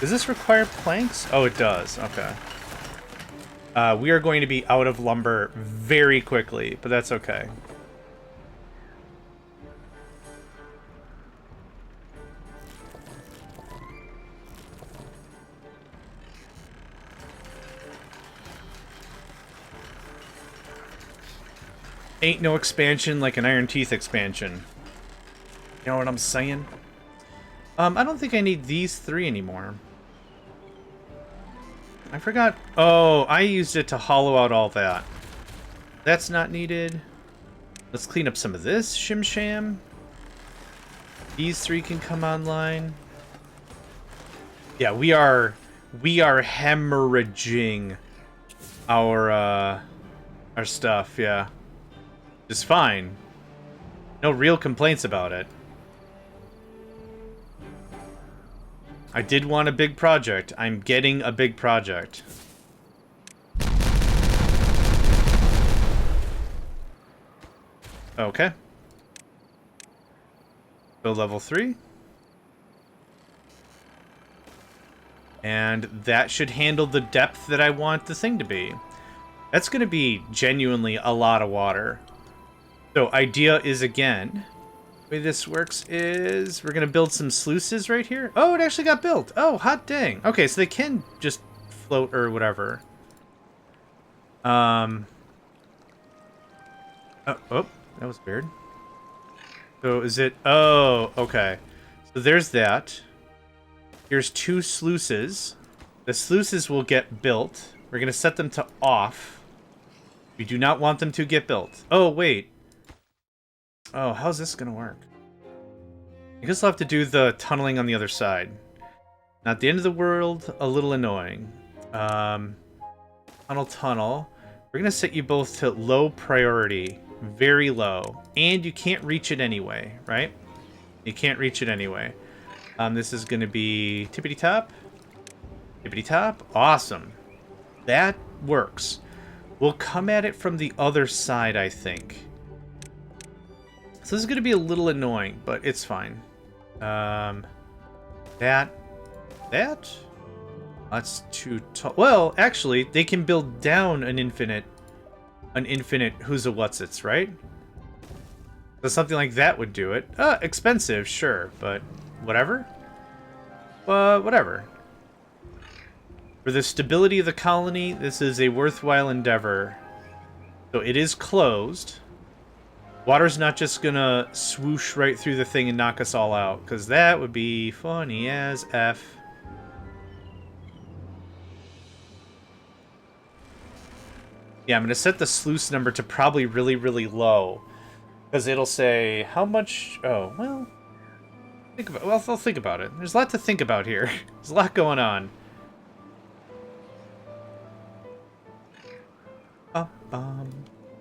Does this require planks? Oh, it does. Okay. We are going to be out of lumber very quickly, but that's okay. Ain't no expansion like an Iron Teeth expansion. You know what I'm saying? I don't think I need these three anymore. I forgot. Oh, I used it to hollow out all that. That's not needed. Let's clean up some of this shim sham. These three can come online. Yeah, we are hemorrhaging our stuff, yeah. Just fine. No real complaints about it. I did want a big project. I'm getting a big project. Okay. So level 3. And that should handle the depth that I want the thing to be. That's going to be genuinely a lot of water. So idea is, again... the way this works is we're going to build some sluices right here. Oh, it actually got built. Oh, hot dang. Okay, so they can just float or whatever. Oh, that was weird. So is it... Oh, okay. So there's that. Here's 2 sluices. The sluices will get built. We're going to set them to off. We do not want them to get built. Oh, wait. Oh, how's this going to work? I guess I'll have to do the tunneling on the other side. Not the end of the world, a little annoying. Tunnel. We're going to set you both to low priority. Very low. And you can't reach it anyway, right? You can't reach it anyway. This is going to be tippity-top. Tippity-top. Awesome. That works. We'll come at it from the other side, I think. So this is going to be a little annoying, but it's fine. That. That's too tall. Well, actually, they can build down an infinite who's a what's-its, right? So something like that would do it. Expensive, sure, but whatever. Whatever. For the stability of the colony, this is a worthwhile endeavor. So it is closed. Water's not just gonna swoosh right through the thing and knock us all out, because that would be funny as F. Yeah, I'm gonna set the sluice number to probably really, really low. Because it'll say, how much... Oh, well... I'll think about it. There's a lot to think about here. There's a lot going on.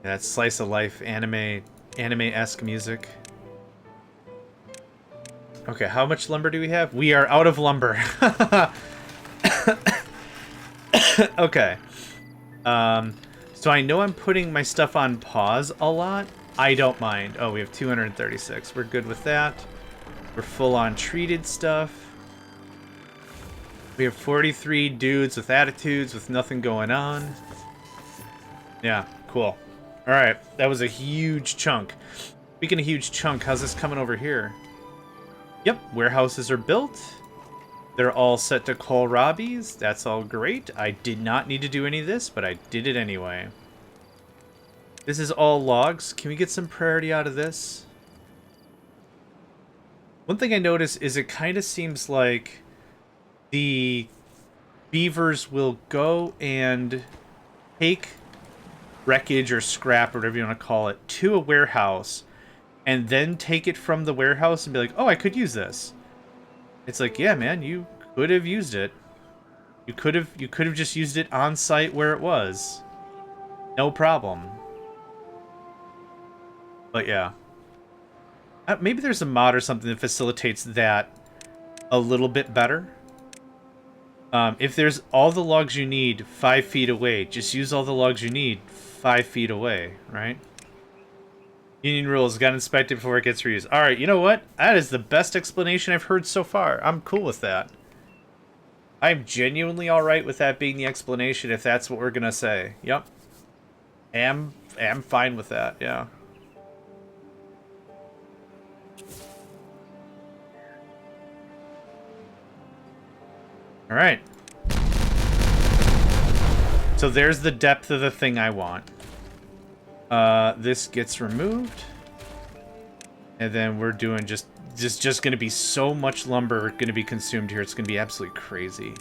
That slice of life anime-esque music. Okay, how much lumber do we have? We are out of lumber. Okay. So I know I'm putting my stuff on pause a lot. I don't mind. Oh, we have 236. We're good with that. We're full on treated stuff. We have 43 dudes with attitudes with nothing going on. Yeah, cool. All right, that was a huge chunk. Speaking of huge chunk, how's this coming over here? Yep, warehouses are built. They're all set to kohlrabies. That's all great. I did not need to do any of this, but I did it anyway. This is all logs. Can we get some priority out of this? One thing I noticed is it kind of seems like the beavers will go and take wreckage or scrap or whatever you want to call it to a warehouse and then take it from the warehouse and be like, oh, I could use this. It's like, yeah, man, you could have used it. You could have just used it on site where it was. No problem. But yeah. Maybe there's a mod or something that facilitates that a little bit better. If there's all the logs you need 5 feet away, just use all the logs you need 5 feet away, right? Union rules, got inspected before it gets reused. Alright, you know what? That is the best explanation I've heard so far. I'm cool with that. I'm genuinely alright with that being the explanation if that's what we're gonna say. Yep. Am fine with that, yeah. Alright. So there's the depth of the thing I want. This gets removed. And then we're doing just going to be so much lumber going to be consumed here. It's going to be absolutely crazy.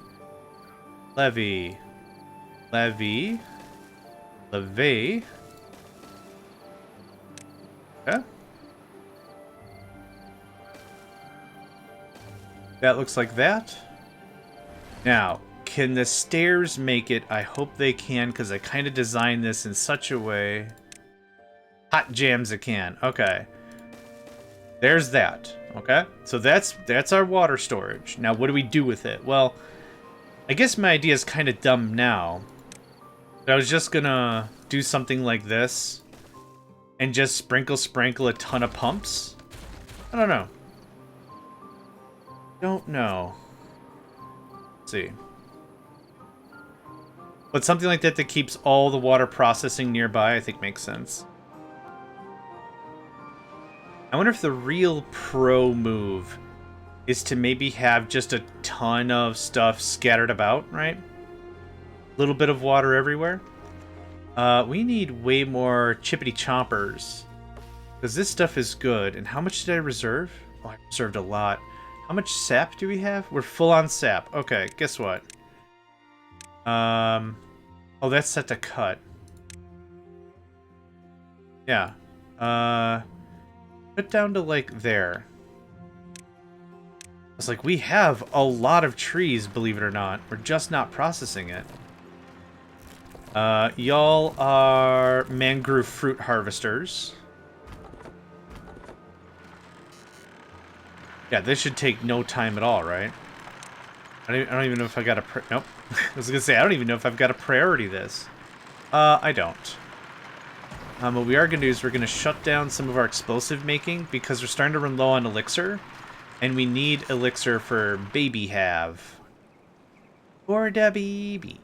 Levy. Levy. Levy. Okay. That looks like that. Now, can the stairs make it? I hope they can, because I kind of designed this in such a way. Hot jams it can. Okay. There's that. Okay. So that's our water storage. Now, what do we do with it? Well, I guess my idea is kind of dumb now. But I was just gonna do something like this. And just sprinkle a ton of pumps. I don't know. Don't know. Let's see. But something like that that keeps all the water processing nearby, I think makes sense. I wonder if the real pro move is to maybe have just a ton of stuff scattered about, right? little bit of water everywhere. We need way more chippity chompers. Because this stuff is good. And how much did I reserve? Oh, I reserved a lot. How much sap do we have? We're full on sap. Okay, guess what? Oh, that's set to cut. Yeah. Put down to, like, there. It's like, we have a lot of trees, believe it or not. We're just not processing it. Y'all are mangrove fruit harvesters. Yeah, this should take no time at all, right? I don't even know if I got a... Nope. I was gonna say, I don't even know if I've got a priority this. I don't. What we are gonna do is we're gonna shut down some of our explosive making because we're starting to run low on elixir. And we need elixir for baby have. For the baby.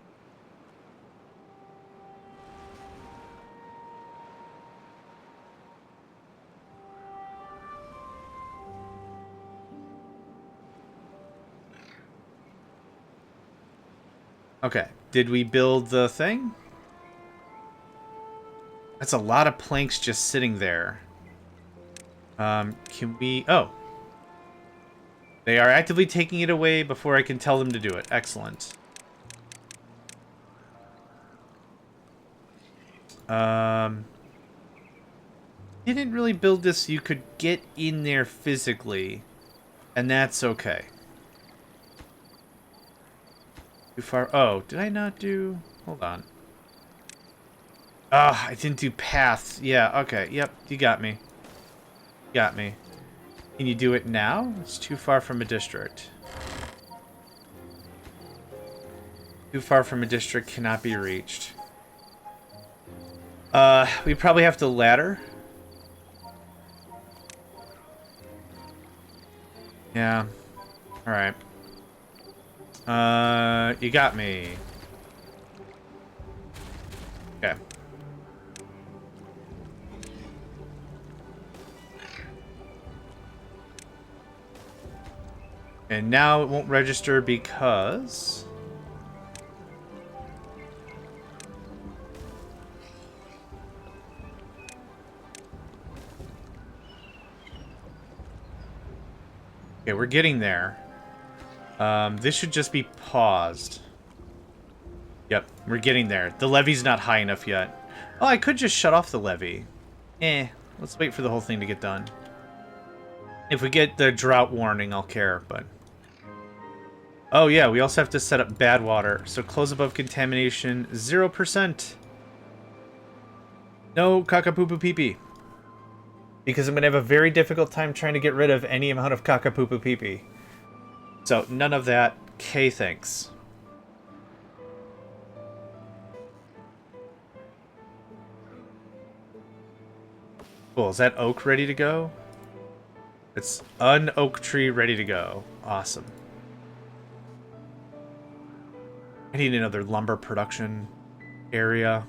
Okay, did we build the thing? That's a lot of planks just sitting there. Can we... Oh. They are actively taking it away before I can tell them to do it. Excellent. Didn't really build this so you could get in there physically. And that's okay. Too far. Oh, did I not do... Hold on. Ah, I didn't do paths. Yeah, okay. Yep, you got me. Got me. Can you do it now? It's too far from a district. Too far from a district cannot be reached. We probably have to ladder. Yeah. Alright. You got me. Okay. And now it won't register because... Okay, we're getting there. This should just be paused. Yep, we're getting there. The levee's not high enough yet. Oh, I could just shut off the levee. Let's wait for the whole thing to get done. If we get the drought warning, I'll care, but... Oh yeah, we also have to set up bad water. So close above contamination, 0%. No caca-poo-poo-pee-pee. Because I'm going to have a very difficult time trying to get rid of any amount of caca-poo-poo-pee-pee. So, none of that. K, thanks. Cool, is that oak ready to go? It's an oak tree ready to go. Awesome. I need another lumber production area.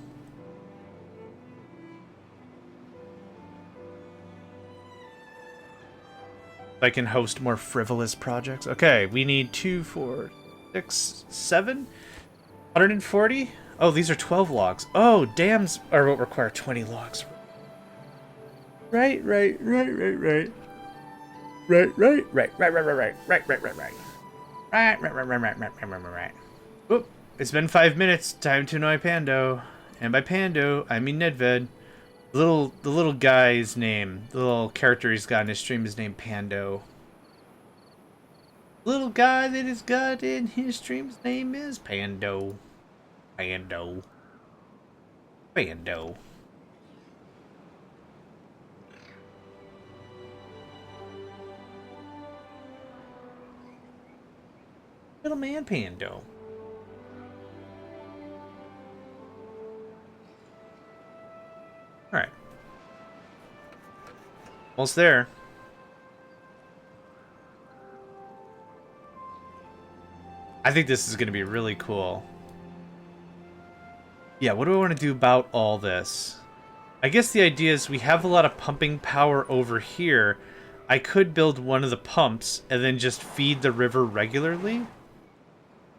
I can host more frivolous projects. Okay, we need 2, 4, 6, 7? 140? Oh, these are 12 logs. Oh, dams are what require 20 logs. Right. Oop, it's been 5 minutes. Time to annoy Pando. And by Pando, I mean Nedved. The little guy's name, the little character he's got in his stream is named Pando. Little guy that he's got in his stream's name is Pando. Pando. Little man Pando. Alright. Almost there. I think this is going to be really cool. Yeah, what do I want to do about all this? I guess the idea is we have a lot of pumping power over here. I could build one of the pumps and then just feed the river regularly.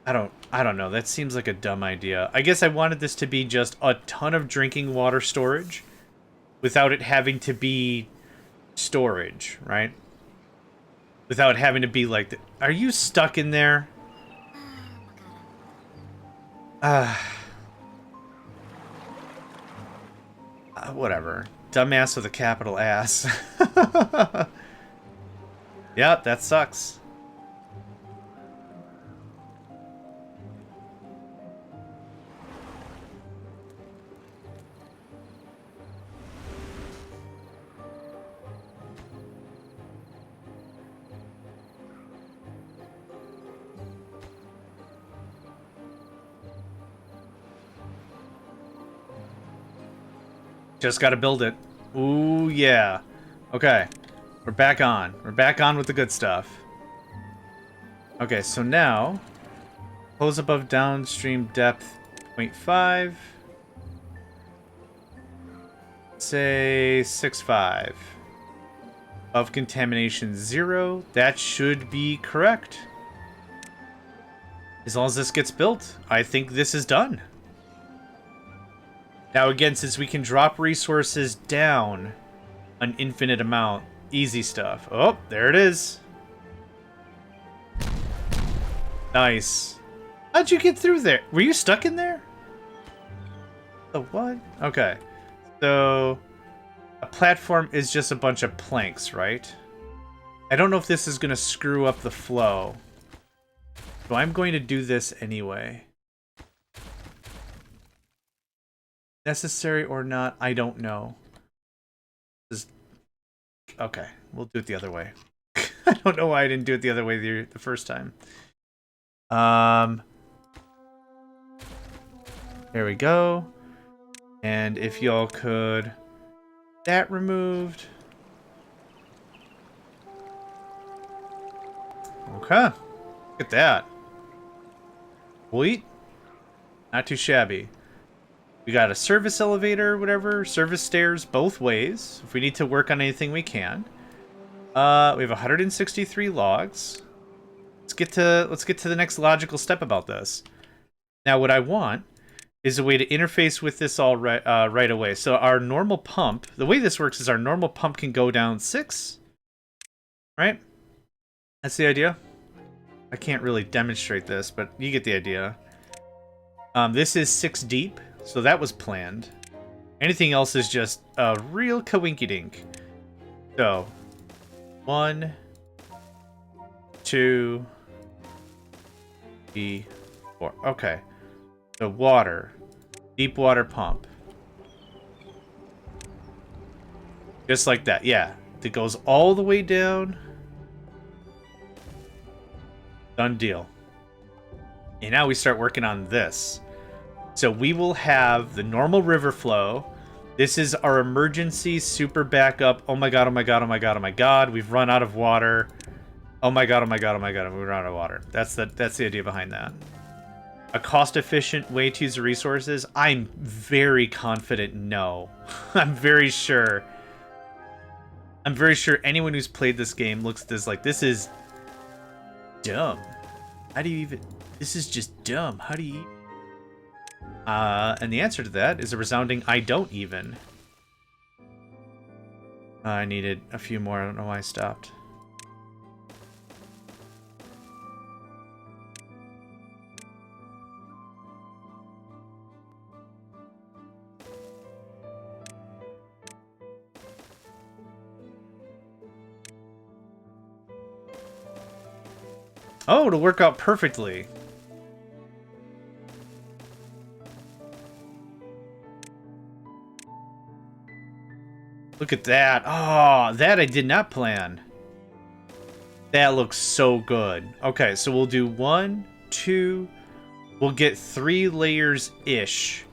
I don't know. That seems like a dumb idea. I guess I wanted this to be just a ton of drinking water storage without it having to be storage, right? Without having to be like, are you stuck in there? Whatever. Dumbass with a capital ass. Yep, that sucks. Just gotta build it. Ooh, yeah. Okay. We're back on. We're back on with the good stuff. Okay, so now... Hose above downstream depth 0.5. Say 6.5. Of contamination 0. That should be correct. As long as this gets built, I think this is done. Now again, since we can drop resources down an infinite amount, easy stuff. Oh, there it is. Nice. How'd you get through there? Were you stuck in there? The what? Okay. So, a platform is just a bunch of planks, right? I don't know if this is going to screw up the flow. So I'm going to do this anyway. Necessary or not, I don't know. Okay, we'll do it the other way. I don't know why I didn't do it the other way the first time. There we go. And if y'all could... That removed. Okay. Look at that. Sweet. Not too shabby. We got a service elevator, whatever, service stairs both ways. If we need to work on anything, we can. We have 163 logs. Let's get to the next logical step about this. Now, what I want is a way to interface with this all right away. So our normal pump, the way this works is our normal pump can go down 6, right? That's the idea. I can't really demonstrate this, but you get the idea. This is 6 deep. So that was planned. Anything else is just a real coinkydink. So, 1, 2, 3, 4. Okay. So water. Deep water pump. Just like that. Yeah. It goes all the way down. Done deal. And now we start working on this. So we will have the normal river flow. This is our emergency super backup. Oh my god, oh my god, oh my god, oh my god. We've run out of water. Oh my god, oh my god, oh my god, we run out of water. That's the idea behind that. A cost-efficient way to use the resources? I'm very confident no. I'm very sure anyone who's played this game looks at this like, this is dumb. How do you even... This is just dumb. How do you... and the answer to that is a resounding I don't even. I needed a few more. I don't know why I stopped. Oh, it'll work out perfectly. Look at that. Oh, that I did not plan. That looks so good. Okay, so we'll do 1, 2. We'll get 3 layers-ish.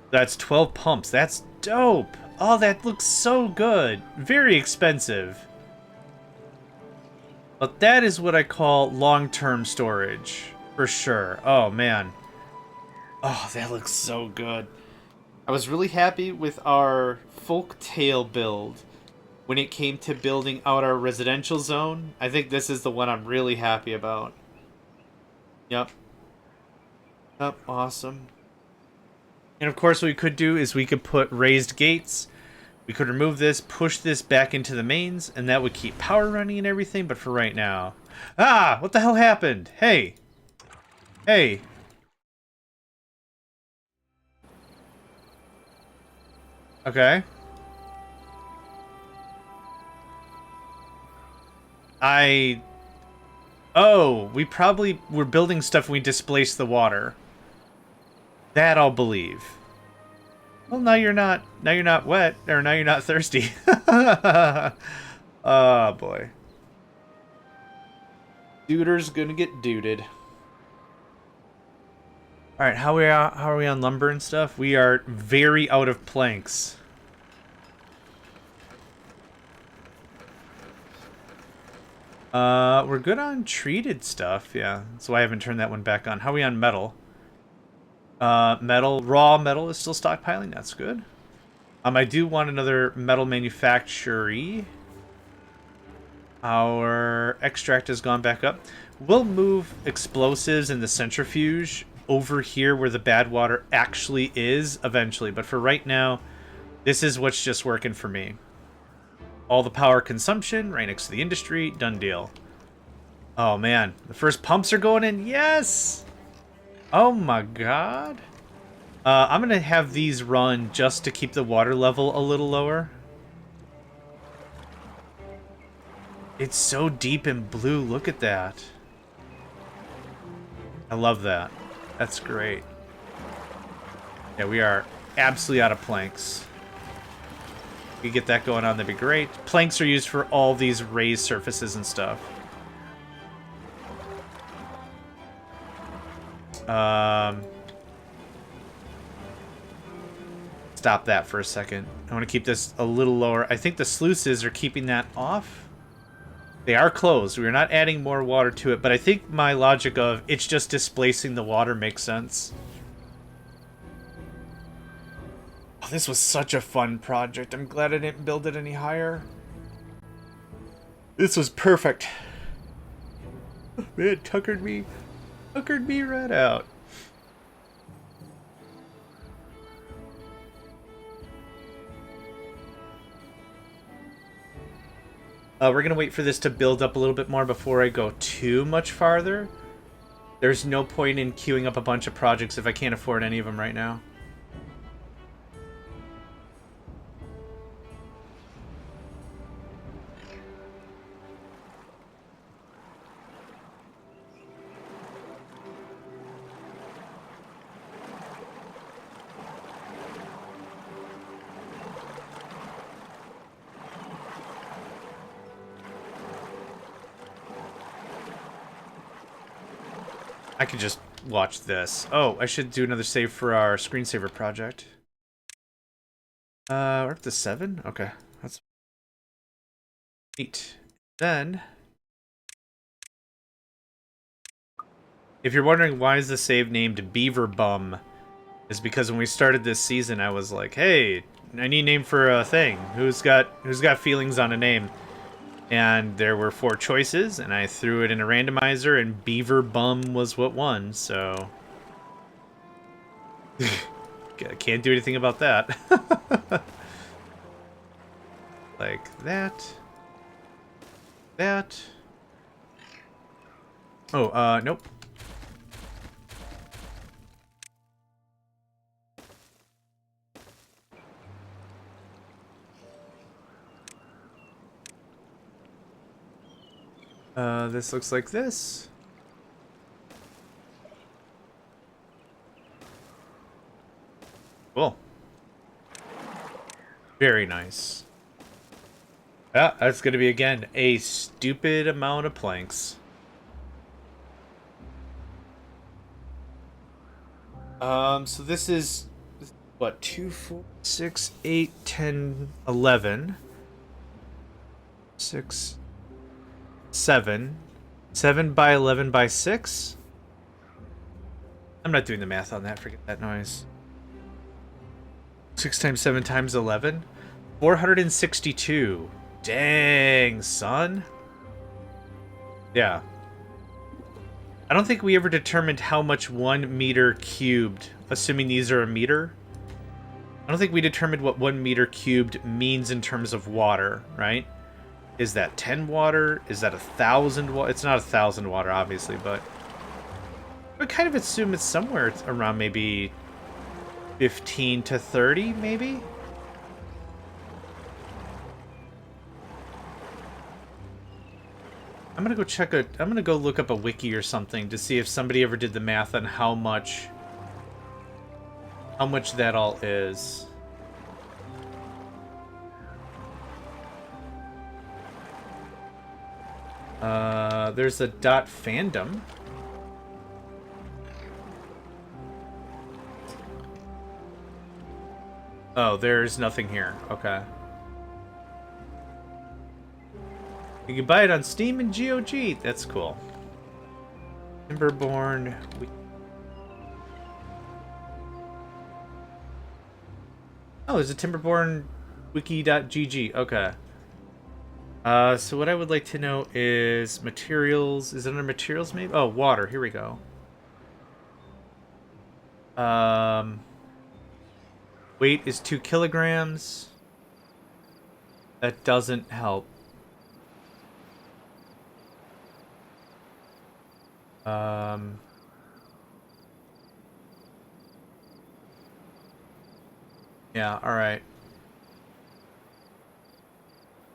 That's 12 pumps. That's dope. Oh, that looks so good. Very expensive. But that is what I call long-term storage. For sure. Oh, man. Oh, that looks so good. I was really happy with our Folktale build when it came to building out our residential zone. I think this is the one I'm really happy about. Yep. Up, awesome. And of course what we could do is we could put raised gates. We could remove this, push this back into the mains, and that would keep power running and everything, but for right now... Ah! What the hell happened? Hey! Hey! Okay. Oh, we probably were building stuff and we displaced the water. That I'll believe. Well, now you're not wet, or now you're not thirsty. Oh, boy. Duder's gonna get duded. Alright, how are we on lumber and stuff? We are very out of planks. We're good on treated stuff, yeah. That's why I haven't turned that one back on. How are we on metal? Raw metal is still stockpiling, that's good. I do want another metal manufacturer. Our extract has gone back up. We'll move explosives in the centrifuge over here where the bad water actually is eventually, but for right now, this is what's just working for me. All the power consumption right next to the industry, done deal. Oh man, the first pumps are going in. Yes! Oh my god. I'm gonna have these run just to keep the water level a little lower. It's so deep in blue, look at that. I love that. That's great. Yeah, we are absolutely out of planks. If we get that going on, that'd be great. Planks are used for all these raised surfaces and stuff. Stop that for a second. I want to keep this a little lower. I think the sluices are keeping that off. They are closed. We're not adding more water to it, but I think my logic of it's just displacing the water makes sense. Oh, this was such a fun project. I'm glad I didn't build it any higher. This was perfect. Man, tuckered me right out. We're going to wait for this to build up a little bit more before I go too much farther. There's no point in queuing up a bunch of projects if I can't afford any of them right now. I could just watch this. Oh, I should do another save for our screensaver project. We're up to 7? Okay, that's 8. Then, if you're wondering why is the save named Beaver Bum, is because when we started this season, I was like, hey, I need a name for a thing. Who's got feelings on a name? And there were 4 choices, and I threw it in a randomizer, and Beaver Bum was what won, so... Can't do anything about that. Like that. That. Oh, nope. This looks like this. Cool. Very nice. Yeah, that's gonna be, again, a stupid amount of planks. So this is, what, 2, 4, 6, 8, 10, 11. 6... 7. 7 by 11 by 6? I'm not doing the math on that, forget that noise. 6 times 7 times 11? 462. Dang, son. Yeah. I don't think we ever determined how much 1 meter cubed, assuming these are a meter. I don't think we determined what 1 meter cubed means in terms of water, right? Is that 10 water? Is that 1,000 water? It's not 1,000 water, obviously, but I would kind of assume it's somewhere around maybe 15 to 30, maybe? I'm gonna go I'm gonna go look up a wiki or something to see if somebody ever did the math on how much that all is. There's a .fandom. Oh, there's nothing here. Okay. You can buy it on Steam and GOG. That's cool. Timberborn. Oh, there's a Timberborn wiki.gg. Okay. So what I would like to know is materials. Is it under materials maybe? Oh, water. Here we go. Weight is 2 kilograms. That doesn't help. Yeah, alright.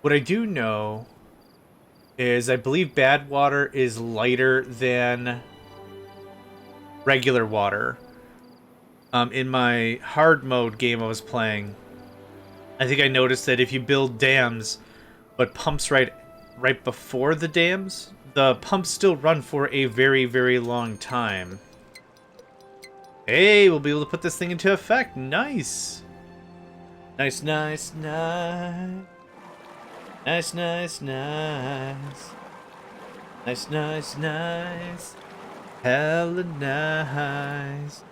What I do know is I believe bad water is lighter than regular water. In my hard mode game I was playing, I think I noticed that if you build dams but pumps right before the dams, the pumps still run for a very, very long time. Hey, we'll be able to put this thing into effect. Nice. Nice, nice, nice. Nice, nice, nice. Nice, nice, nice. Hella nice.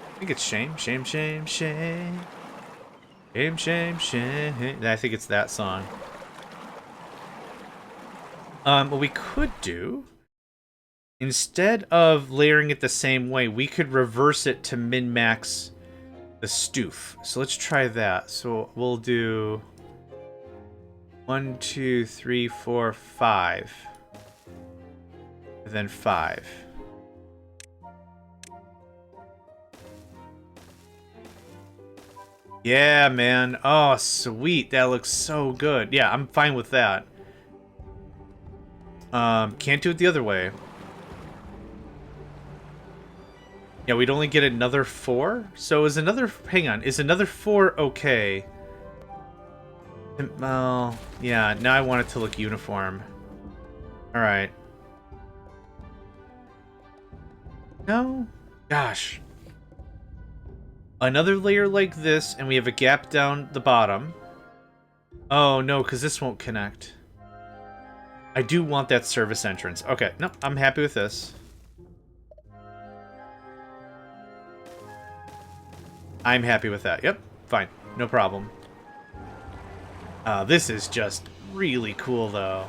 I think it's shame, shame, shame, shame. Shame, shame, shame. I think it's that song. What we could do, instead of layering it the same way, we could reverse it to min-max the stoof. So let's try that. So we'll do 1, 2, 3, 4, 5. And then 5. Yeah, man. Oh, sweet. That looks so good. Yeah, I'm fine with that. Can't do it the other way. Yeah, we'd only get another 4? So is another... Hang on. Is another 4 okay? Well, yeah. Now I want it to look uniform. Alright. No? Gosh. Another layer like this, and we have a gap down the bottom. Oh, no, because this won't connect. I do want that service entrance. Okay, no, I'm happy with this. I'm happy with that. Yep, fine. No problem. This is just really cool, though.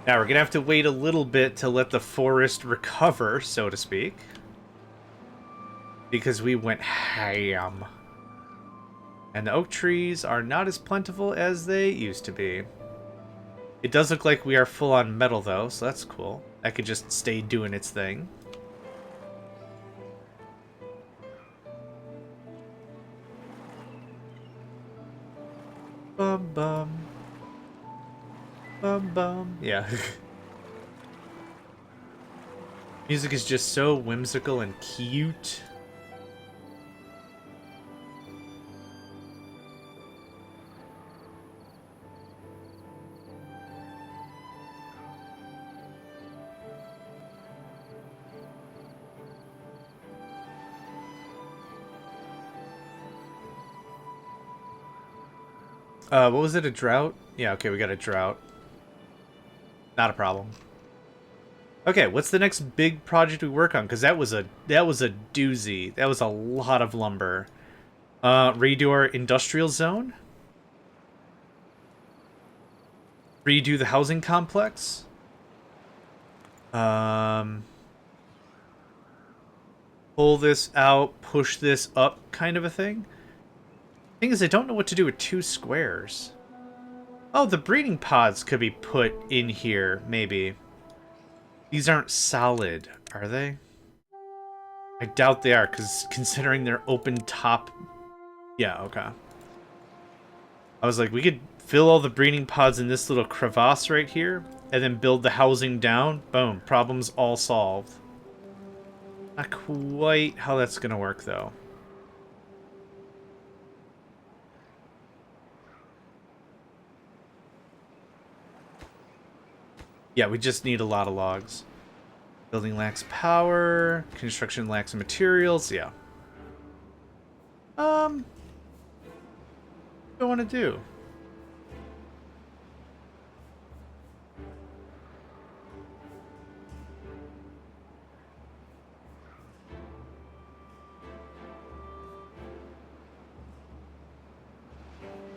Now, we're going to have to wait a little bit to let the forest recover, so to speak. Because we went ham. And the oak trees are not as plentiful as they used to be. It does look like we are full on metal, though, so that's cool. That could just stay doing its thing. Bum bum. Bum bum. Yeah. Music is just so whimsical and cute. What was it, a drought? Yeah, okay, we got a drought. Not a problem. Okay, what's the next big project we work on? Because that was a doozy. That was a lot of lumber. Redo our industrial zone? Redo the housing complex? Pull this out, push this up kind of a thing. Thing is, I don't know what to do with 2 squares. Oh, the breeding pods could be put in here, maybe. These aren't solid, are they? I doubt they are, because considering they're open top... Yeah, okay. I was like, we could fill all the breeding pods in this little crevasse right here, and then build the housing down. Boom, problems all solved. Not quite how that's going to work, though. Yeah, we just need a lot of logs. Building lacks power. Construction lacks materials. Yeah. What do I want to do?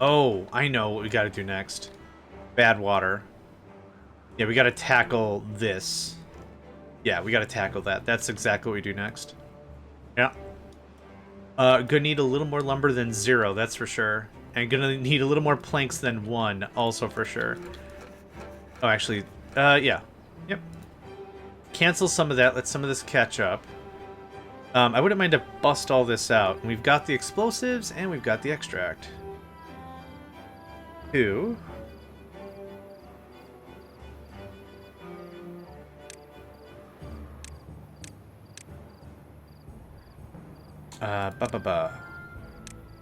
Oh, I know what we got to do next. Bad water. Yeah, we got to tackle this. Yeah, we got to tackle that. That's exactly what we do next. Yeah. Gonna need a little more lumber than 0, that's for sure. And gonna need a little more planks than 1, also for sure. Oh, actually, yeah. Yep. Cancel some of that, let some of this catch up. I wouldn't mind to bust all this out. We've got the explosives, and we've got the extract. 2.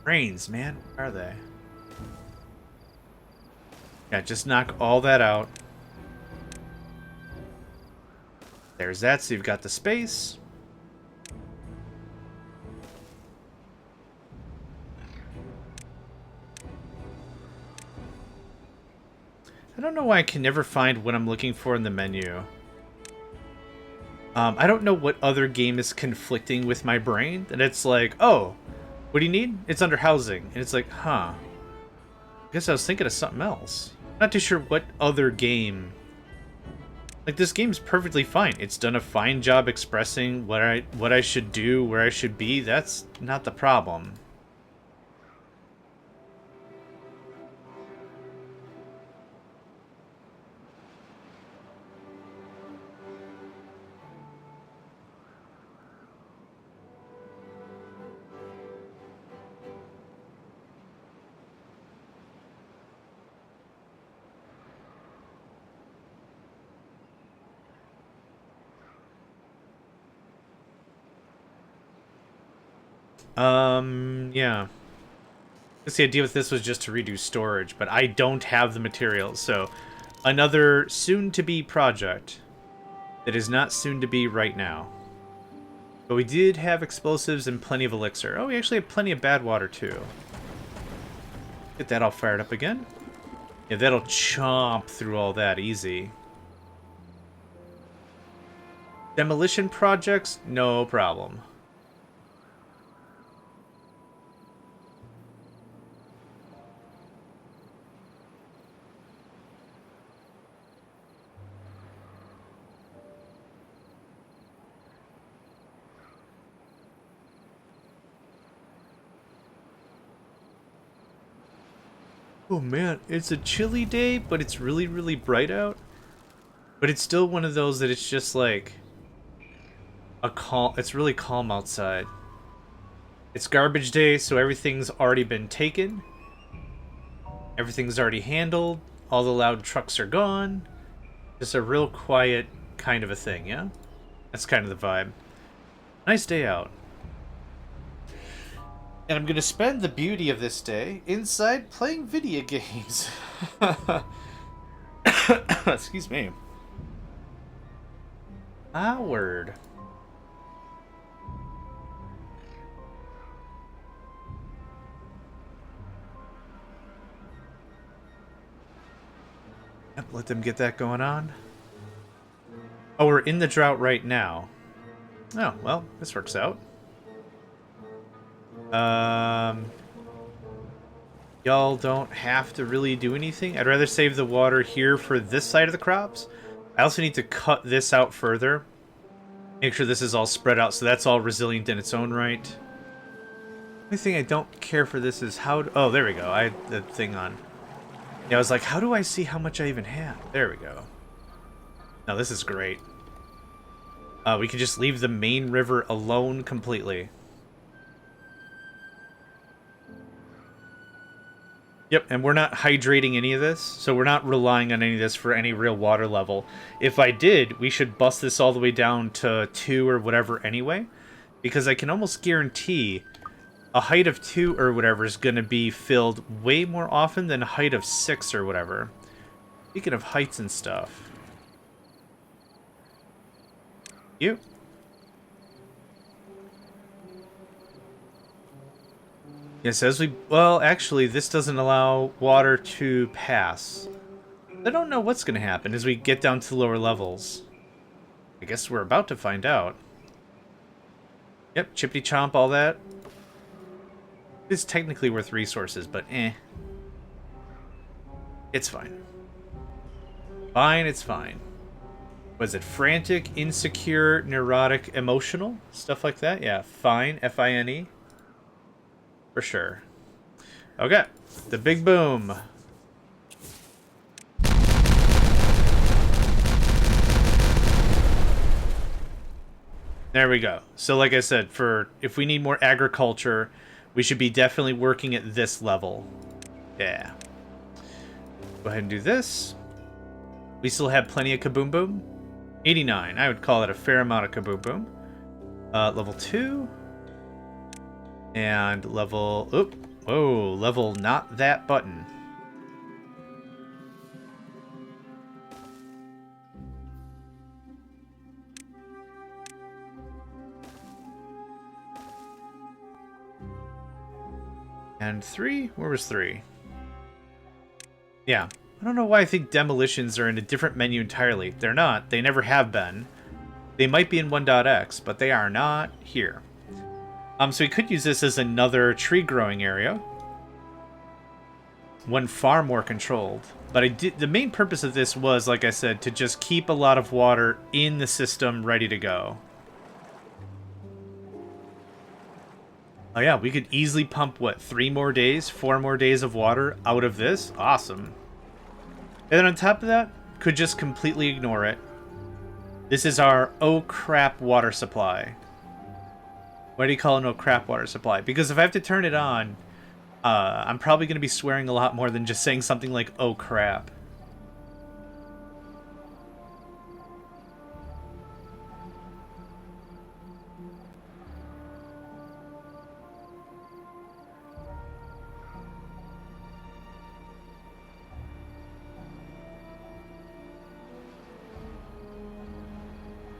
Brains, man. Where are they? Yeah, just knock all that out. There's that, so you've got the space. I don't know why I can never find what I'm looking for in the menu. I don't know what other game is conflicting with my brain. And it's like, oh, what do you need? It's under housing. And it's like, huh. I guess I was thinking of something else. Not too sure what other game. Like, this game's perfectly fine. It's done a fine job expressing what I should do, where I should be. That's not the problem. Yeah. I guess the idea with this was just to redo storage, but I don't have the materials, so another soon-to-be project that is not soon-to-be right now. But we did have explosives and plenty of elixir. Oh, we actually have plenty of bad water, too. Get that all fired up again. Yeah, that'll chomp through all that easy. Demolition projects, no problem. Oh man, it's a chilly day, but it's really, really bright out. But it's still one of those that it's just like it's really calm outside. It's garbage day, so everything's already been taken. Everything's already handled. All the loud trucks are gone. Just a real quiet kind of a thing, yeah? That's kind of the vibe. Nice day out. And I'm going to spend the beauty of this day inside playing video games. Excuse me. Word. Yep, let them get that going on. Oh, we're in the drought right now. Oh, well, this works out. Y'all don't have to really do anything. I'd rather save the water here for this side of the crops. I also need to cut this out further. Make sure this is all spread out so that's all resilient in its own right. The only thing I don't care for this is how... oh, there we go. I had the thing on. Yeah, I was like, how do I see how much I even have? There we go. Now this is great. We can just leave the main river alone completely. Yep, and we're not hydrating any of this, so we're not relying on any of this for any real water level. If I did, we should bust this all the way down to 2 or whatever anyway, because I can almost guarantee a height of 2 or whatever is going to be filled way more often than a height of 6 or whatever. Speaking of heights and stuff. You. Yes, as we... well, actually, this doesn't allow water to pass. I don't know what's going to happen as we get down to lower levels. I guess we're about to find out. Yep, chippity chomp, all that. It's technically worth resources, but eh. It's fine. Fine, it's fine. Was it frantic, insecure, neurotic, emotional? Stuff like that? Yeah, fine, F-I-N-E. For sure. Okay, the big boom. There we go. So like I said, for if we need more agriculture, we should be definitely working at this level. Yeah. Go ahead and do this. We still have plenty of kaboom boom. 89. I would call it a fair amount of kaboom boom. Level 2. And level... oop. Whoa, level not that button. And 3? Where was 3? Yeah. I don't know why I think demolitions are in a different menu entirely. They're not. They never have been. They might be in 1.x, but they are not here. So we could use this as another tree growing area. One far more controlled. But the main purpose of this was, like I said, to just keep a lot of water in the system ready to go. Oh yeah, we could easily pump, what, 3 more days, 4 more days of water out of this? Awesome. And then on top of that, could just completely ignore it. This is our oh crap water supply. Why do you call it no crap water supply? Because if I have to turn it on, I'm probably going to be swearing a lot more than just saying something like, oh crap.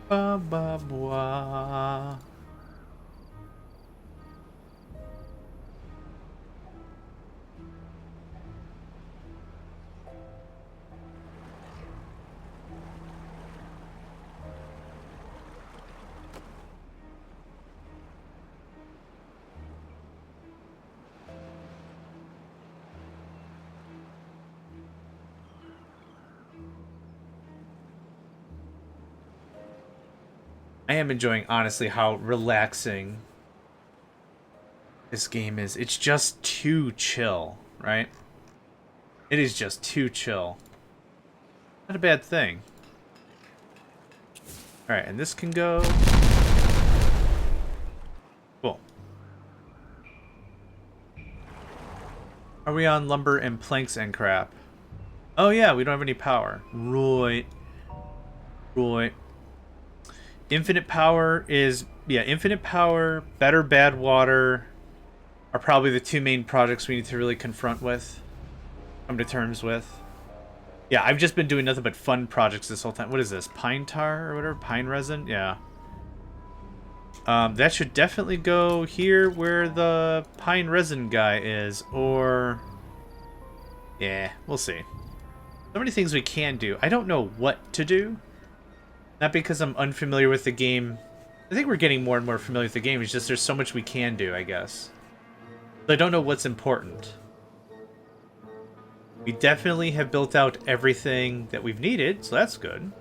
Ba ba blah. I am enjoying, honestly, how relaxing this game is. It's just too chill, right? It is just too chill. Not a bad thing. Alright, and this can go... cool. Are we on lumber and planks and crap? Oh yeah, we don't have any power. Right. Right. Infinite power is... yeah, infinite power, better bad water are probably the 2 main projects we need to really confront with. Come to terms with. Yeah, I've just been doing nothing but fun projects this whole time. What is this? Pine tar or whatever? Pine resin? Yeah. That should definitely go here where the pine resin guy is. Or... yeah, we'll see. So many things we can do. I don't know what to do. Not because I'm unfamiliar with the game. I think we're getting more and more familiar with the game. It's just there's so much we can do, I guess. So I don't know what's important. We definitely have built out everything that we've needed, so that's good.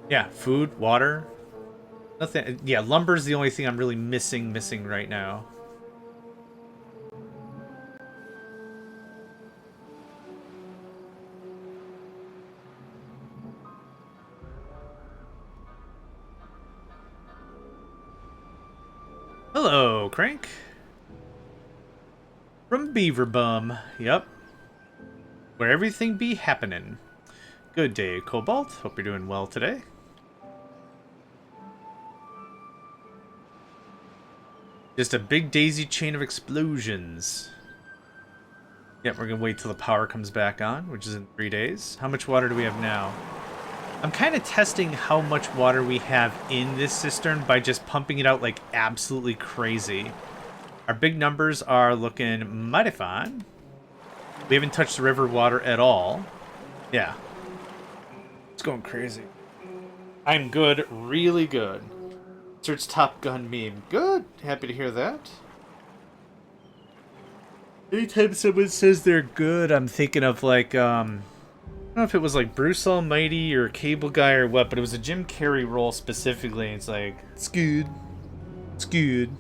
Yeah, food, water. Nothing. Yeah, lumber's the only thing I'm really missing right now. Hello, Crank. From Beaver Bum. Yep. Where everything be happening. Good day, Cobalt. Hope you're doing well today. Just a big daisy chain of explosions. Yep, we're gonna wait till the power comes back on, which is in 3 days. How much water do we have now? I'm kind of testing how much water we have in this cistern by just pumping it out like absolutely crazy. Our big numbers are looking mighty fine. We haven't touched the river water at all. Yeah. It's going crazy. I'm good, really good. Search Top Gun meme. Good. Happy to hear that. Anytime someone says they're good, I'm thinking of like, I don't know if it was like Bruce Almighty or Cable Guy or what, but it was a Jim Carrey role specifically. And it's like, it's good. It's good.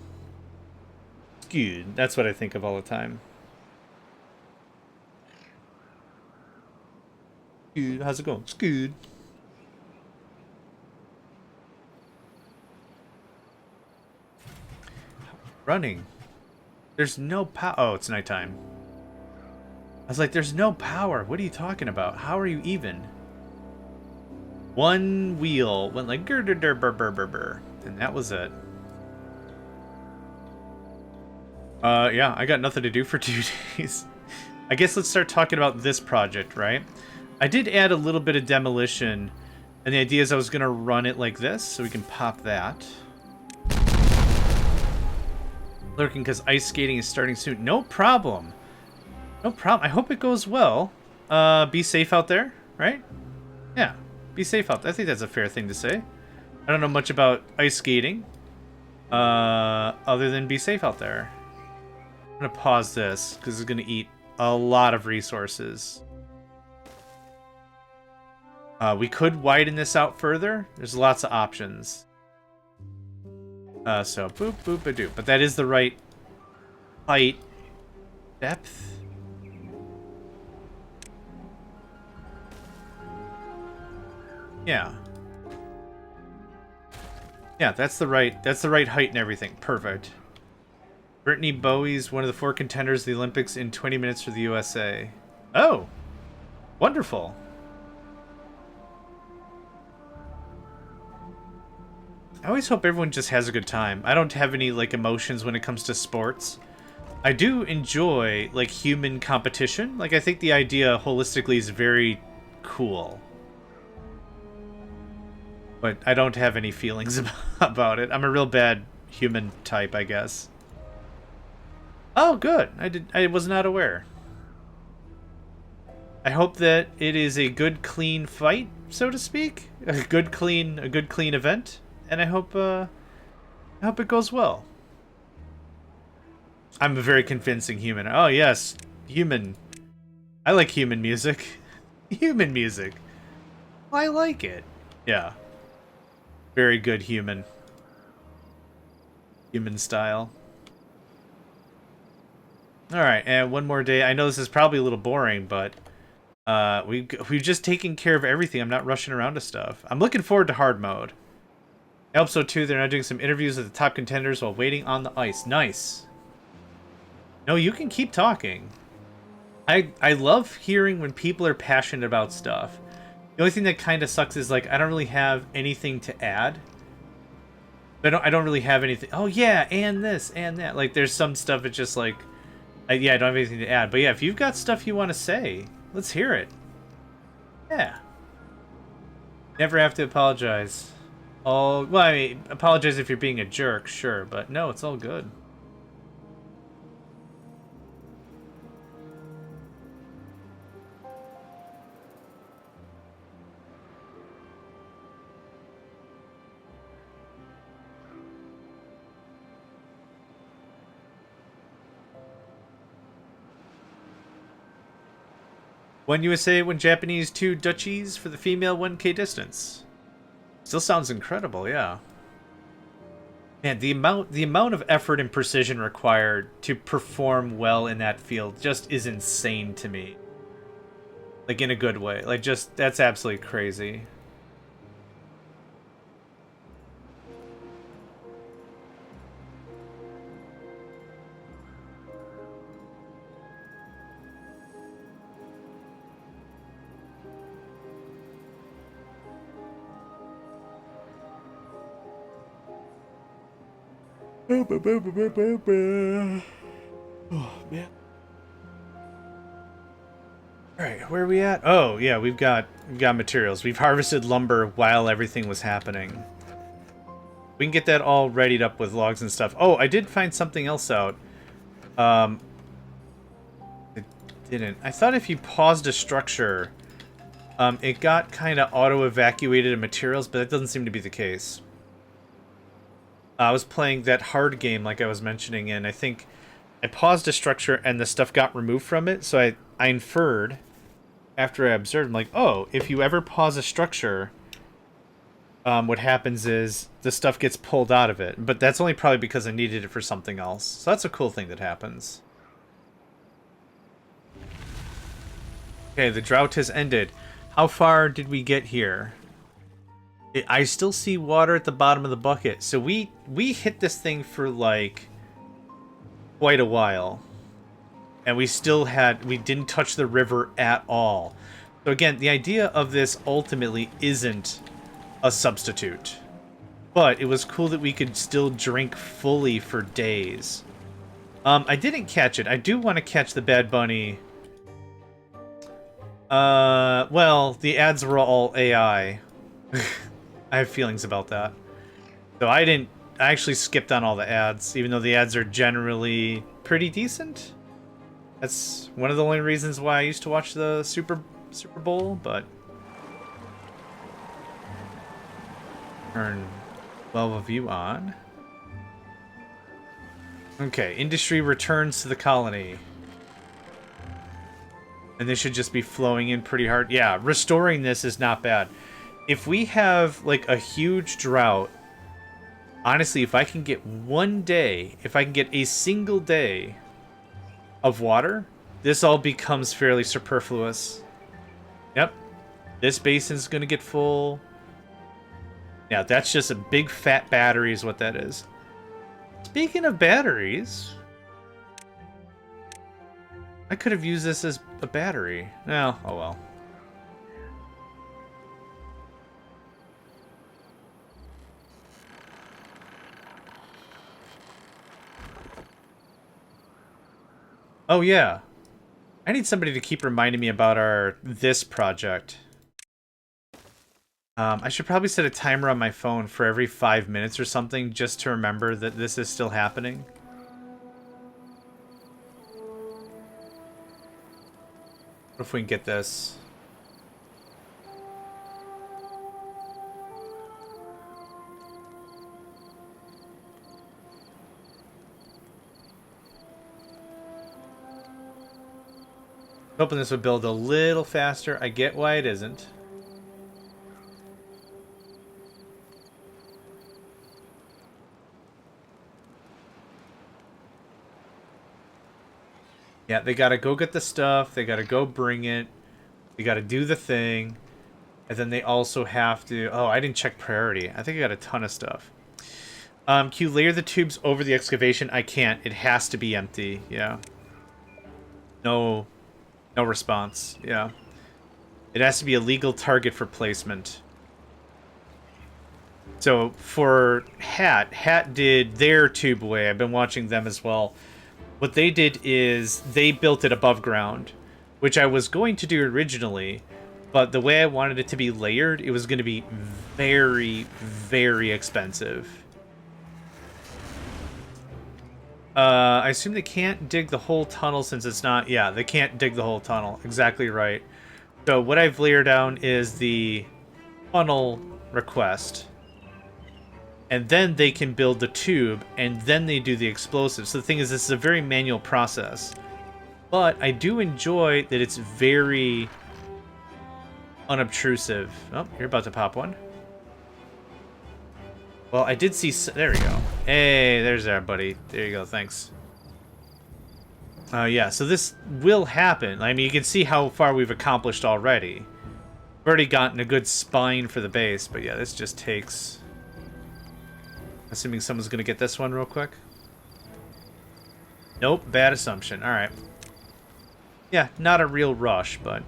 It's good. That's what I think of all the time. Good. How's it going? It's good. Running. There's no power. Oh, it's nighttime. I was like, there's no power. What are you talking about? How are you even? One wheel went like grr grr grr brr brr brr brr. And that was it. Yeah, I got nothing to do for 2 days. I guess let's start talking about this project, right? I did add a little bit of demolition, and the idea is I was going to run it like this, so we can pop that. Lurking because ice skating is starting soon. No problem. No problem. I hope it goes well. Be safe out there, right? Yeah, be safe out there. I think that's a fair thing to say. I don't know much about ice skating, other than be safe out there. I'm going to pause this, because it's going to eat a lot of resources. We could widen this out further. There's lots of options. So boop, boop, a doop. But that is the right height. Depth. Yeah. Yeah, that's the right height and everything. Perfect. Brittany Bowie's one of the 4 contenders of the Olympics in 20 minutes for the USA. Oh! Wonderful. I always hope everyone just has a good time. I don't have any, like, emotions when it comes to sports. I do enjoy, like, human competition. Like, I think the idea holistically is very cool. But I don't have any feelings about it. I'm a real bad human type, I guess. Oh, good. I was not aware. I hope that it is a good, clean fight, so to speak. A good, clean event. And I hope it goes well. I'm a very convincing human. Oh yes, human. I like human music. Human music. I like it. Yeah. Very good human. Human style. All right, and one more day. I know this is probably a little boring, but we've just taken care of everything. I'm not rushing around to stuff. I'm looking forward to hard mode. I hope so too. They're now doing some interviews with the top contenders while waiting on the ice. Nice. No, you can keep talking. I love hearing when people are passionate about stuff. The only thing that kind of sucks is, like, I don't really have anything to add. I don't really have anything. Oh yeah, and this and that. Like, there's some stuff it's just like, yeah, I don't have anything to add. But yeah, if you've got stuff you want to say, let's hear it. Yeah. Never have to apologize. Oh, well, I mean, apologize if you're being a jerk, sure, but no, it's all good. One USA, one Japanese, 2 duchies for the female 1K distance. Still sounds incredible, yeah. Man, the amount of effort and precision required to perform well in that field just is insane to me. Like, in a good way. Like, just, that's absolutely crazy. Oh, man. Alright, where are we at? Oh, yeah, we've got materials. We've harvested lumber while everything was happening. We can get that all readied up with logs and stuff. Oh, I did find something else out. It didn't. I thought if you paused a structure, it got kind of auto-evacuated of materials, but that doesn't seem to be the case. I was playing that hard game like I was mentioning, and I think I paused a structure and the stuff got removed from it, so I inferred, after I observed, I'm like, oh, if you ever pause a structure, what happens is the stuff gets pulled out of it. But that's only probably because I needed it for something else. So that's a cool thing that happens. Okay, the drought has ended. How far did we get here? I still see water at the bottom of the bucket. So we hit this thing for like quite a while. And we didn't touch the river at all. So again, the idea of this ultimately isn't a substitute. But it was cool that we could still drink fully for days. I didn't catch it. I do want to catch the Bad Bunny. Well, the ads were all AI. I have feelings about that. So I actually skipped on all the ads, even though the ads are generally pretty decent. That's one of the only reasons why I used to watch the Super Bowl, but... Turn 12 of you on. Okay, industry returns to the colony. And this should just be flowing in pretty hard. Yeah, restoring this is not bad. If we have, like, a huge drought, honestly, if I can get one day, if I can get a single day of water, this all becomes fairly superfluous. Yep. This basin's gonna get full. Yeah, that's just a big fat battery is what that is. Speaking of batteries... I could have used this as a battery. No, oh well. Oh yeah. I need somebody to keep reminding me about this project. I should probably set a timer on my phone for every 5 minutes or something just to remember that this is still happening. What if we can get this? Hoping this would build a little faster. I get why it isn't. Yeah, they gotta go get the stuff, they gotta go bring it, they gotta do the thing, and then they also have to... Oh, I didn't check priority. I think I got a ton of stuff. Can you layer the tubes over the excavation? I can't. It has to be empty, yeah. No response, yeah. It has to be a legal target for placement. So, for Hat did their tube way. I've been watching them as well. What they did is they built it above ground, which I was going to do originally, but the way I wanted it to be layered, it was going to be very, very expensive. I assume they can't dig the whole tunnel since it's not... Yeah, they can't dig the whole tunnel. Exactly right. So what I've layered down is the funnel request. And then they can build the tube, and then they do the explosives. So the thing is, this is a very manual process. But I do enjoy that it's very unobtrusive. Oh, you're about to pop one. Well, I did see... There we go. Hey, there's our buddy. There you go, thanks. Yeah, so this will happen. I mean, you can see how far we've accomplished already. We've already gotten a good spine for the base, but yeah, this just takes... Assuming someone's going to get this one real quick. Nope, bad assumption. Alright. Yeah, not a real rush, but...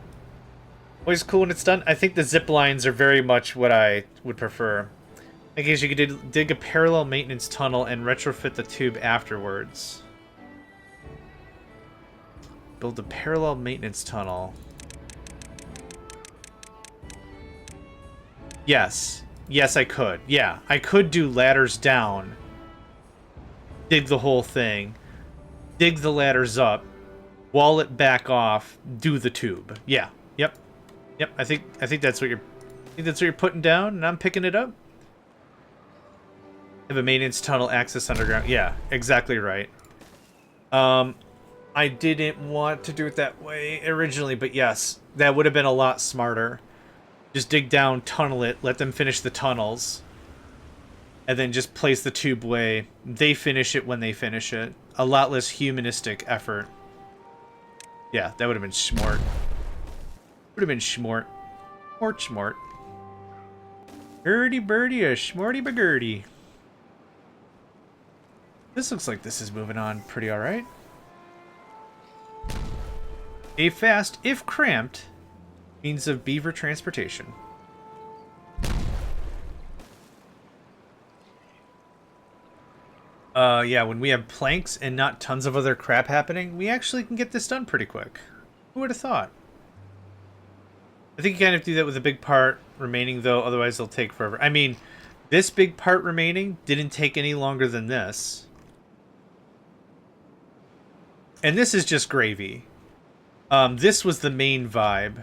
Always cool when it's done. I think the zip lines are very much what I would prefer. I guess you could dig a parallel maintenance tunnel and retrofit the tube afterwards. Build a parallel maintenance tunnel. Yes. Yes, I could. Yeah, I could do ladders down. Dig the whole thing. Dig the ladders up. Wall it back off. Do the tube. Yeah. Yep. Yep. I think that's what you're putting down, and I'm picking it up. Have a maintenance tunnel access underground. Yeah, exactly right. I didn't want to do it that way originally, but yes, that would have been a lot smarter. Just dig down, tunnel it, let them finish the tunnels, and then just place the tube way. They finish it when they finish it. A lot less humanistic effort. Yeah, that would have been smart. Would have been smart. Smart. Birdie birdie, a smarty bagurdy. This looks like this is moving on pretty alright. A fast, if cramped, means of beaver transportation. Yeah, when we have planks and not tons of other crap happening, we actually can get this done pretty quick. Who would have thought? I think you kind of do that with a big part remaining, though, otherwise it'll take forever. I mean, this big part remaining didn't take any longer than this. And this is just gravy. This was the main vibe.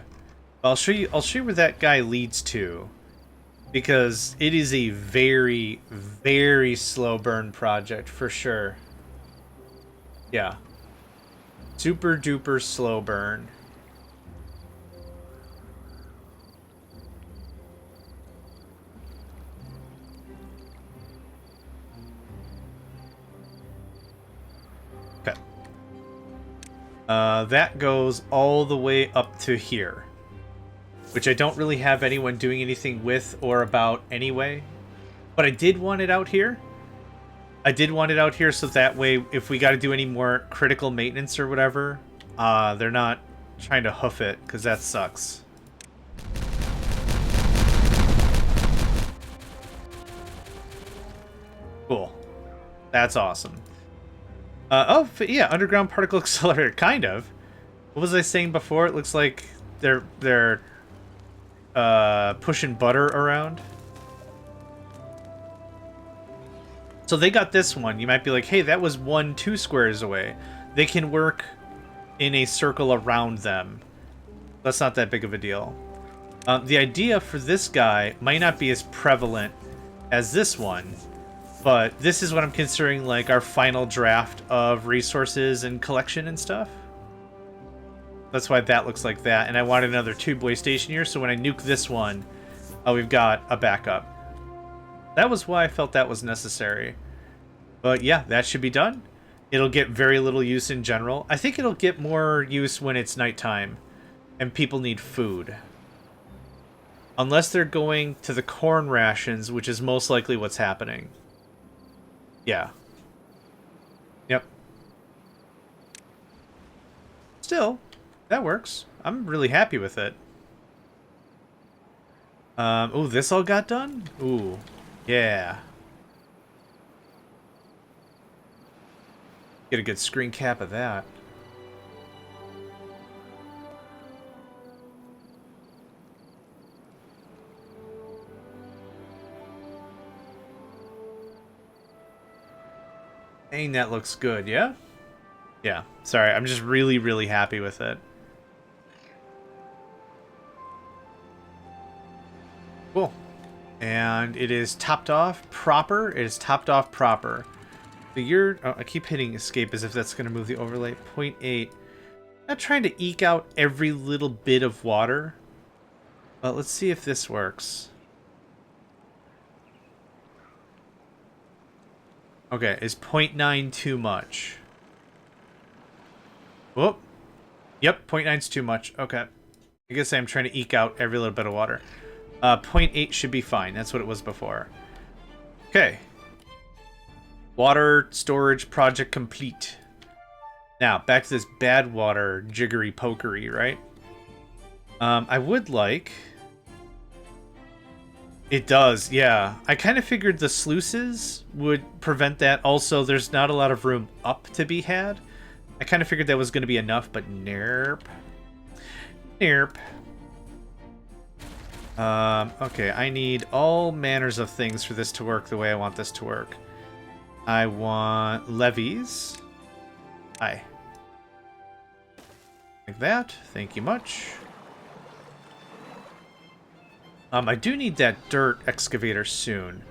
I'll show you where that guy leads to. Because it is a very, very slow burn project, for sure. Yeah. Super duper slow burn. Okay. That goes all the way up to here. Which I don't really have anyone doing anything with or about anyway. But I did want it out here. I did want it out here so that way if we got to do any more critical maintenance or whatever, they're not trying to hoof it, because that sucks. Cool. That's awesome. Oh, yeah, underground particle accelerator, kind of. What was I saying before? It looks like they're pushing butter around. So they got this one. You might be like, hey, that was 2 squares away. They can work in a circle around them. That's not that big of a deal. The idea for this guy might not be as prevalent as this one, but this is what I'm considering like our final draft of resources and collection and stuff. That's why that looks like that. And I wanted another tube-way station here, so when I nuke this one, we've got a backup. That was why I felt that was necessary. But yeah, that should be done. It'll get very little use in general. I think it'll get more use when it's nighttime and people need food. Unless they're going to the corn rations, which is most likely what's happening. Yeah. Yep. Still, that works. I'm really happy with it. Oh, this all got done? Ooh, yeah. Get a good screen cap of that. Dang, that looks good, yeah? Yeah, sorry, I'm just really, really happy with it. Cool. And it is topped off proper. It is topped off proper. So you're... Oh, I keep hitting escape as if that's going to move the overlay. 0.8. Not trying to eke out every little bit of water. But let's see if this works. Okay, is 0.9 too much? Whoop. Yep, 0.9 is too much. Okay. I guess I'm trying to eke out every little bit of water. 0.8 should be fine. That's what it was before. Okay. Water storage project complete. Now, back to this bad water jiggery pokery, right? I would like... It does, yeah. I kind of figured the sluices would prevent that. Also, there's not a lot of room up to be had. I kind of figured that was going to be enough, but nerp. Nerp. Okay, I need all manners of things for this to work the way I want this to work. I want levees. Hi. Like that. Thank you much. I do need that dirt excavator soon.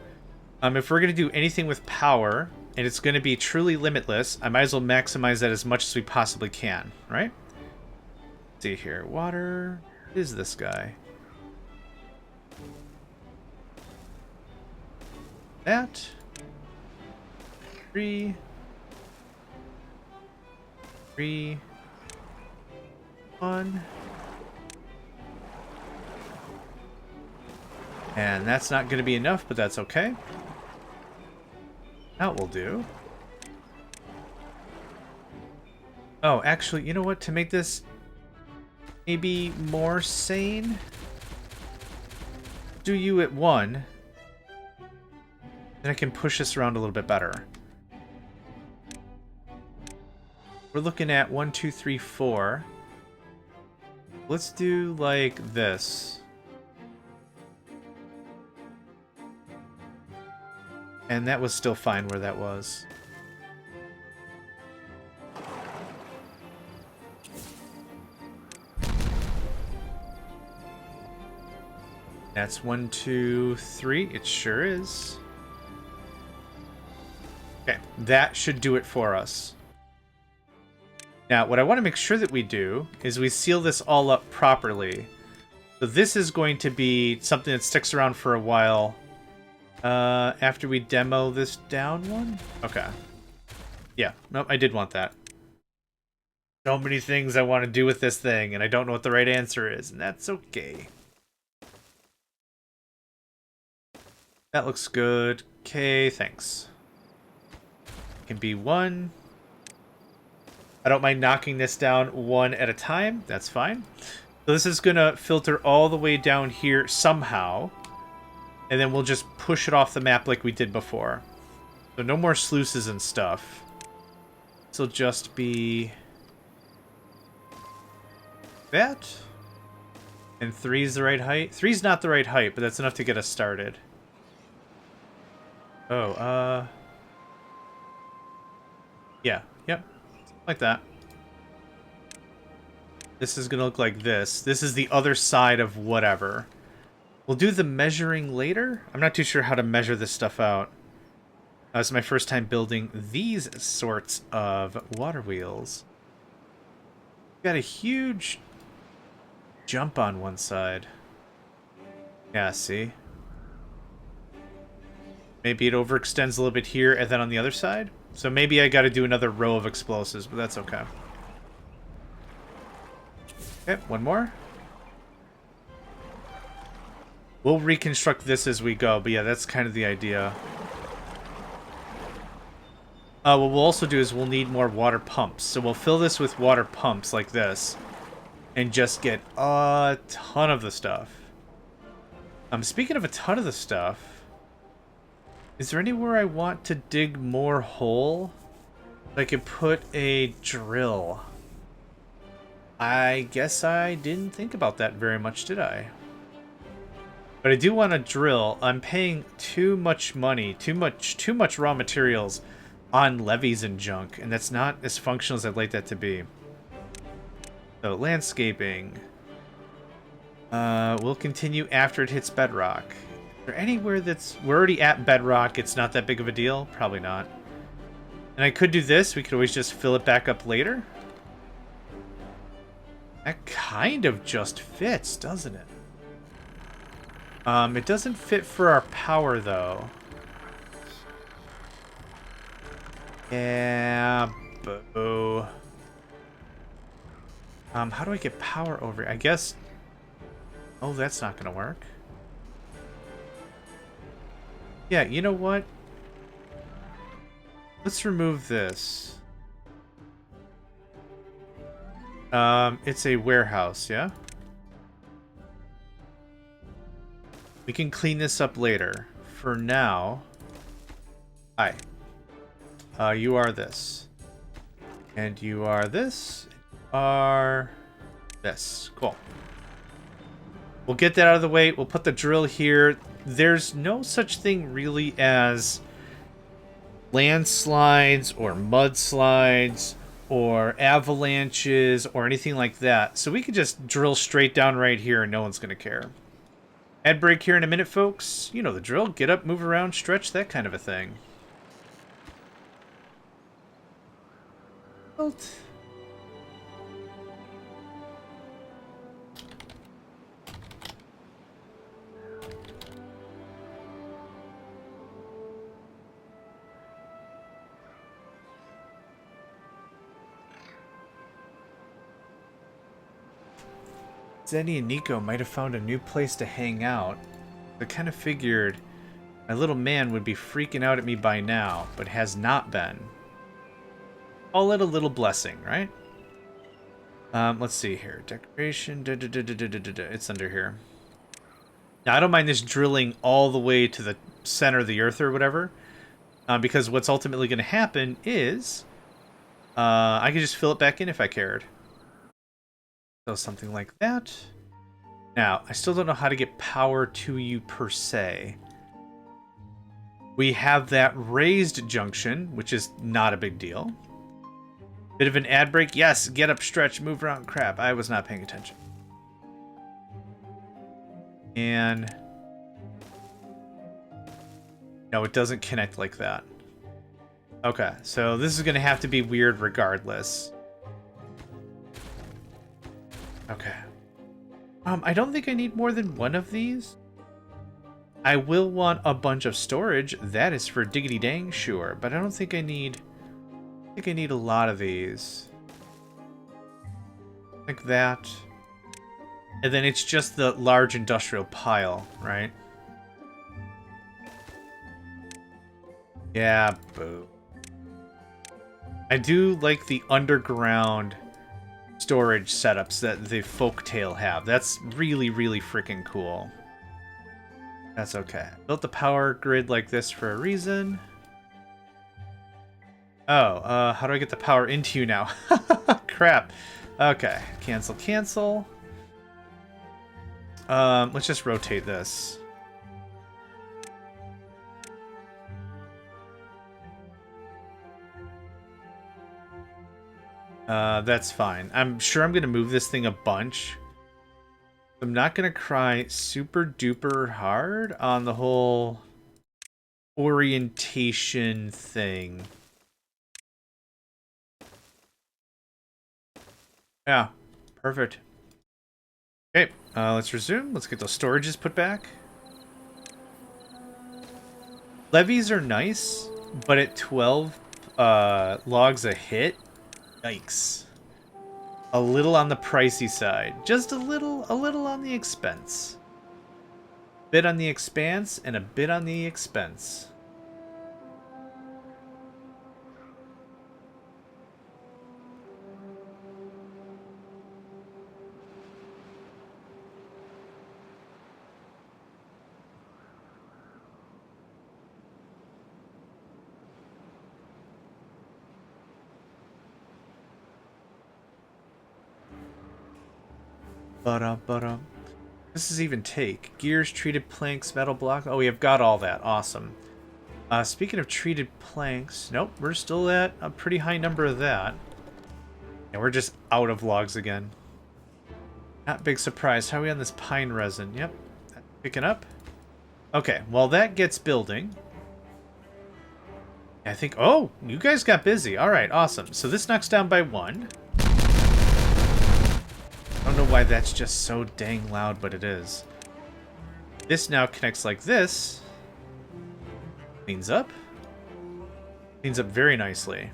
If we're going to do anything with power, and it's going to be truly limitless, I might as well maximize that as much as we possibly can, right? Let's see here. Water. What is this guy? That. 3. 3. 1. And that's not going to be enough, but that's okay. That will do. Oh, actually, you know what? To make this maybe more sane, do you at 1. Then I can push this around a little bit better. We're looking at 1, 2, 3, 4. Let's do like this. And that was still fine where that was. That's 1, 2, 3. It sure is. Okay, that should do it for us. Now, what I want to make sure that we do is we seal this all up properly. So this is going to be something that sticks around for a while. After we demo this down one? Okay. Yeah, nope, I did want that. So many things I want to do with this thing, and I don't know what the right answer is, and that's okay. That looks good. Okay, thanks. Can be 1. I don't mind knocking this down 1 at a time. That's fine. So this is going to filter all the way down here somehow. And then we'll just push it off the map like we did before. So no more sluices and stuff. This will just be... that. And 3's the right height. 3's not the right height, but that's enough to get us started. Oh, yeah, yep. Like that. This is going to look like this. This is the other side of whatever. We'll do the measuring later. I'm not too sure how to measure this stuff out. It's my first time building these sorts of water wheels. Got a huge jump on one side. Yeah, see? Maybe it overextends a little bit here and then on the other side. So maybe I got to do another row of explosives, but that's okay. Okay, one more. We'll reconstruct this as we go, but yeah, that's kind of the idea. What we'll also do is we'll need more water pumps. So we'll fill this with water pumps like this. And just get a ton of the stuff. Speaking of a ton of the stuff, is there anywhere I want to dig more hole? I could put a drill. I guess I didn't think about that very much, did I? But I do want to drill. I'm paying too much money, too much raw materials on levees and junk, and that's not as functional as I'd like that to be. So landscaping. We'll continue after it hits bedrock. Is there anywhere that's... we're already at bedrock, it's not that big of a deal? Probably not. And I could do this. We could always just fill it back up later. That kind of just fits, doesn't it? It doesn't fit for our power, though. Yeah, boo. How do I get power over here? I guess... Oh, that's not gonna work. Yeah, you know what? Let's remove this. It's a warehouse, yeah? We can clean this up later. For now... Hi. You are this. And you are this. Are this. Cool. We'll get that out of the way. We'll put the drill here. There's no such thing really as landslides or mudslides or avalanches or anything like that. So we could just drill straight down right here and no one's going to care. Ad break here in a minute, folks. You know the drill. Get up, move around, stretch, that kind of a thing. Built. Zenny and Nico might have found a new place to hang out. I kind of figured my little man would be freaking out at me by now, but has not been. Call it a little blessing, right? Let's see here. Decoration. It's under here. Now, I don't mind this drilling all the way to the center of the earth or whatever, because what's ultimately going to happen is I could just fill it back in if I cared. So something like that. Now, I still don't know how to get power to you per se. We have that raised junction, which is not a big deal. Bit of an ad break. Yes, get up, stretch, move around. Crap, I was not paying attention. And... no, it doesn't connect like that. Okay, so this is going to have to be weird regardless. Okay. I don't think I need more than one of these. I will want a bunch of storage. That is for diggity dang sure, but I don't think I need... I think I need a lot of these. Like that. And then it's just the large industrial pile, right? Yeah, boo. I do like the underground storage setups that the Folktale have. That's really, really freaking cool. That's okay. Built the power grid like this for a reason. Oh, how do I get the power into you now? Crap. Okay, cancel, cancel. Let's just rotate this. That's fine. I'm sure I'm going to move this thing a bunch. I'm not going to cry super duper hard on the whole orientation thing. Yeah, perfect. Okay, let's resume. Let's get those storages put back. Levies are nice, but at 12 logs a hit, yikes. A little on the pricey side. Just a little on the expense. Bit on the expanse and a bit on the expense. This is even take. Gears, treated planks, metal block. Oh, we have got all that. Awesome. Speaking of treated planks, nope, we're still at a pretty high number of that. And we're just out of logs again. Not big surprise. How are we on this pine resin? Yep. Picking up. Okay, well that gets building. I think, oh, you guys got busy. All right, awesome. So this knocks down by 1. I don't know why that's just so dang loud, but it is. This now connects like this. Cleans up. Cleans up very nicely.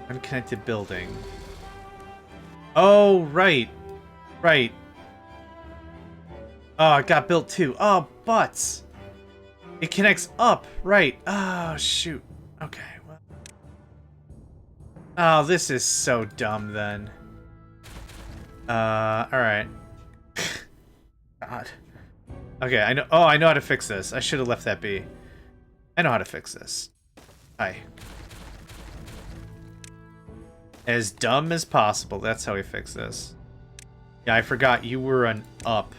Unconnected building. Oh, right. Right. Oh, it got built too. Oh, butts. It connects up. Right. Oh, shoot. Okay. Well. Oh, this is so dumb then. Alright. God. Okay, I know. Oh, I know how to fix this. I should have left that be. I know how to fix this. Hi. As dumb as possible. That's how we fix this. Yeah, I forgot you were an up.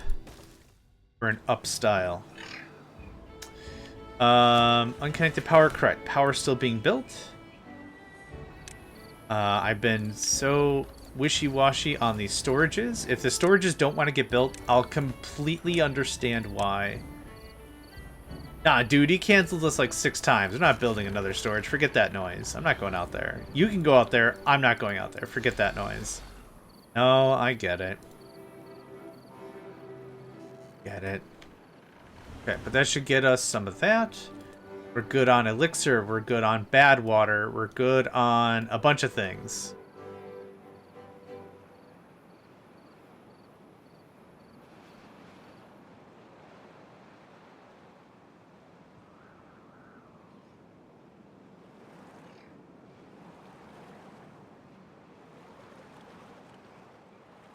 You're an up style. Unconnected power, correct. Power still being built. I've been so wishy-washy on these storages. If the storages don't want to get built, I'll completely understand why. Nah, dude, he canceled us like 6 times. We're not building another storage. Forget that noise. I'm not going out there. You can go out there. I'm not going out there. Forget that noise. No, I get it. Get it. Okay, but that should get us some of that. We're good on elixir. We're good on bad water. We're good on a bunch of things.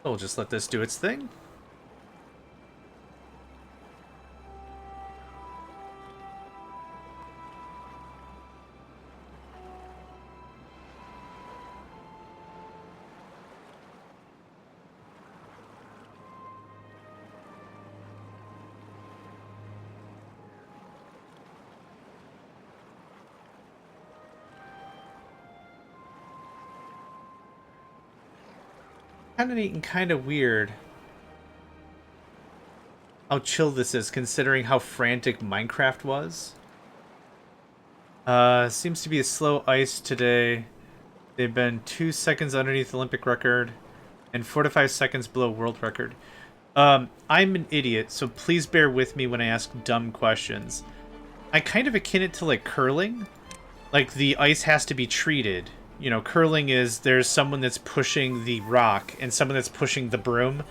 We'll just let this do its thing. Kind of neat and kind of weird how chill this is, considering how frantic Minecraft was. Seems to be a slow ice today. They've been 2 seconds underneath the Olympic record and 4 to 5 seconds below world record. I'm an idiot, so please bear with me when I ask dumb questions. I kind of akin it to like curling. Like the ice has to be treated. You know, curling is there's someone that's pushing the rock and someone that's pushing the broom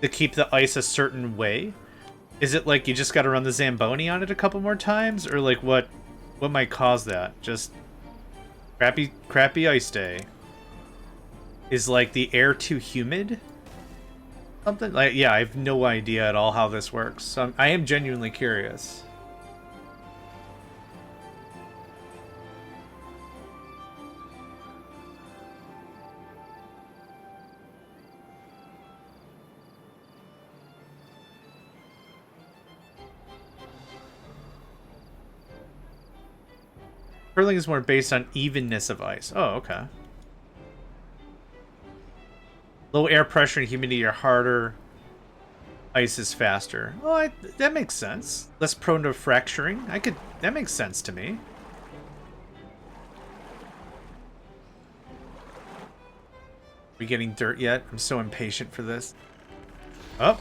to keep the ice a certain way. Is it like you just got to run the Zamboni on it a couple more times? Or like what might cause that? Just crappy ice day. Is like the air too humid? Something like, yeah, I have no idea at all how this works. So I am genuinely curious. Curling is more based on evenness of ice. Oh, okay. Low air pressure and humidity are harder. Ice is faster. Oh, that makes sense. Less prone to fracturing. That makes sense to me. Are we getting dirt yet? I'm so impatient for this. Oh,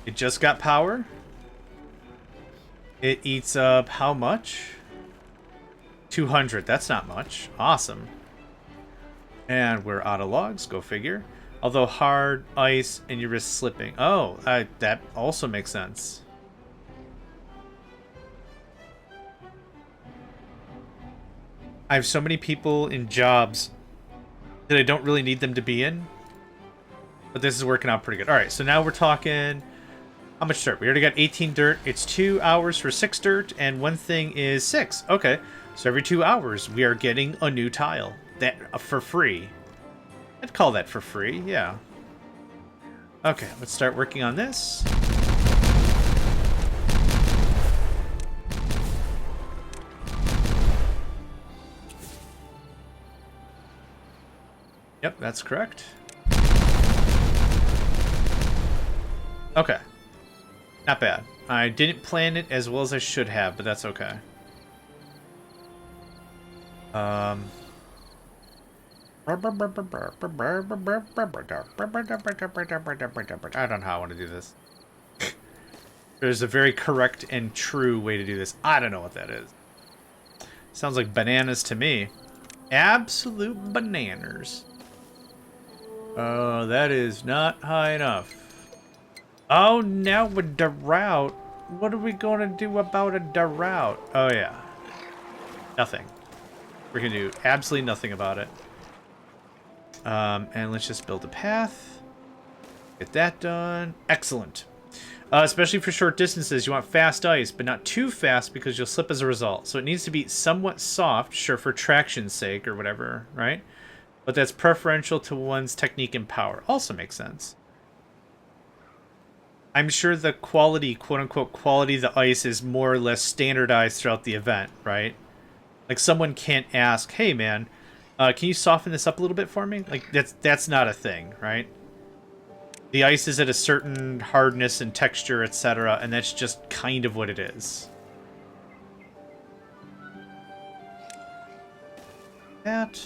it just got power. It eats up how much? 200. That's not much. Awesome. And we're out of logs. Go figure. Although hard ice and you risk slipping. Oh, that also makes sense. I have so many people in jobs that I don't really need them to be in. But this is working out pretty good. All right, so now we're talking... How much dirt? We already got 18 dirt. It's 2 hours for 6 dirt, and one thing is 6. Okay, so every 2 hours we are getting a new tile. That for free. I'd call that for free, yeah. Okay, let's start working on this. Yep, that's correct. Okay. Not bad. I didn't plan it as well as I should have, but that's okay. I don't know how I want to do this. There's a very correct and true way to do this. I don't know what that is. Sounds like bananas to me. Absolute bananas. Oh, that is not high enough. Oh, now with the route. What are we going to do about a drought? Oh, yeah. Nothing. We're going to do absolutely nothing about it. And let's just build a path. Get that done. Excellent. Especially for short distances, you want fast ice, but not too fast because you'll slip as a result. So it needs to be somewhat soft, sure, for traction's sake or whatever, right? But that's preferential to one's technique and power. Also makes sense. I'm sure the quality, quote-unquote quality of the ice is more or less standardized throughout the event, right? Like, someone can't ask, hey, man, can you soften this up a little bit for me? Like, that's not a thing, right? The ice is at a certain hardness and texture, etc., and that's just kind of what it is. That.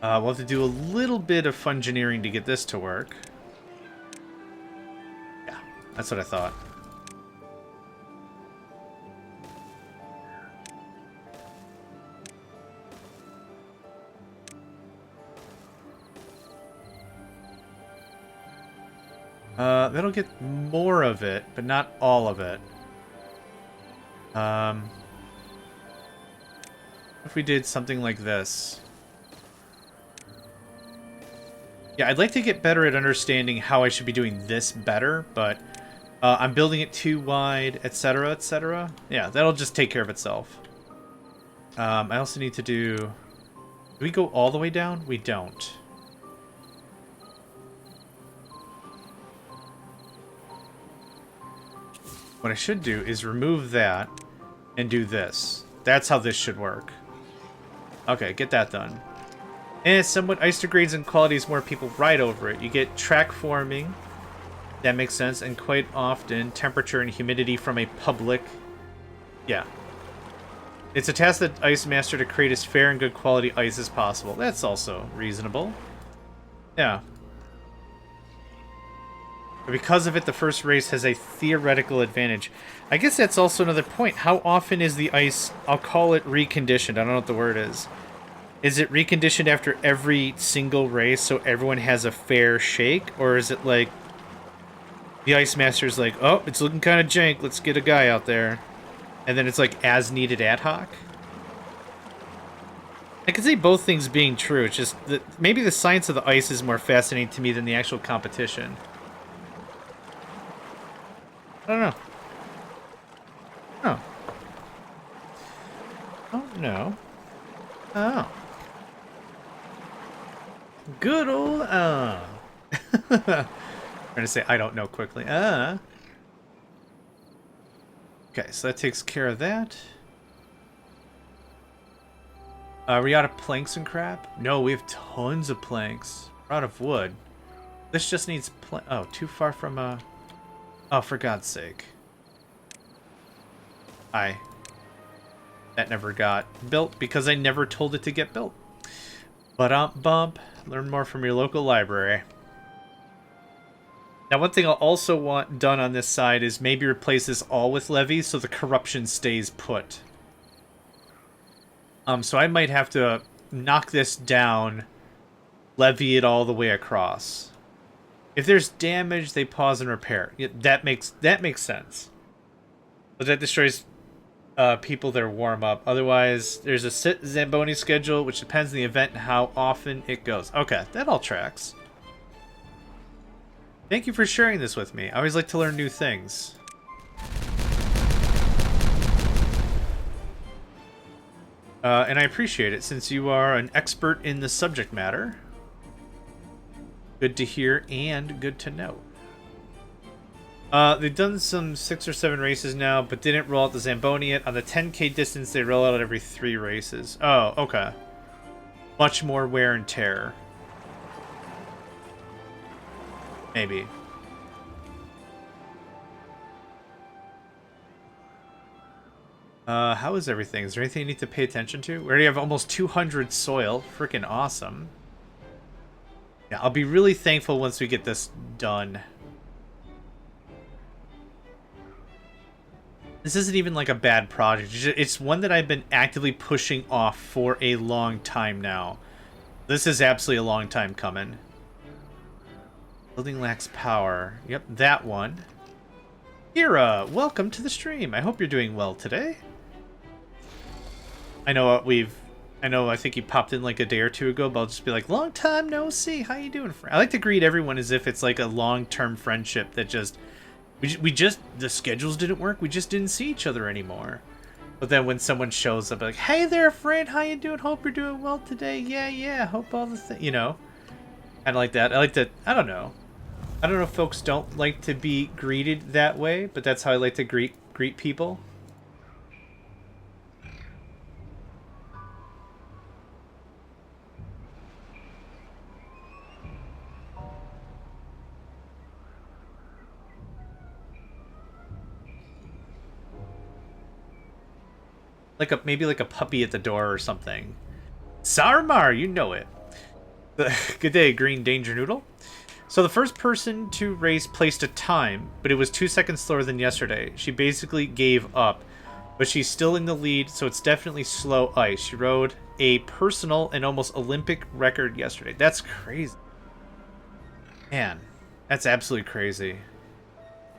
We'll have to do a little bit of fungineering to get this to work. Yeah, that's what I thought. That'll get more of it, but not all of it. If we did something like this. Yeah, I'd like to get better at understanding how I should be doing this better, but I'm building it too wide, etc., etc. Yeah, that'll just take care of itself. I also need to do we go all the way down? We don't. What I should do is remove that and do this. That's how this should work. Okay, get that done. And somewhat ice degrades in qualities more people ride over it. You get track forming. That makes sense. And quite often, temperature and humidity from a public. Yeah. It's a task that Ice Master to create as fair and good quality ice as possible. That's also reasonable. Yeah. But because of it, the first race has a theoretical advantage. I guess that's also another point. How often is the ice, I'll call it reconditioned. I don't know what the word is. Is it reconditioned after every single race so everyone has a fair shake? Or is it like the Ice Master's like, oh, it's looking kind of jank. Let's get a guy out there. And then it's like as needed ad hoc? I could see both things being true. It's just that maybe the science of the ice is more fascinating to me than the actual competition. I don't know. Oh. Oh, no. Oh. Good old, I'm trying to say I don't know quickly. Okay, so that takes care of that. Are we out of planks and crap? No, we have tons of planks. We're out of wood. This just needs oh, too far from oh, for God's sake. That never got built because I never told it to get built. But bump. Learn more from your local library. Now, one thing I'll also want done on this side is maybe replace this all with levees so the corruption stays put. So I might have to knock this down, levy it all the way across. If there's damage, they pause and repair. That makes sense. But that destroys people their warm up. Otherwise, there's a sit Zamboni schedule, which depends on the event and how often it goes. Okay, that all tracks. Thank you for sharing this with me. I always like to learn new things. And I appreciate it since you are an expert in the subject matter. Good to hear and good to know. They've done some 6 or 7 races now, but didn't roll out the Zamboni yet. On the 10K distance, they roll out every 3 races. Oh, okay. Much more wear and tear. Maybe. How is everything? Is there anything you need to pay attention to? We already have almost 200 soil. Freaking awesome. Yeah, I'll be really thankful once we get this done. This isn't even like a bad project. It's one that I've been actively pushing off for a long time now. This is absolutely a long time coming. Building lacks power. Yep, that one. Kira, welcome to the stream. I hope you're doing well today. I know I think you popped in like a day or two ago, but I'll just be like, long time no see. How you doing, friend? I like to greet everyone as if it's like a long-term friendship that just the schedules didn't work. We just didn't see each other anymore. But then when someone shows up, like, hey there, friend, how you doing? Hope you're doing well today. Yeah. Hope all the things, you know, kind of like that. I like to. I don't know if folks don't like to be greeted that way, but that's how I like to greet people. Maybe like a puppy at the door or something. Sarmar, you know it. Good day, Green Danger Noodle. So the first person to race placed a time, but it was 2 seconds slower than yesterday. She basically gave up, but she's still in the lead, so it's definitely slow ice. She rode a personal and almost Olympic record yesterday. That's crazy. Man, that's absolutely crazy.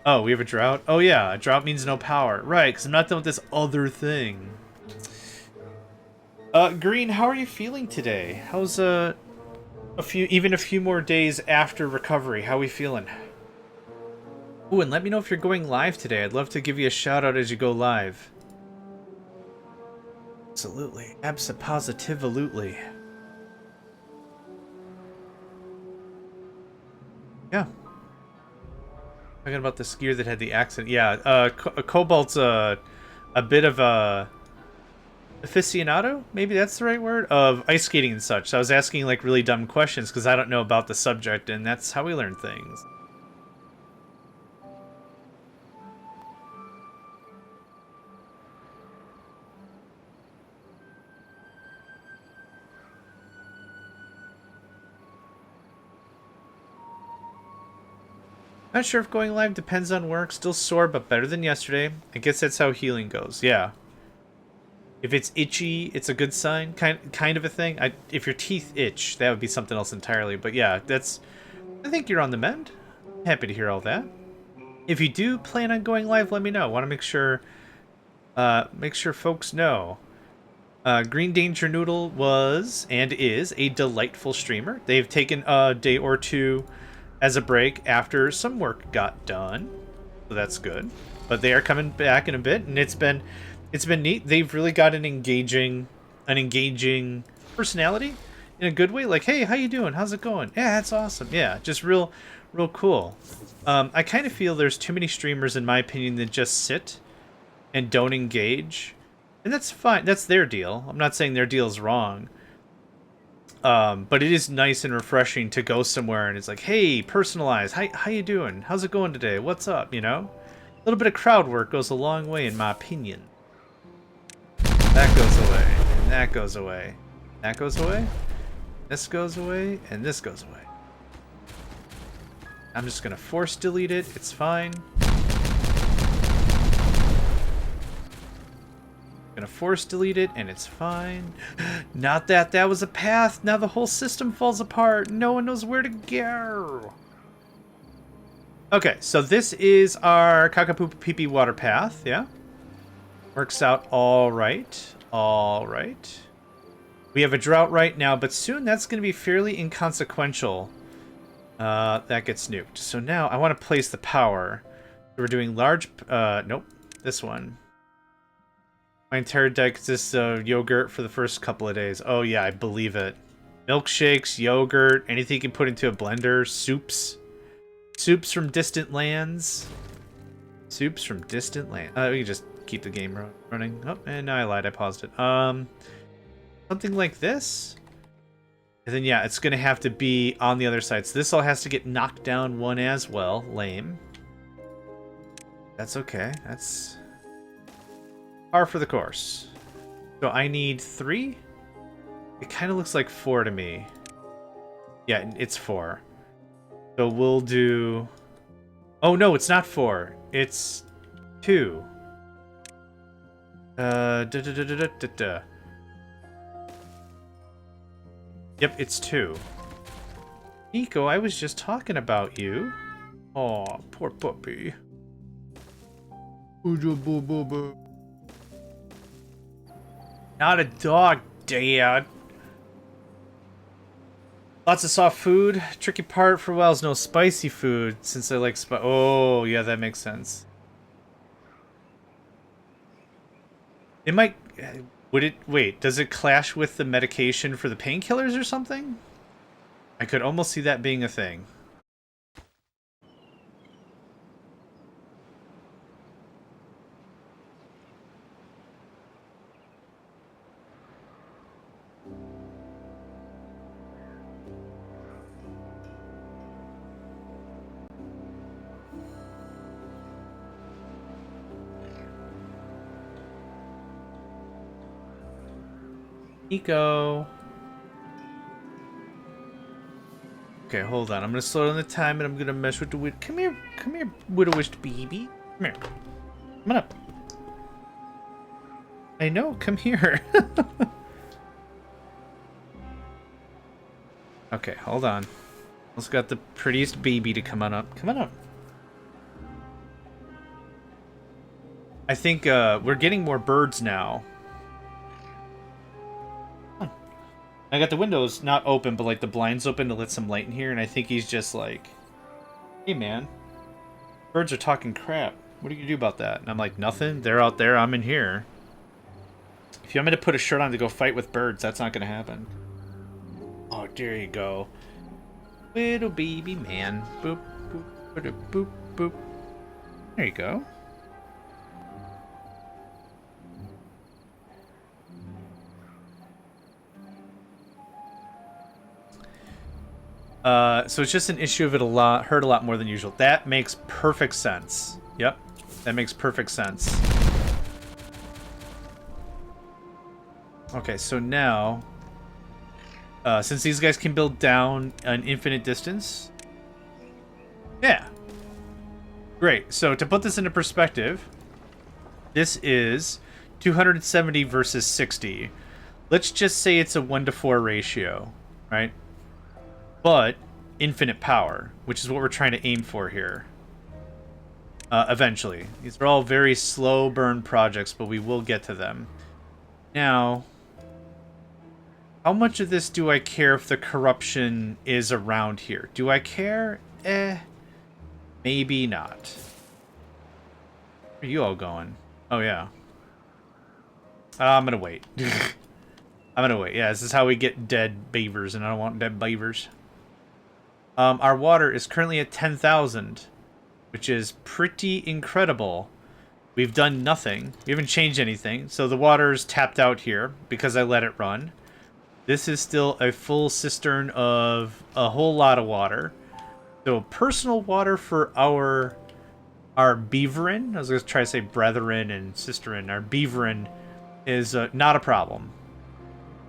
Oh, we have a drought? Oh yeah, a drought means no power. Right, because I'm not done with this other thing. Green, how are you feeling today? How's a few more days after recovery? How are we feeling? Ooh, and let me know if you're going live today. I'd love to give you a shout out as you go live. Absolutely. Abso-positive-alutely. Yeah. Talking about the skier that had the accident. Yeah, Cobalt's a bit of a aficionado, maybe that's the right word, of ice skating and such. So I was asking like really dumb questions because I don't know about the subject, and that's how we learn things. Not sure if going live depends on work. Still sore, but better than yesterday. I guess that's how healing goes. Yeah. If it's itchy, it's a good sign, kind of a thing. If your teeth itch, that would be something else entirely. But yeah, I think you're on the mend. Happy to hear all that. If you do plan on going live, let me know. Want to make sure folks know. Green Danger Noodle was and is a delightful streamer. They've taken a day or two as a break after some work got done, so that's good. But they are coming back in a bit, and it's been neat. They've really got an engaging personality in a good way. Like, hey, how you doing? How's it going? Yeah, that's awesome. Yeah, just real cool. I kind of feel there's too many streamers, in my opinion, that just sit and don't engage, and that's fine. That's their deal. I'm not saying their deal is wrong. But it is nice and refreshing to go somewhere and it's like, hey, personalized. How you doing? How's it going today? What's up? You know, a little bit of crowd work goes a long way, in my opinion. That goes away, and that goes away. That goes away. This goes away, and this goes away. I'm just gonna force delete it. It's fine. Gonna force delete it, and it's fine. Not that that was a path. Now the whole system falls apart. No one knows where to go. Okay, so this is our Kakapoop Pee water path, yeah? Works out all right. All right. We have a drought right now, but soon that's going to be fairly inconsequential. That gets nuked. So now I want to place the power. We're doing large... nope. This one. My entire deck consists of yogurt for the first couple of days. Oh yeah, I believe it. Milkshakes, yogurt, anything you can put into a blender, soups. Soups from distant lands. Soups from distant lands. We can just keep the game running. Oh, and no, I lied. I paused it. Something like this. And then, yeah, it's going to have to be on the other side. So this all has to get knocked down one as well. Lame. That's okay. That's par for the course. So I need 3. It kind of looks like 4 to me. Yeah, it's 4. So we'll do... Oh, no, it's not 4. It's 2. Da, da, da, da, da, da, da. Yep, it's 2. Nico, I was just talking about you. Aw, poor puppy. Not a dog, Dad. Lots of soft food. Tricky part for Wells, no spicy food, since I like oh, yeah, that makes sense. It might... Would it... Wait, does it clash with the medication for the painkillers or something? I could almost see that being a thing. Nico. Okay, hold on. I'm gonna slow down the time and I'm gonna mess with the Come here, widowish baby. Come here. Come on up. I know, come here. Okay, hold on. Let's got the prettiest baby to come on up. Come on up. I think we're getting more birds now. I got the windows not open, but like the blinds open to let some light in here, and I think he's just like, hey man, birds are talking crap. What are you gonna do about that? And I'm like, nothing. They're out there. I'm in here. If you want me to put a shirt on to go fight with birds, that's not gonna happen. Oh, there you go. Little baby man. Boop, boop, boop, boop, boop. There you go. So it's just an issue of it hurt a lot more than usual. That makes perfect sense. Yep, that makes perfect sense. Okay, so now, since these guys can build down an infinite distance, yeah, great. So to put this into perspective, this is 270 versus 60. Let's just say it's a 1-to-4 ratio, right? But infinite power, which is what we're trying to aim for here. Eventually. These are all very slow burn projects, but we will get to them. Now, how much of this do I care if the corruption is around here? Do I care? Maybe not. Where are you all going? Oh, yeah. I'm gonna wait. I'm gonna wait. Yeah, this is how we get dead beavers, and I don't want dead beavers. Our water is currently at 10,000, which is pretty incredible. We've done nothing. We haven't changed anything. So the water's tapped out here because I let it run. This is still a full cistern of a whole lot of water. So personal water for our beaverin, I was going to try to say brethren and sisterin, our beaverin is not a problem.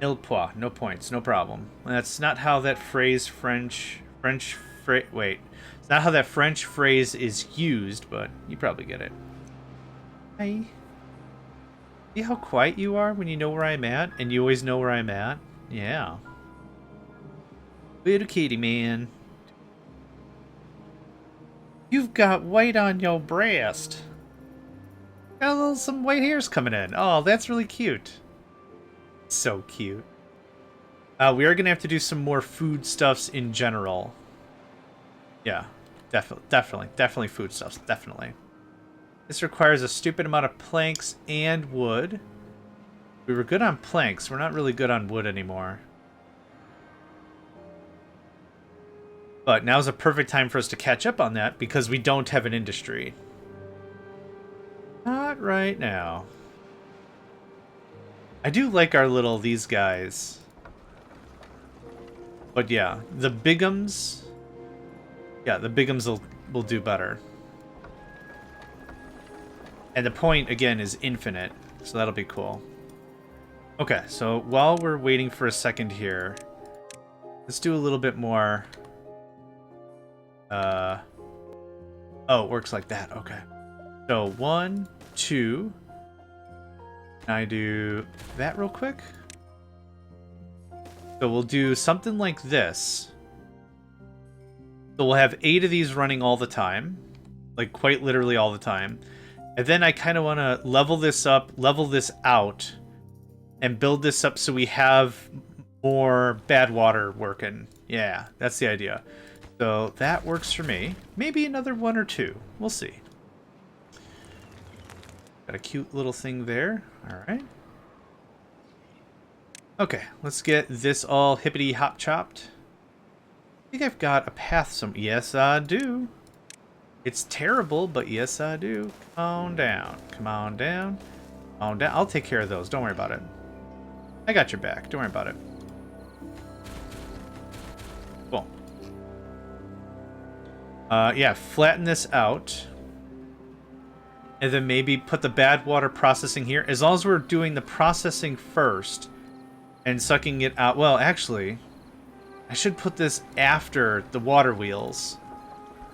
Nil point, no points, no problem. That's not how that phrase wait. It's not how that French phrase is used, but you probably get it. Hi. See how quiet you are when you know where I'm at, and you always know where I'm at? Yeah. Little kitty man. You've got white on your breast. Got some white hairs coming in. Oh, that's really cute. So cute. We are going to have to do some more foodstuffs in general. Yeah, definitely foodstuffs, definitely. This requires a stupid amount of planks and wood. We were good on planks. We're not really good on wood anymore. But now's a perfect time for us to catch up on that because we don't have an industry. Not right now. I do like our little these guys. But yeah, the bigums... Yeah, the bigums will do better. And the point, again, is infinite. So that'll be cool. Okay, so while we're waiting for a second here, let's do a little bit more... Oh, it works like that. Okay. So 1, 2, Can I do that real quick? So we'll do something like this. So we'll have 8 of these running all the time. Like, quite literally all the time. And then I kind of want to level this up, level this out, and build this up so we have more bad water working. Yeah, that's the idea. So that works for me. Maybe another 1 or 2. We'll see. Got a cute little thing there. All right. Okay, let's get this all hippity hop chopped. I think I've got a path some. Yes, I do. It's terrible, but yes, I do. Come on down. Come on down. Come on down. I'll take care of those. Don't worry about it. I got your back. Don't worry about it. Cool. Yeah, flatten this out. And then maybe put the bad water processing here. As long as we're doing the processing first and sucking it out. Well, actually, I should put this after the water wheels.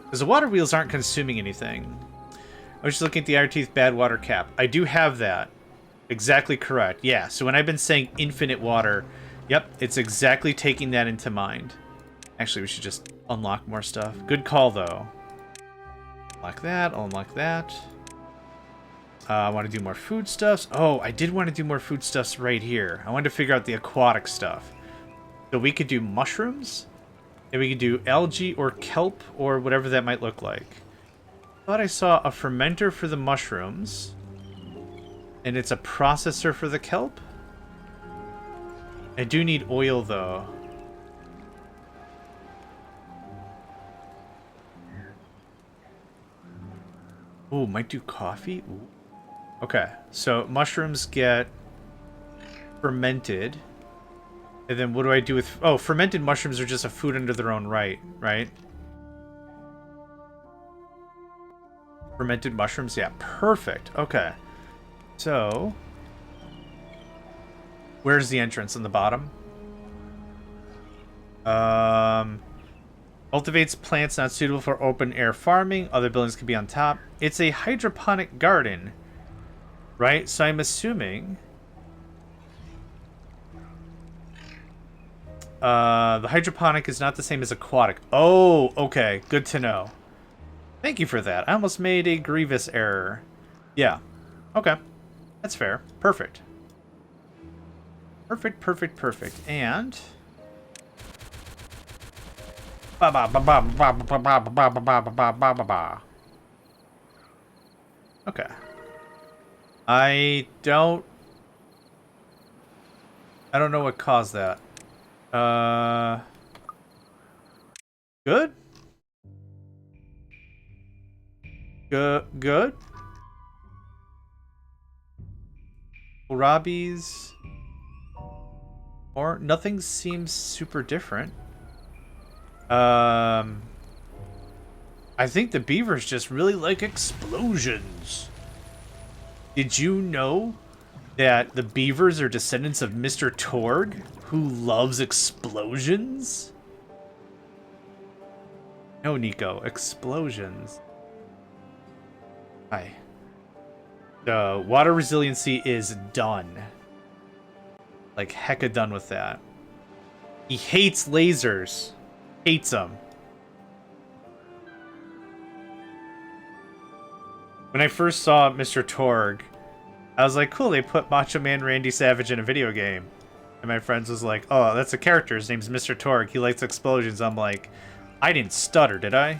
Because the water wheels aren't consuming anything. I was just looking at the Iron bad water cap. I do have that. Exactly correct. Yeah, so when I've been saying infinite water, yep, it's exactly taking that into mind. Actually, we should just unlock more stuff. Good call, though. Unlock that, unlock that. I want to do more foodstuffs. Oh, I did want to do more foodstuffs right here. I wanted to figure out the aquatic stuff. So we could do mushrooms. And we could do algae or kelp or whatever that might look like. I thought I saw a fermenter for the mushrooms. And it's a processor for the kelp. I do need oil, though. Ooh, might do coffee? Ooh. Okay, so mushrooms get fermented. And then what do I do with... Oh, fermented mushrooms are just a food under their own right, right? Fermented mushrooms? Yeah, perfect. Okay. So... Where's the entrance? On the bottom? Cultivates plants not suitable for open-air farming. Other buildings can be on top. It's a hydroponic garden. Right? So I'm assuming... the hydroponic is not the same as aquatic. Oh, okay. Good to know. Thank you for that. I almost made a grievous error. Yeah. Okay. That's fair. Perfect. Perfect, perfect, perfect. And... Okay. I don't know what caused that. Good? Good? Kohlrabi's... Or nothing seems super different. I think the beavers just really like explosions. Did you know that the beavers are descendants of Mr. Torg, who loves explosions? No, Nico, explosions. Hi. The water resiliency is done. Like, hecka done with that. He hates lasers. Hates them. When I first saw Mr. Torg, I was like, cool, they put Macho Man Randy Savage in a video game. And my friends was like, oh, that's a character. His name's Mr. Torg. He likes explosions. I'm like, I didn't stutter, did I?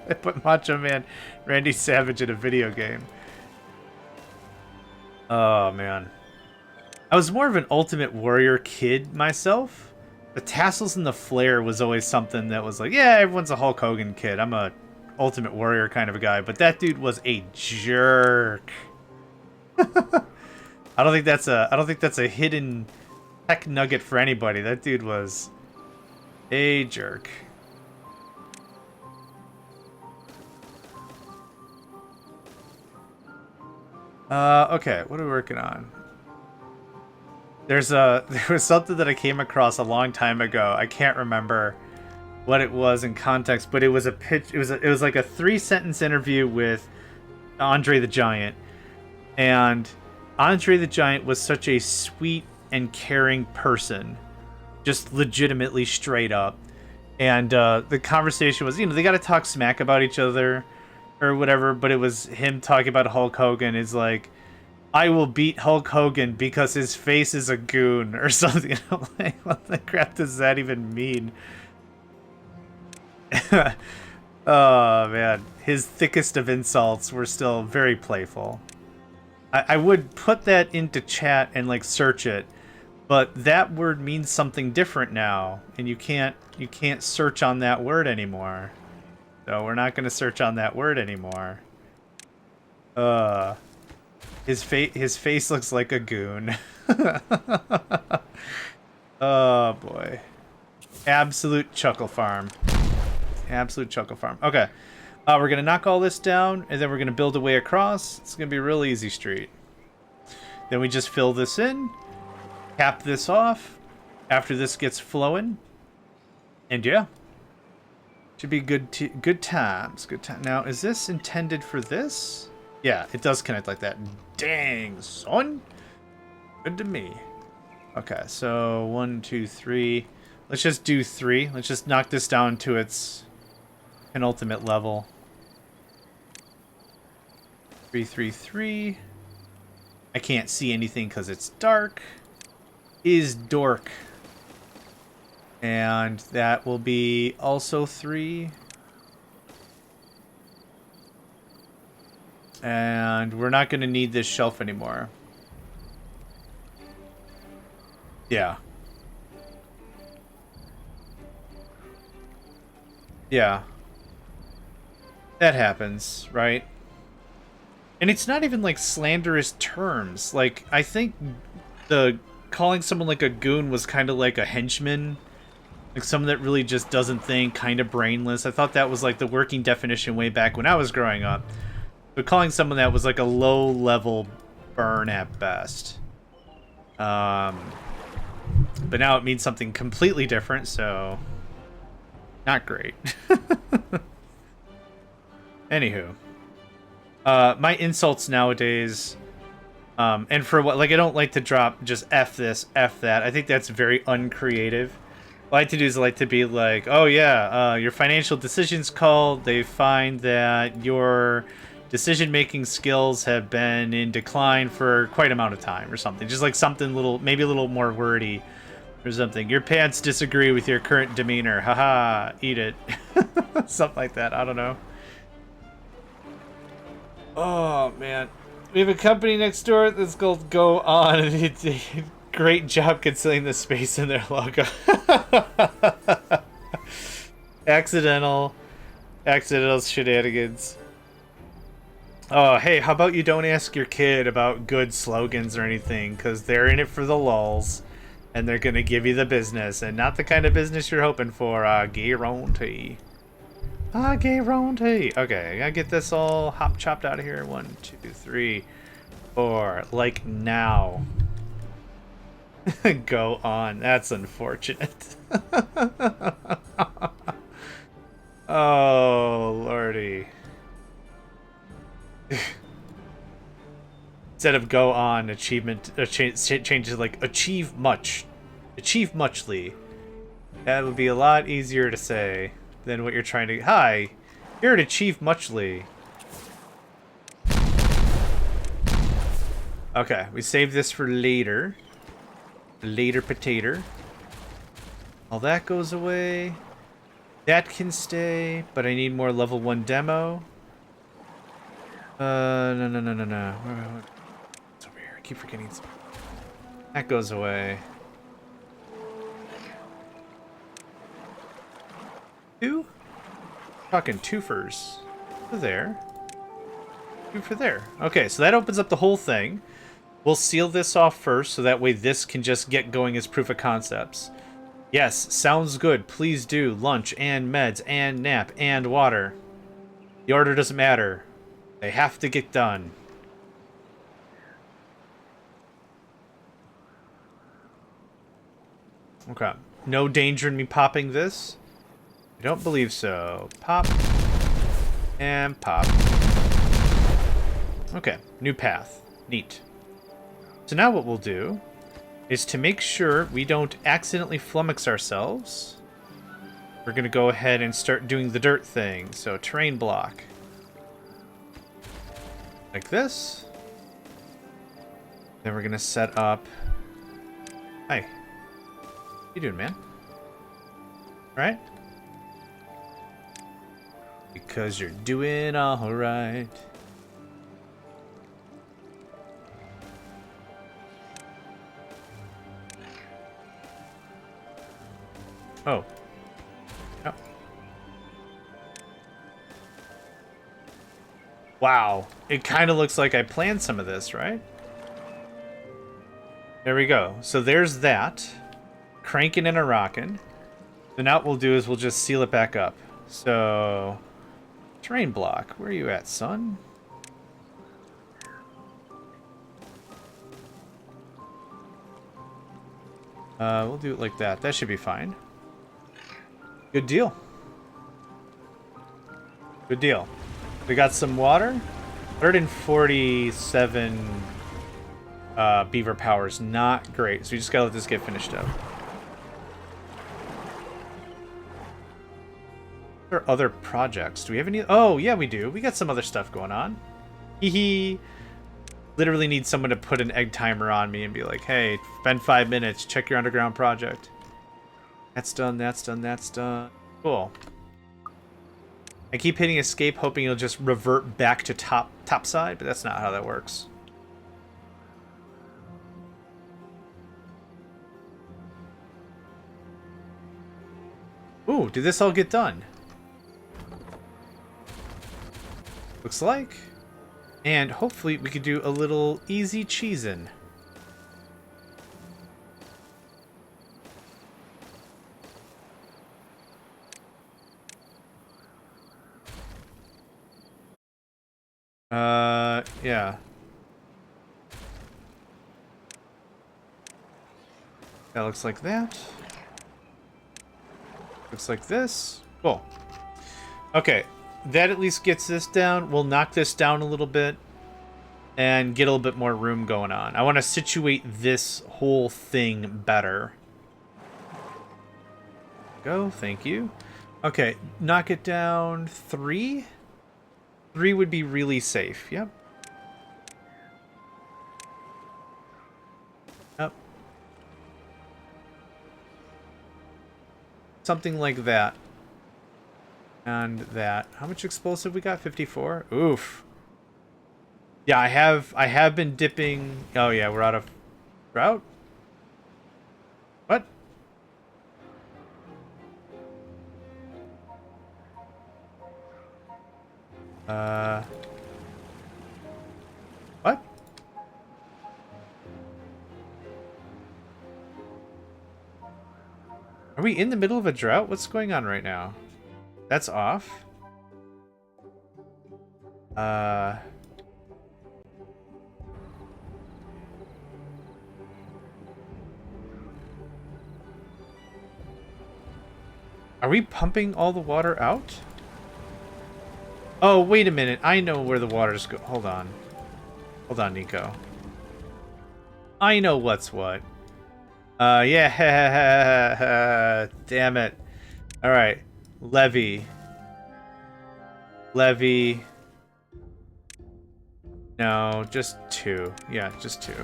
I put Macho Man Randy Savage in a video game. Oh, man. I was more of an Ultimate Warrior kid myself. The tassels and the flare was always something that was like, yeah, everyone's a Hulk Hogan kid. I'm a Ultimate Warrior kind of a guy. But that dude was a jerk. I don't think that's a hidden tech nugget for anybody. That dude was a jerk. Okay, what are we working on? There was something that I came across a long time ago. I can't remember what it was in context, but it was a pitch. It was like a 3-sentence interview with Andre the Giant, And Andre the Giant was such a sweet and caring person, just legitimately straight up. And the conversation was, they got to talk smack about each other or whatever, but it was him talking about Hulk Hogan is like, I will beat Hulk Hogan because his face is a goon or something. I'm like, what the crap does that even mean? Oh, man. His thickest of insults were still very playful. I would put that into chat and, like, search it, but that word means something different now, and you can't search on that word anymore. So we're not going to search on that word anymore. His face looks like a goon. Oh, boy. Absolute chuckle farm. Absolute chuckle farm. Okay. We're going to knock all this down, and then we're going to build a way across. It's going to be a real easy street. Then we just fill this in, cap this off after this gets flowing. And yeah. Should be good times. Good time. Now, is this intended for this? Yeah, it does connect like that. Dang, son. Good to me. Okay, so 1, 2, 3. Let's just do 3. Let's just knock this down to its penultimate level. 3, 3, 3. I can't see anything because it's dark. Is dork. And that will be also 3. And we're not going to need this shelf anymore. Yeah. Yeah. That happens, right? And it's not even like slanderous terms. Like, I think the calling someone like a goon was kind of like a henchman. Like someone that really just doesn't think, kind of brainless. I thought that was like the working definition way back when I was growing up. But calling someone that was like a low-level burn at best. But now it means something completely different, so not great. Anywho. My insults nowadays, and for what, like, I don't like to drop just F this, F that. I think that's very uncreative. What I like to do is I like to be like, oh yeah, your financial decisions called. They find that your decision-making skills have been in decline for quite an amount of time or something. Just like something little, maybe a little more wordy or something. Your pants disagree with your current demeanor. Haha, eat it. Something like that. I don't know. Oh, man. We have a company next door that's called Go On, and they did a great job concealing the space in their logo. Accidental shenanigans. Oh, hey, how about you don't ask your kid about good slogans or anything, because they're in it for the lulz, and they're going to give you the business, and not the kind of business you're hoping for, guarantee. Guarantee. Okay, I gotta get this all hop-chopped out of here. 1, 2, 3, 4. Like now. Go on. That's unfortunate. Oh, lordy. Instead of go on, achievement change to like achieve much. Achieve muchly. That would be a lot easier to say than what you're trying to... Hi, here at Achieve Muchly. Okay, we saved this for later. Later potato. All that goes away. That can stay, but I need more level 1 demo. No. It's over here. I keep forgetting. That goes away. 2? Talking twofers. For there. 2 for there. Okay, so that opens up the whole thing. We'll seal this off first, so that way this can just get going as proof of concepts. Yes, sounds good. Please do. Lunch and meds and nap and water. The order doesn't matter. They have to get done. Okay. No danger in me popping this? I don't believe so. Pop. And pop. Okay. New path. Neat. So now what we'll do is, to make sure we don't accidentally flummox ourselves, we're going to go ahead and start doing the dirt thing. So terrain block. Like this. Then we're going to set up... Hi. How you doing, man? Right? Because you're doing all right. Oh. Oh. Wow. It kind of looks like I planned some of this, right? There we go. So there's that. Cranking and a rocking. So now what we'll do is we'll just seal it back up. So... terrain block. Where are you at, son? We'll do it like that. That should be fine. Good deal. Good deal. We got some water. 147 beaver power is not great, so we just gotta let this get finished up. What are other projects? Do we have any? Oh, yeah, we do. We got some other stuff going on. Hee. Literally need someone to put an egg timer on me and be like, hey, spend 5 minutes, check your underground project. That's done, that's done, that's done. Cool. I keep hitting escape, hoping it'll just revert back to top side, but that's not how that works. Ooh, did this all get done? Looks like. And hopefully we could do a little easy cheesin'. Yeah. That looks like that. Looks like this. Cool. Okay. That at least gets this down. We'll knock this down a little bit and get a little bit more room going on. I want to situate this whole thing better. Go. Thank you. Okay. Knock it down 3. 3 would be really safe. Yep. Yep. Something like that. And that. How much explosive we got? 54? Oof. Yeah, I have been dipping. Oh yeah, we're out of route? What? What? Are we in the middle of a drought? What's going on right now? That's off. Are we pumping all the water out? Oh, wait a minute. I know where the water's go. Hold on. Hold on, Nico. I know what's what. Yeah. Damn it. All right. Levee. No, just 2. Yeah, just 2.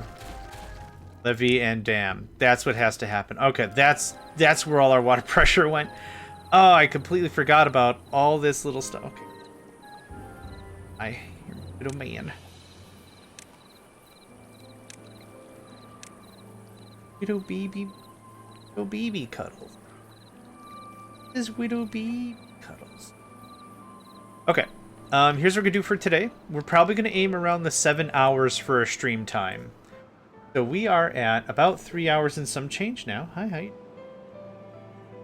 Levee and dam. That's what has to happen. Okay, that's where all our water pressure went. Oh, I completely forgot about all this little stuff. Okay. You're a little man. Little baby cuddles. This widow bee cuddles. Okay. Here's what we're gonna do for today. We're probably gonna aim around the 7 hours for a stream time. So we are at about 3 hours and some change now. Hi.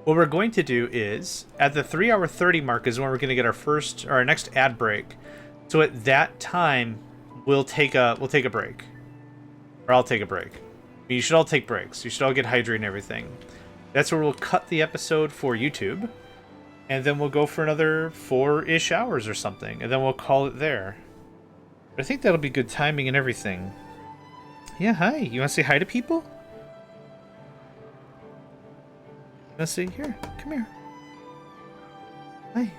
What we're going to do is, at the 3 hour 30 mark is when we're gonna get our next ad break. So at that time, we'll take a break. Or I'll take a break. You should all take breaks. You should all get hydrated and everything. That's where we'll cut the episode for YouTube. And then we'll go for another 4-ish hours or something. And then we'll call it there. But I think that'll be good timing and everything. Yeah, hi. You want to say hi to people? You want to say, here, come here. Hi.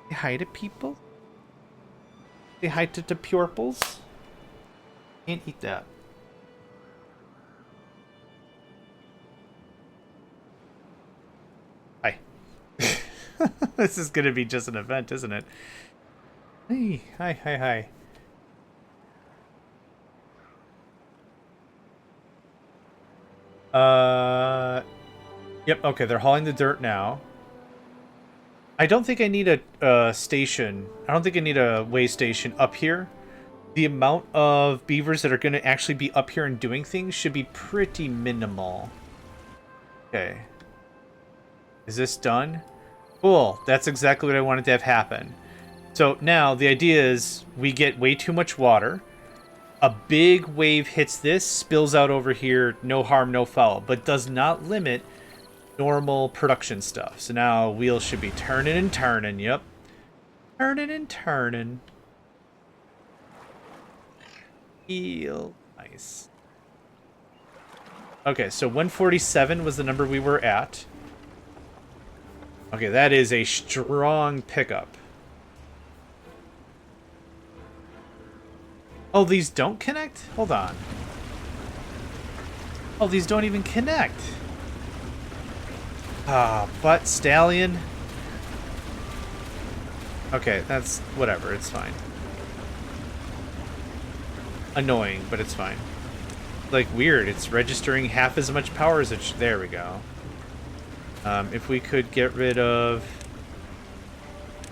Say hi to people? Say hi to the purples? Can't eat that. Hi. This is gonna be just an event, isn't it? Hey, hi, hi, hi. Yep, okay, they're hauling the dirt now. I don't think I need a station. I don't think I need a way station up here. The amount of beavers that are going to actually be up here and doing things should be pretty minimal. Okay. Is this done? Cool. That's exactly what I wanted to have happen. So now the idea is we get way too much water. A big wave hits this, spills out over here, no harm, no foul, but does not limit normal production stuff. So now wheels should be turning and turning. Yep. Turning and turning. Feel nice. Okay, so 147 was the number we were at. Okay, that is a strong pickup. Oh, these don't connect? Hold on. Oh, these don't even connect. Ah, butt stallion. Okay, that's whatever. It's fine. Annoying, but it's fine. Like, weird. It's registering half as much power as it there we go. If we could get rid of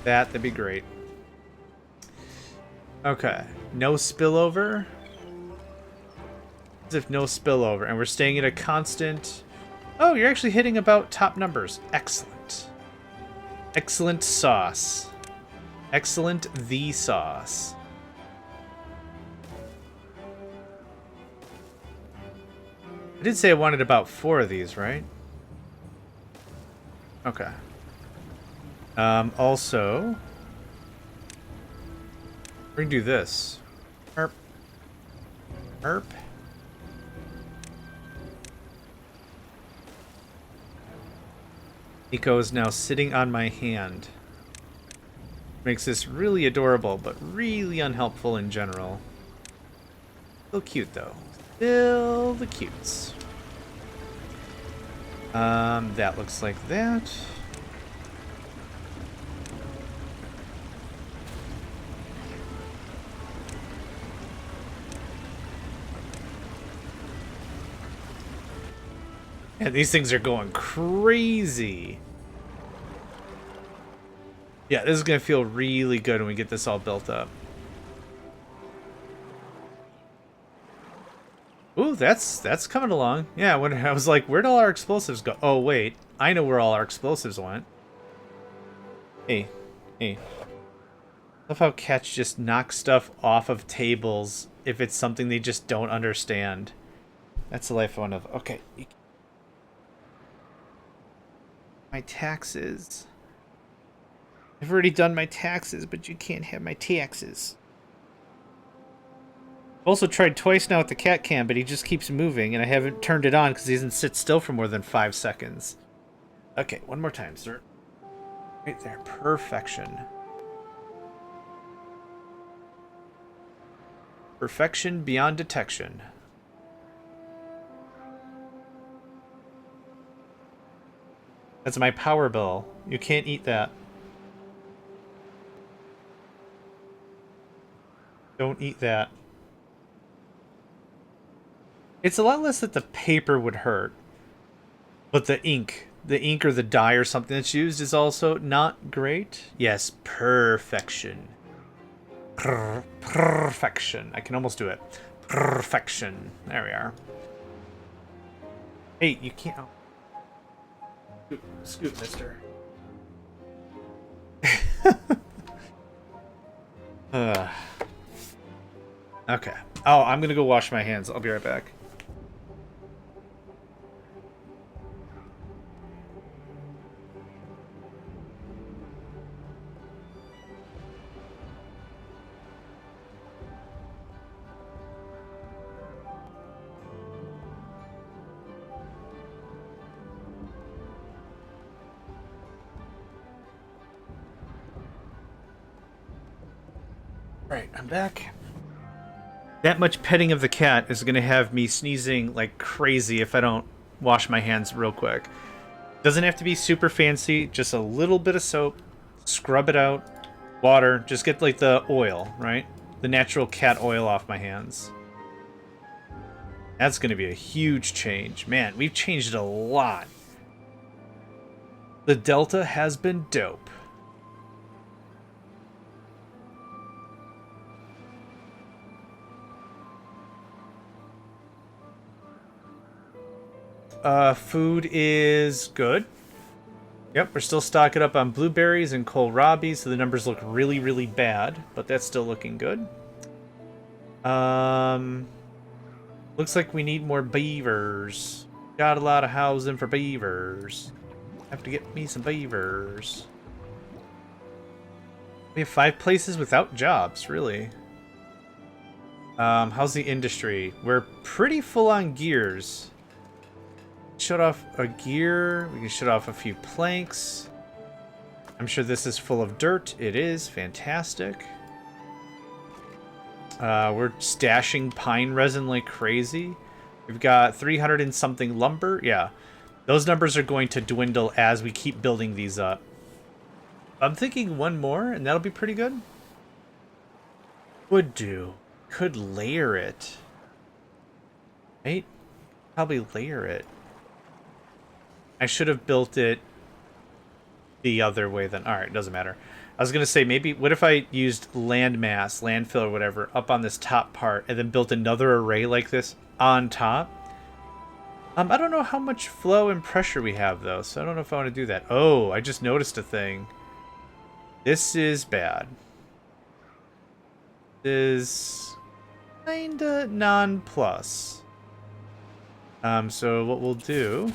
that, that'd be great. Okay. No spillover. As if no spillover. And we're staying at a constant... Oh, you're actually hitting about top numbers. Excellent. Excellent sauce. Excellent the sauce. I did say I wanted about 4 of these, right? Okay. Also... we're gonna do this. Herp. Herp. Nico is now sitting on my hand. Makes this really adorable, but really unhelpful in general. Still cute, though. Still the cutes. That looks like that. And these things are going crazy. Yeah, this is going to feel really good when we get this all built up. Ooh, that's coming along. Yeah, when I was like, where'd all our explosives go? Oh, wait. I know where all our explosives went. Hey. Hey. Love how cats just knock stuff off of tables if it's something they just don't understand. That's the life I want of. Okay. My taxes. I've already done my taxes, but you can't have my taxes. I've also tried twice now with the cat cam, but he just keeps moving, and I haven't turned it on because he doesn't sit still for more than 5 seconds. Okay, one more time, sir. Right there. Perfection. Perfection beyond detection. That's my power bill. You can't eat that. Don't eat that. It's a lot less that the paper would hurt. But the ink or the dye or something that's used is also not great. Yes, perfection. Perfection. I can almost do it. Perfection. There we are. Hey, you can't... Oh. Scoot, mister. Okay. Oh, I'm gonna go wash my hands. I'll be right back. Alright, I'm back. That much petting of the cat is going to have me sneezing like crazy if I don't wash my hands real quick. Doesn't have to be super fancy, just a little bit of soap, scrub it out, water, just get like the oil, right? The natural cat oil off my hands. That's going to be a huge change. Man, we've changed a lot. The Delta has been dope. Food is good. Yep, we're still stocking up on blueberries and kohlrabi, so the numbers look really, really bad, but that's still looking good. Looks like we need more beavers. Got a lot of housing for beavers. Have to get me some beavers. We have 5 places without jobs, really. How's the industry? We're pretty full on gears. Shut off a gear. We can shut off a few planks. I'm sure this is full of dirt. It is. Fantastic. We're stashing pine resin like crazy. We've got 300 and something lumber. Yeah. Those numbers are going to dwindle as we keep building these up. I'm thinking one more, and that'll be pretty good. Would do. Could layer it. Right? Probably layer it. I should have built it the other way then. Alright, doesn't matter. I was going to say, maybe, what if I used landmass, landfill or whatever, up on this top part, and then built another array like this on top? I don't know how much flow and pressure we have, though, so I don't know if I want to do that. Oh, I just noticed a thing. This is bad. This is kinda non-plus. So what we'll do...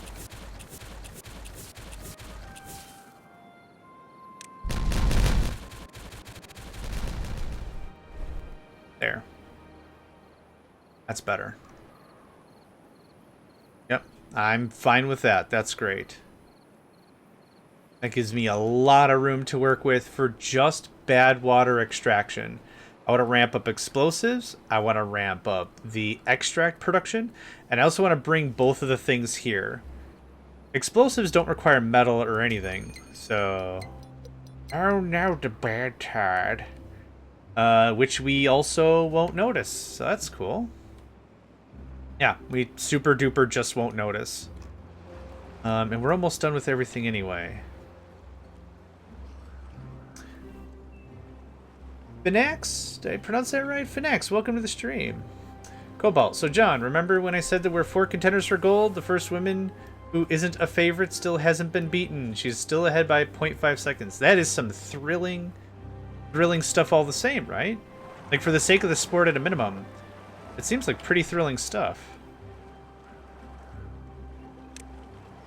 There. That's better. Yep, I'm fine with that. That's great. That gives me a lot of room to work with for just bad water extraction. I want to ramp up explosives. I want to ramp up the extract production. And I also want to bring both of the things here. Explosives don't require metal or anything. So... Oh no, the bad tide. Which we also won't notice. So that's cool. Yeah, we super duper just won't notice. And we're almost done with everything anyway. Finax? Did I pronounce that right? Finax, welcome to the stream. Cobalt. So John, remember when I said there were 4 contenders for gold? The first woman who isn't a favorite still hasn't been beaten. She's still ahead by 0.5 seconds. That is some thrilling stuff all the same, right? Like, for the sake of the sport at a minimum, it seems like pretty thrilling stuff.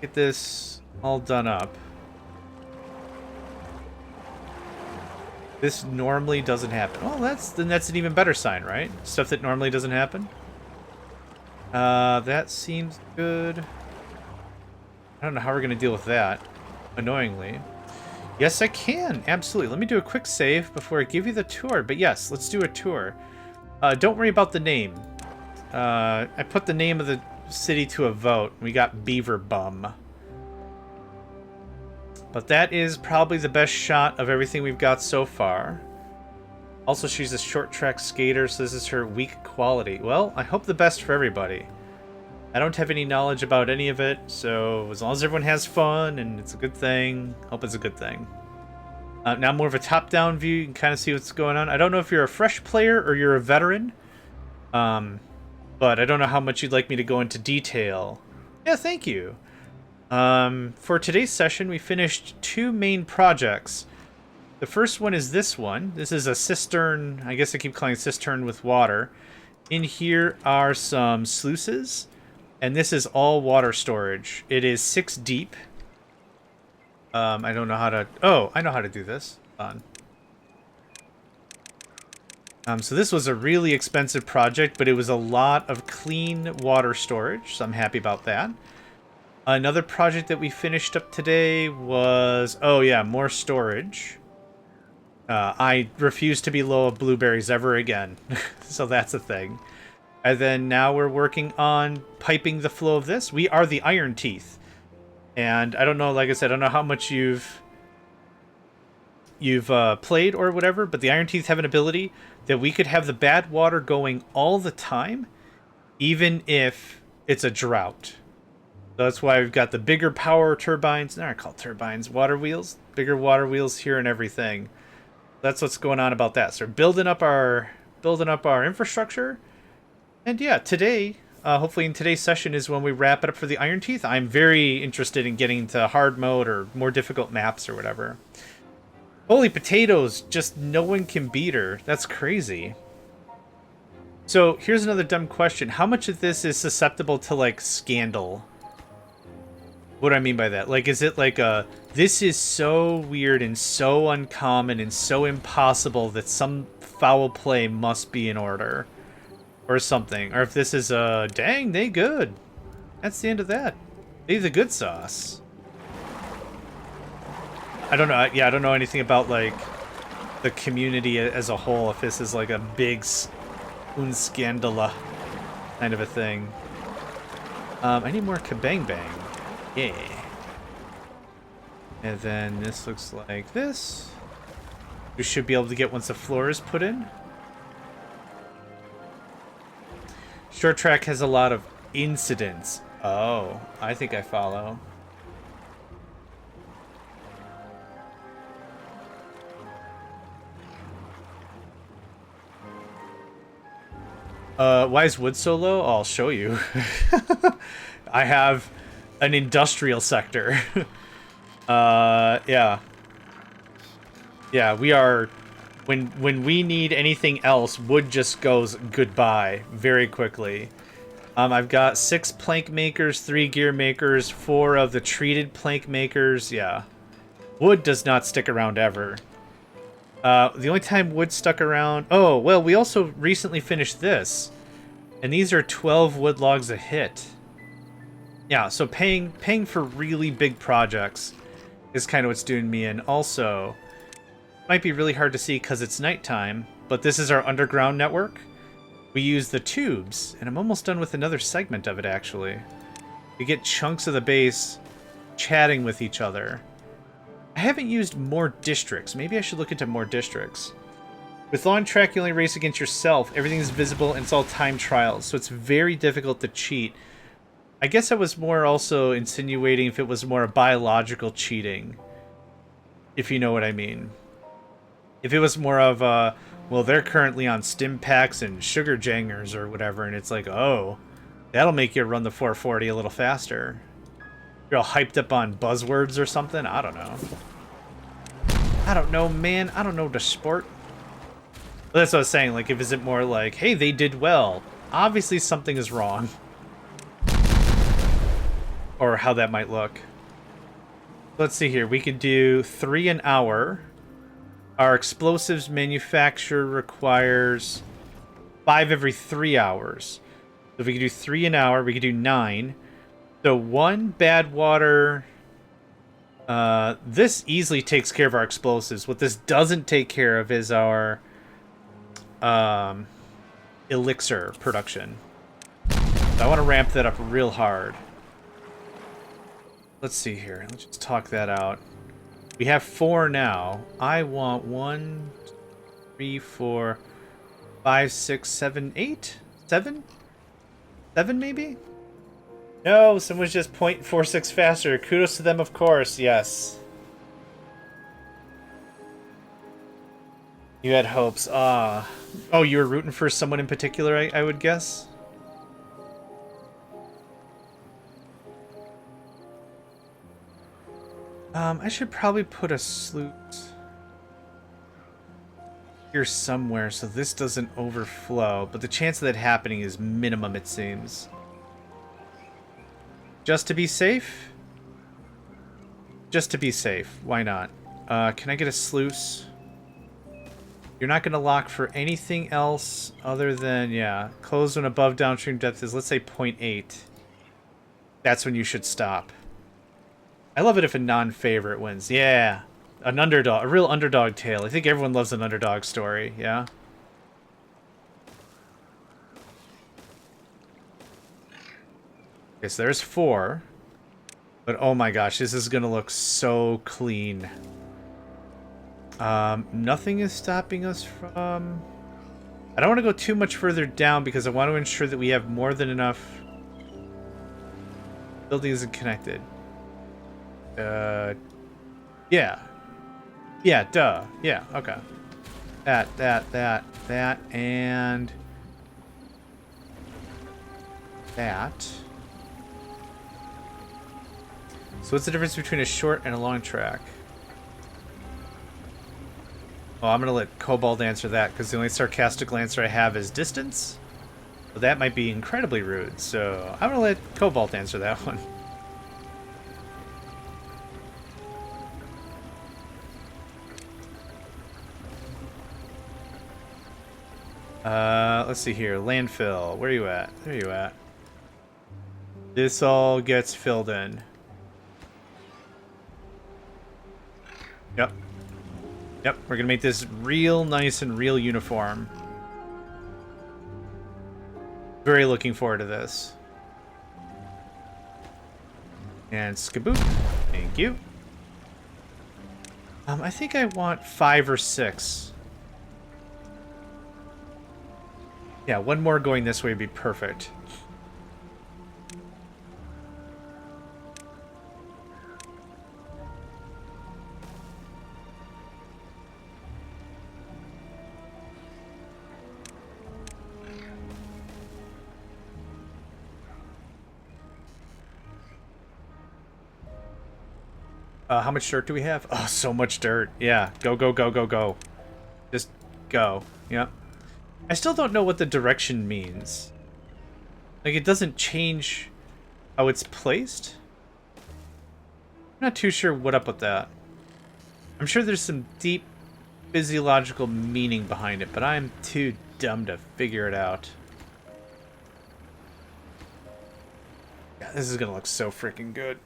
Get this all done up. This normally doesn't happen. Oh, then that's an even better sign, right? Stuff that normally doesn't happen. That seems good. I don't know how we're going to deal with that, annoyingly. Yes, I can. Absolutely. Let me do a quick save before I give you the tour. But yes, let's do a tour. Don't worry about the name. I put the name of the city to a vote. We got Beaver Bum. But that is probably the best shot of everything we've got so far. Also, she's a short track skater, so this is her weak quality. Well, I hope the best for everybody. I don't have any knowledge about any of it, so as long as everyone has fun and it's a good thing, hope it's a good thing. Now more of a top-down view, you can kind of see what's going on. I don't know if you're a fresh player or you're a veteran, but I don't know how much you'd like me to go into detail. Yeah, thank you. For today's session, we finished 2 main projects. The first one is this one. This is a cistern, I guess I keep calling it cistern with water. In here are some sluices. And this is all water storage. It is 6 deep. I don't know how to... Oh, I know how to do this. Hold on. So this was a really expensive project, but it was a lot of clean water storage, so I'm happy about that. Another project that we finished up today was... Oh, yeah, more storage. I refuse to be low of blueberries ever again. So that's a thing. And then now we're working on piping the flow of this. We are the Iron Teeth. And I don't know, like I said, I don't know how much you've played or whatever, but the Iron Teeth have an ability that we could have the bad water going all the time, even if it's a drought. So that's why we've got the bigger power turbines. They're not called turbines, water wheels. Bigger water wheels here and everything. That's what's going on about that. So we're building up our infrastructure. And yeah, today, hopefully in today's session is when we wrap it up for the Iron Teeth. I'm very interested in getting to hard mode or more difficult maps or whatever. Holy potatoes, just no one can beat her. That's crazy. So here's another dumb question. How much of this is susceptible to, like, scandal? What do I mean by that? Like, is it like this is so weird and so uncommon and so impossible that some foul play must be in order? Or something. Or if this is, dang, they good. That's the end of that. They the good sauce. I don't know. Yeah, I don't know anything about, like, the community as a whole. If this is, like, a big scandala kind of a thing. I need more kabang bang. Yeah. And then this looks like this. We should be able to get once the floor is put in. Short track has a lot of incidents. Oh, I think I follow. Why is wood so low? I'll show you. I have an industrial sector. Yeah. Yeah, we are... When we need anything else, wood just goes goodbye very quickly. I've got 6 plank makers, 3 gear makers, 4 of the treated plank makers. Yeah. Wood does not stick around ever. The only time wood stuck around... Oh, well, we also recently finished this. And these are 12 wood logs a hit. Yeah, so paying for really big projects is kind of what's doing me in. Also, might be really hard to see because it's nighttime, but this is our underground network. We use the tubes, and I'm almost done with another segment of it, actually. We get chunks of the base chatting with each other. I haven't used more districts. Maybe I should look into more districts. With long track, you only race against yourself. Everything is visible, and it's all time trials, so it's very difficult to cheat. I guess I was more also insinuating if it was more a biological cheating, if you know what I mean. If it was more of a, well, they're currently on stim packs and sugar jangers or whatever, and it's like, oh, that'll make you run the 440 a little faster. You're all hyped up on buzzwords or something? I don't know. I don't know, man. I don't know the sport. But that's what I was saying. Like, if is it more like, hey, they did well. Obviously something is wrong. Or how that might look. Let's see here. We could do 3 an hour. Our explosives manufacture requires 5 every 3 hours. So if we could do 3 an hour, we could do 9. So 1 bad water. This easily takes care of our explosives. What this doesn't take care of is our elixir production. So I want to ramp that up real hard. Let's see here. Let's just talk that out. We have 4 now. I want 1, 2, 3, 4, 5, 6, 7, 8? 7? 7 maybe? No, someone's just 0.46 faster. Kudos to them, of course. Yes. You had hopes. Oh, you were rooting for someone in particular, I would guess? I should probably put a sloot here somewhere so this doesn't overflow, but the chance of that happening is minimum, it seems. Just to be safe? Just to be safe. Why not? Can I get a sluice? You're not going to lock for anything else other than, yeah, close when above downstream depth is, let's say, 0.8. That's when you should stop. I love it if a non-favorite wins. Yeah. An underdog, a real underdog tale. I think everyone loves an underdog story, yeah? Okay, so there's 4. But oh my gosh, this is gonna look so clean. Nothing is stopping us from... I don't want to go too much further down because I want to ensure that we have more than enough buildings and connected. Yeah. Yeah, duh. Yeah, okay. That, and... that. So what's the difference between a short and a long track? Oh, I'm going to let Cobalt answer that, because the only sarcastic answer I have is distance. Well, that might be incredibly rude, so I'm going to let Cobalt answer that one. Let's see here. Landfill. Where are you at? There you at. This all gets filled in. Yep. Yep, we're gonna make this real nice and real uniform. Very looking forward to this. And skaboop. Thank you. I think I want 5 or 6. Yeah, one more going this way would be perfect. How much dirt do we have? Oh, so much dirt. Yeah, go, go, go, go, go. Just go. Yep. I still don't know what the direction means. Like, it doesn't change how it's placed. I'm not too sure what up with that. I'm sure there's some deep physiological meaning behind it, but I'm too dumb to figure it out. Yeah, this is gonna look so freaking good.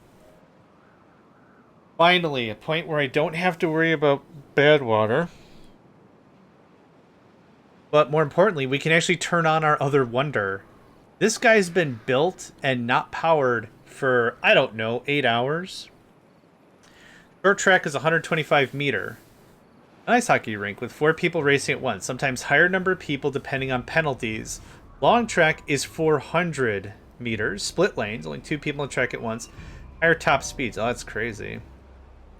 Finally, a point where I don't have to worry about bad water. But more importantly, we can actually turn on our other wonder. This guy's been built and not powered for, I don't know, 8 hours. Short track is 125 meter. An ice hockey rink with 4 people racing at once, sometimes higher number of people depending on penalties. Long track is 400 meters, split lanes, only 2 people on track at once. Higher top speeds. Oh, that's crazy.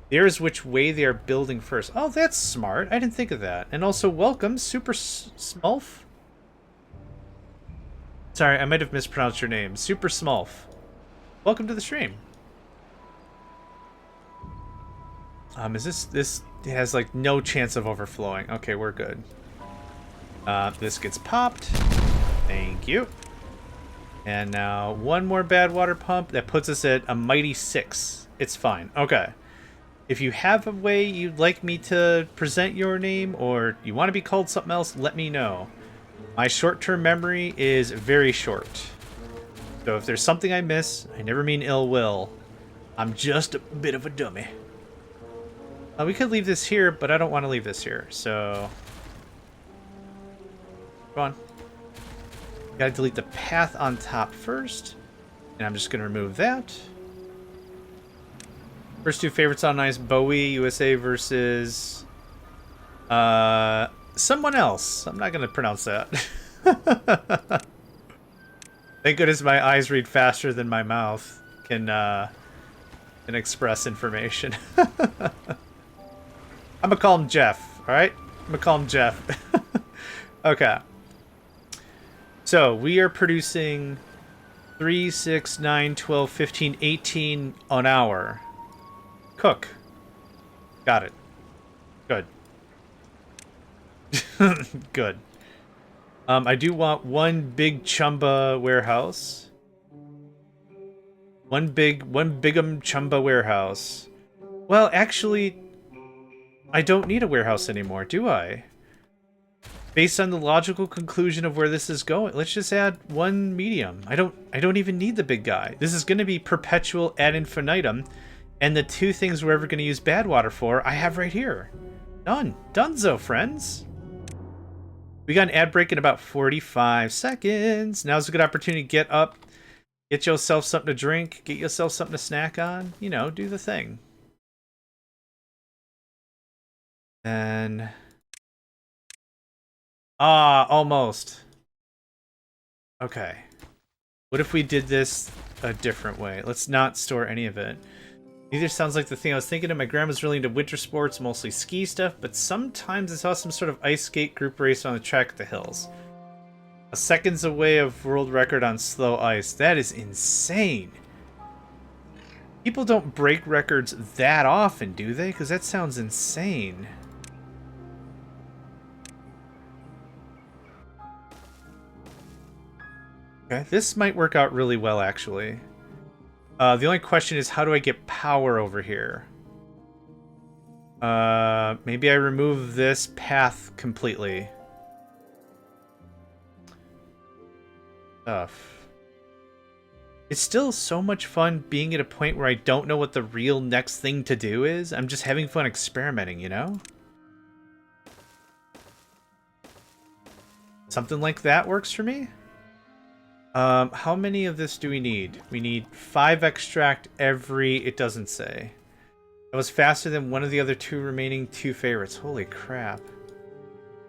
There's which way they are building first. Oh, that's smart. I didn't think of that. And also, welcome, Super Smulf. Sorry, I might have mispronounced your name. Super Smulf. Welcome to the stream. This has like no chance of overflowing. Okay, we're good. This gets popped. Thank you. And now one more bad water pump. That puts us at a mighty 6. It's fine. Okay. If you have a way you'd like me to present your name, or you want to be called something else, let me know. My short-term memory is very short. So if there's something I miss, I never mean ill will. I'm just a bit of a dummy. We could leave this here, but I don't want to leave this here, so... Go on. Gotta delete the path on top first. And I'm just gonna remove that. First 2 favorites on ice, Bowie, USA versus... someone else. I'm not gonna pronounce that. Thank goodness my eyes read faster than my mouth can express information. I'm gonna call him Jeff, alright? I'm gonna call him Jeff. Okay. So, we are producing 3, 6, 9, 12, 15, 18 an hour. Cook. Got it. Good. Good. I do want one big Chumba warehouse. One bigum Chumba warehouse. Well, actually, I don't need a warehouse anymore, do I? Based on the logical conclusion of where this is going, let's just add one medium. I don't even need the big guy. This is going to be perpetual ad infinitum. And the 2 things we're ever going to use bad water for, I have right here. Done. Donezo, friends. We got an ad break in about 45 seconds. Now's a good opportunity to get up, get yourself something to drink, get yourself something to snack on. You know, do the thing. And... almost. Okay. What if we did this a different way? Let's not store any of it. Neither sounds like the thing I was thinking of. My grandma's really into winter sports, mostly ski stuff, but sometimes I saw some sort of ice skate group race on the track at the hills. A seconds away of world record on slow ice. That is insane. People don't break records that often, do they? Because that sounds insane. Okay, this might work out really well, actually. The only question is, how do I get power over here? Maybe I remove this path completely. It's still so much fun being at a point where I don't know what the real next thing to do is. I'm just having fun experimenting, you know? Something like that works for me. How many of this do we need? We need 5 extract every... It doesn't say. That was faster than one of the other 2 remaining 2 favorites. Holy crap.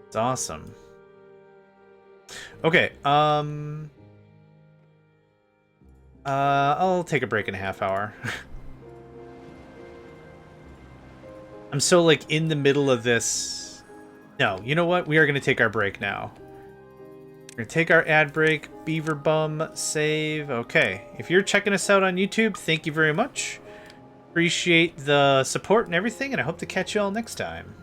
It's awesome. Okay, I'll take a break in a half hour. I'm so, like, in the middle of this... No, you know what? We are going to take our break now. We're going to take our ad break, Beaver Bum, save. Okay, if you're checking us out on YouTube, thank you very much. Appreciate the support and everything, and I hope to catch you all next time.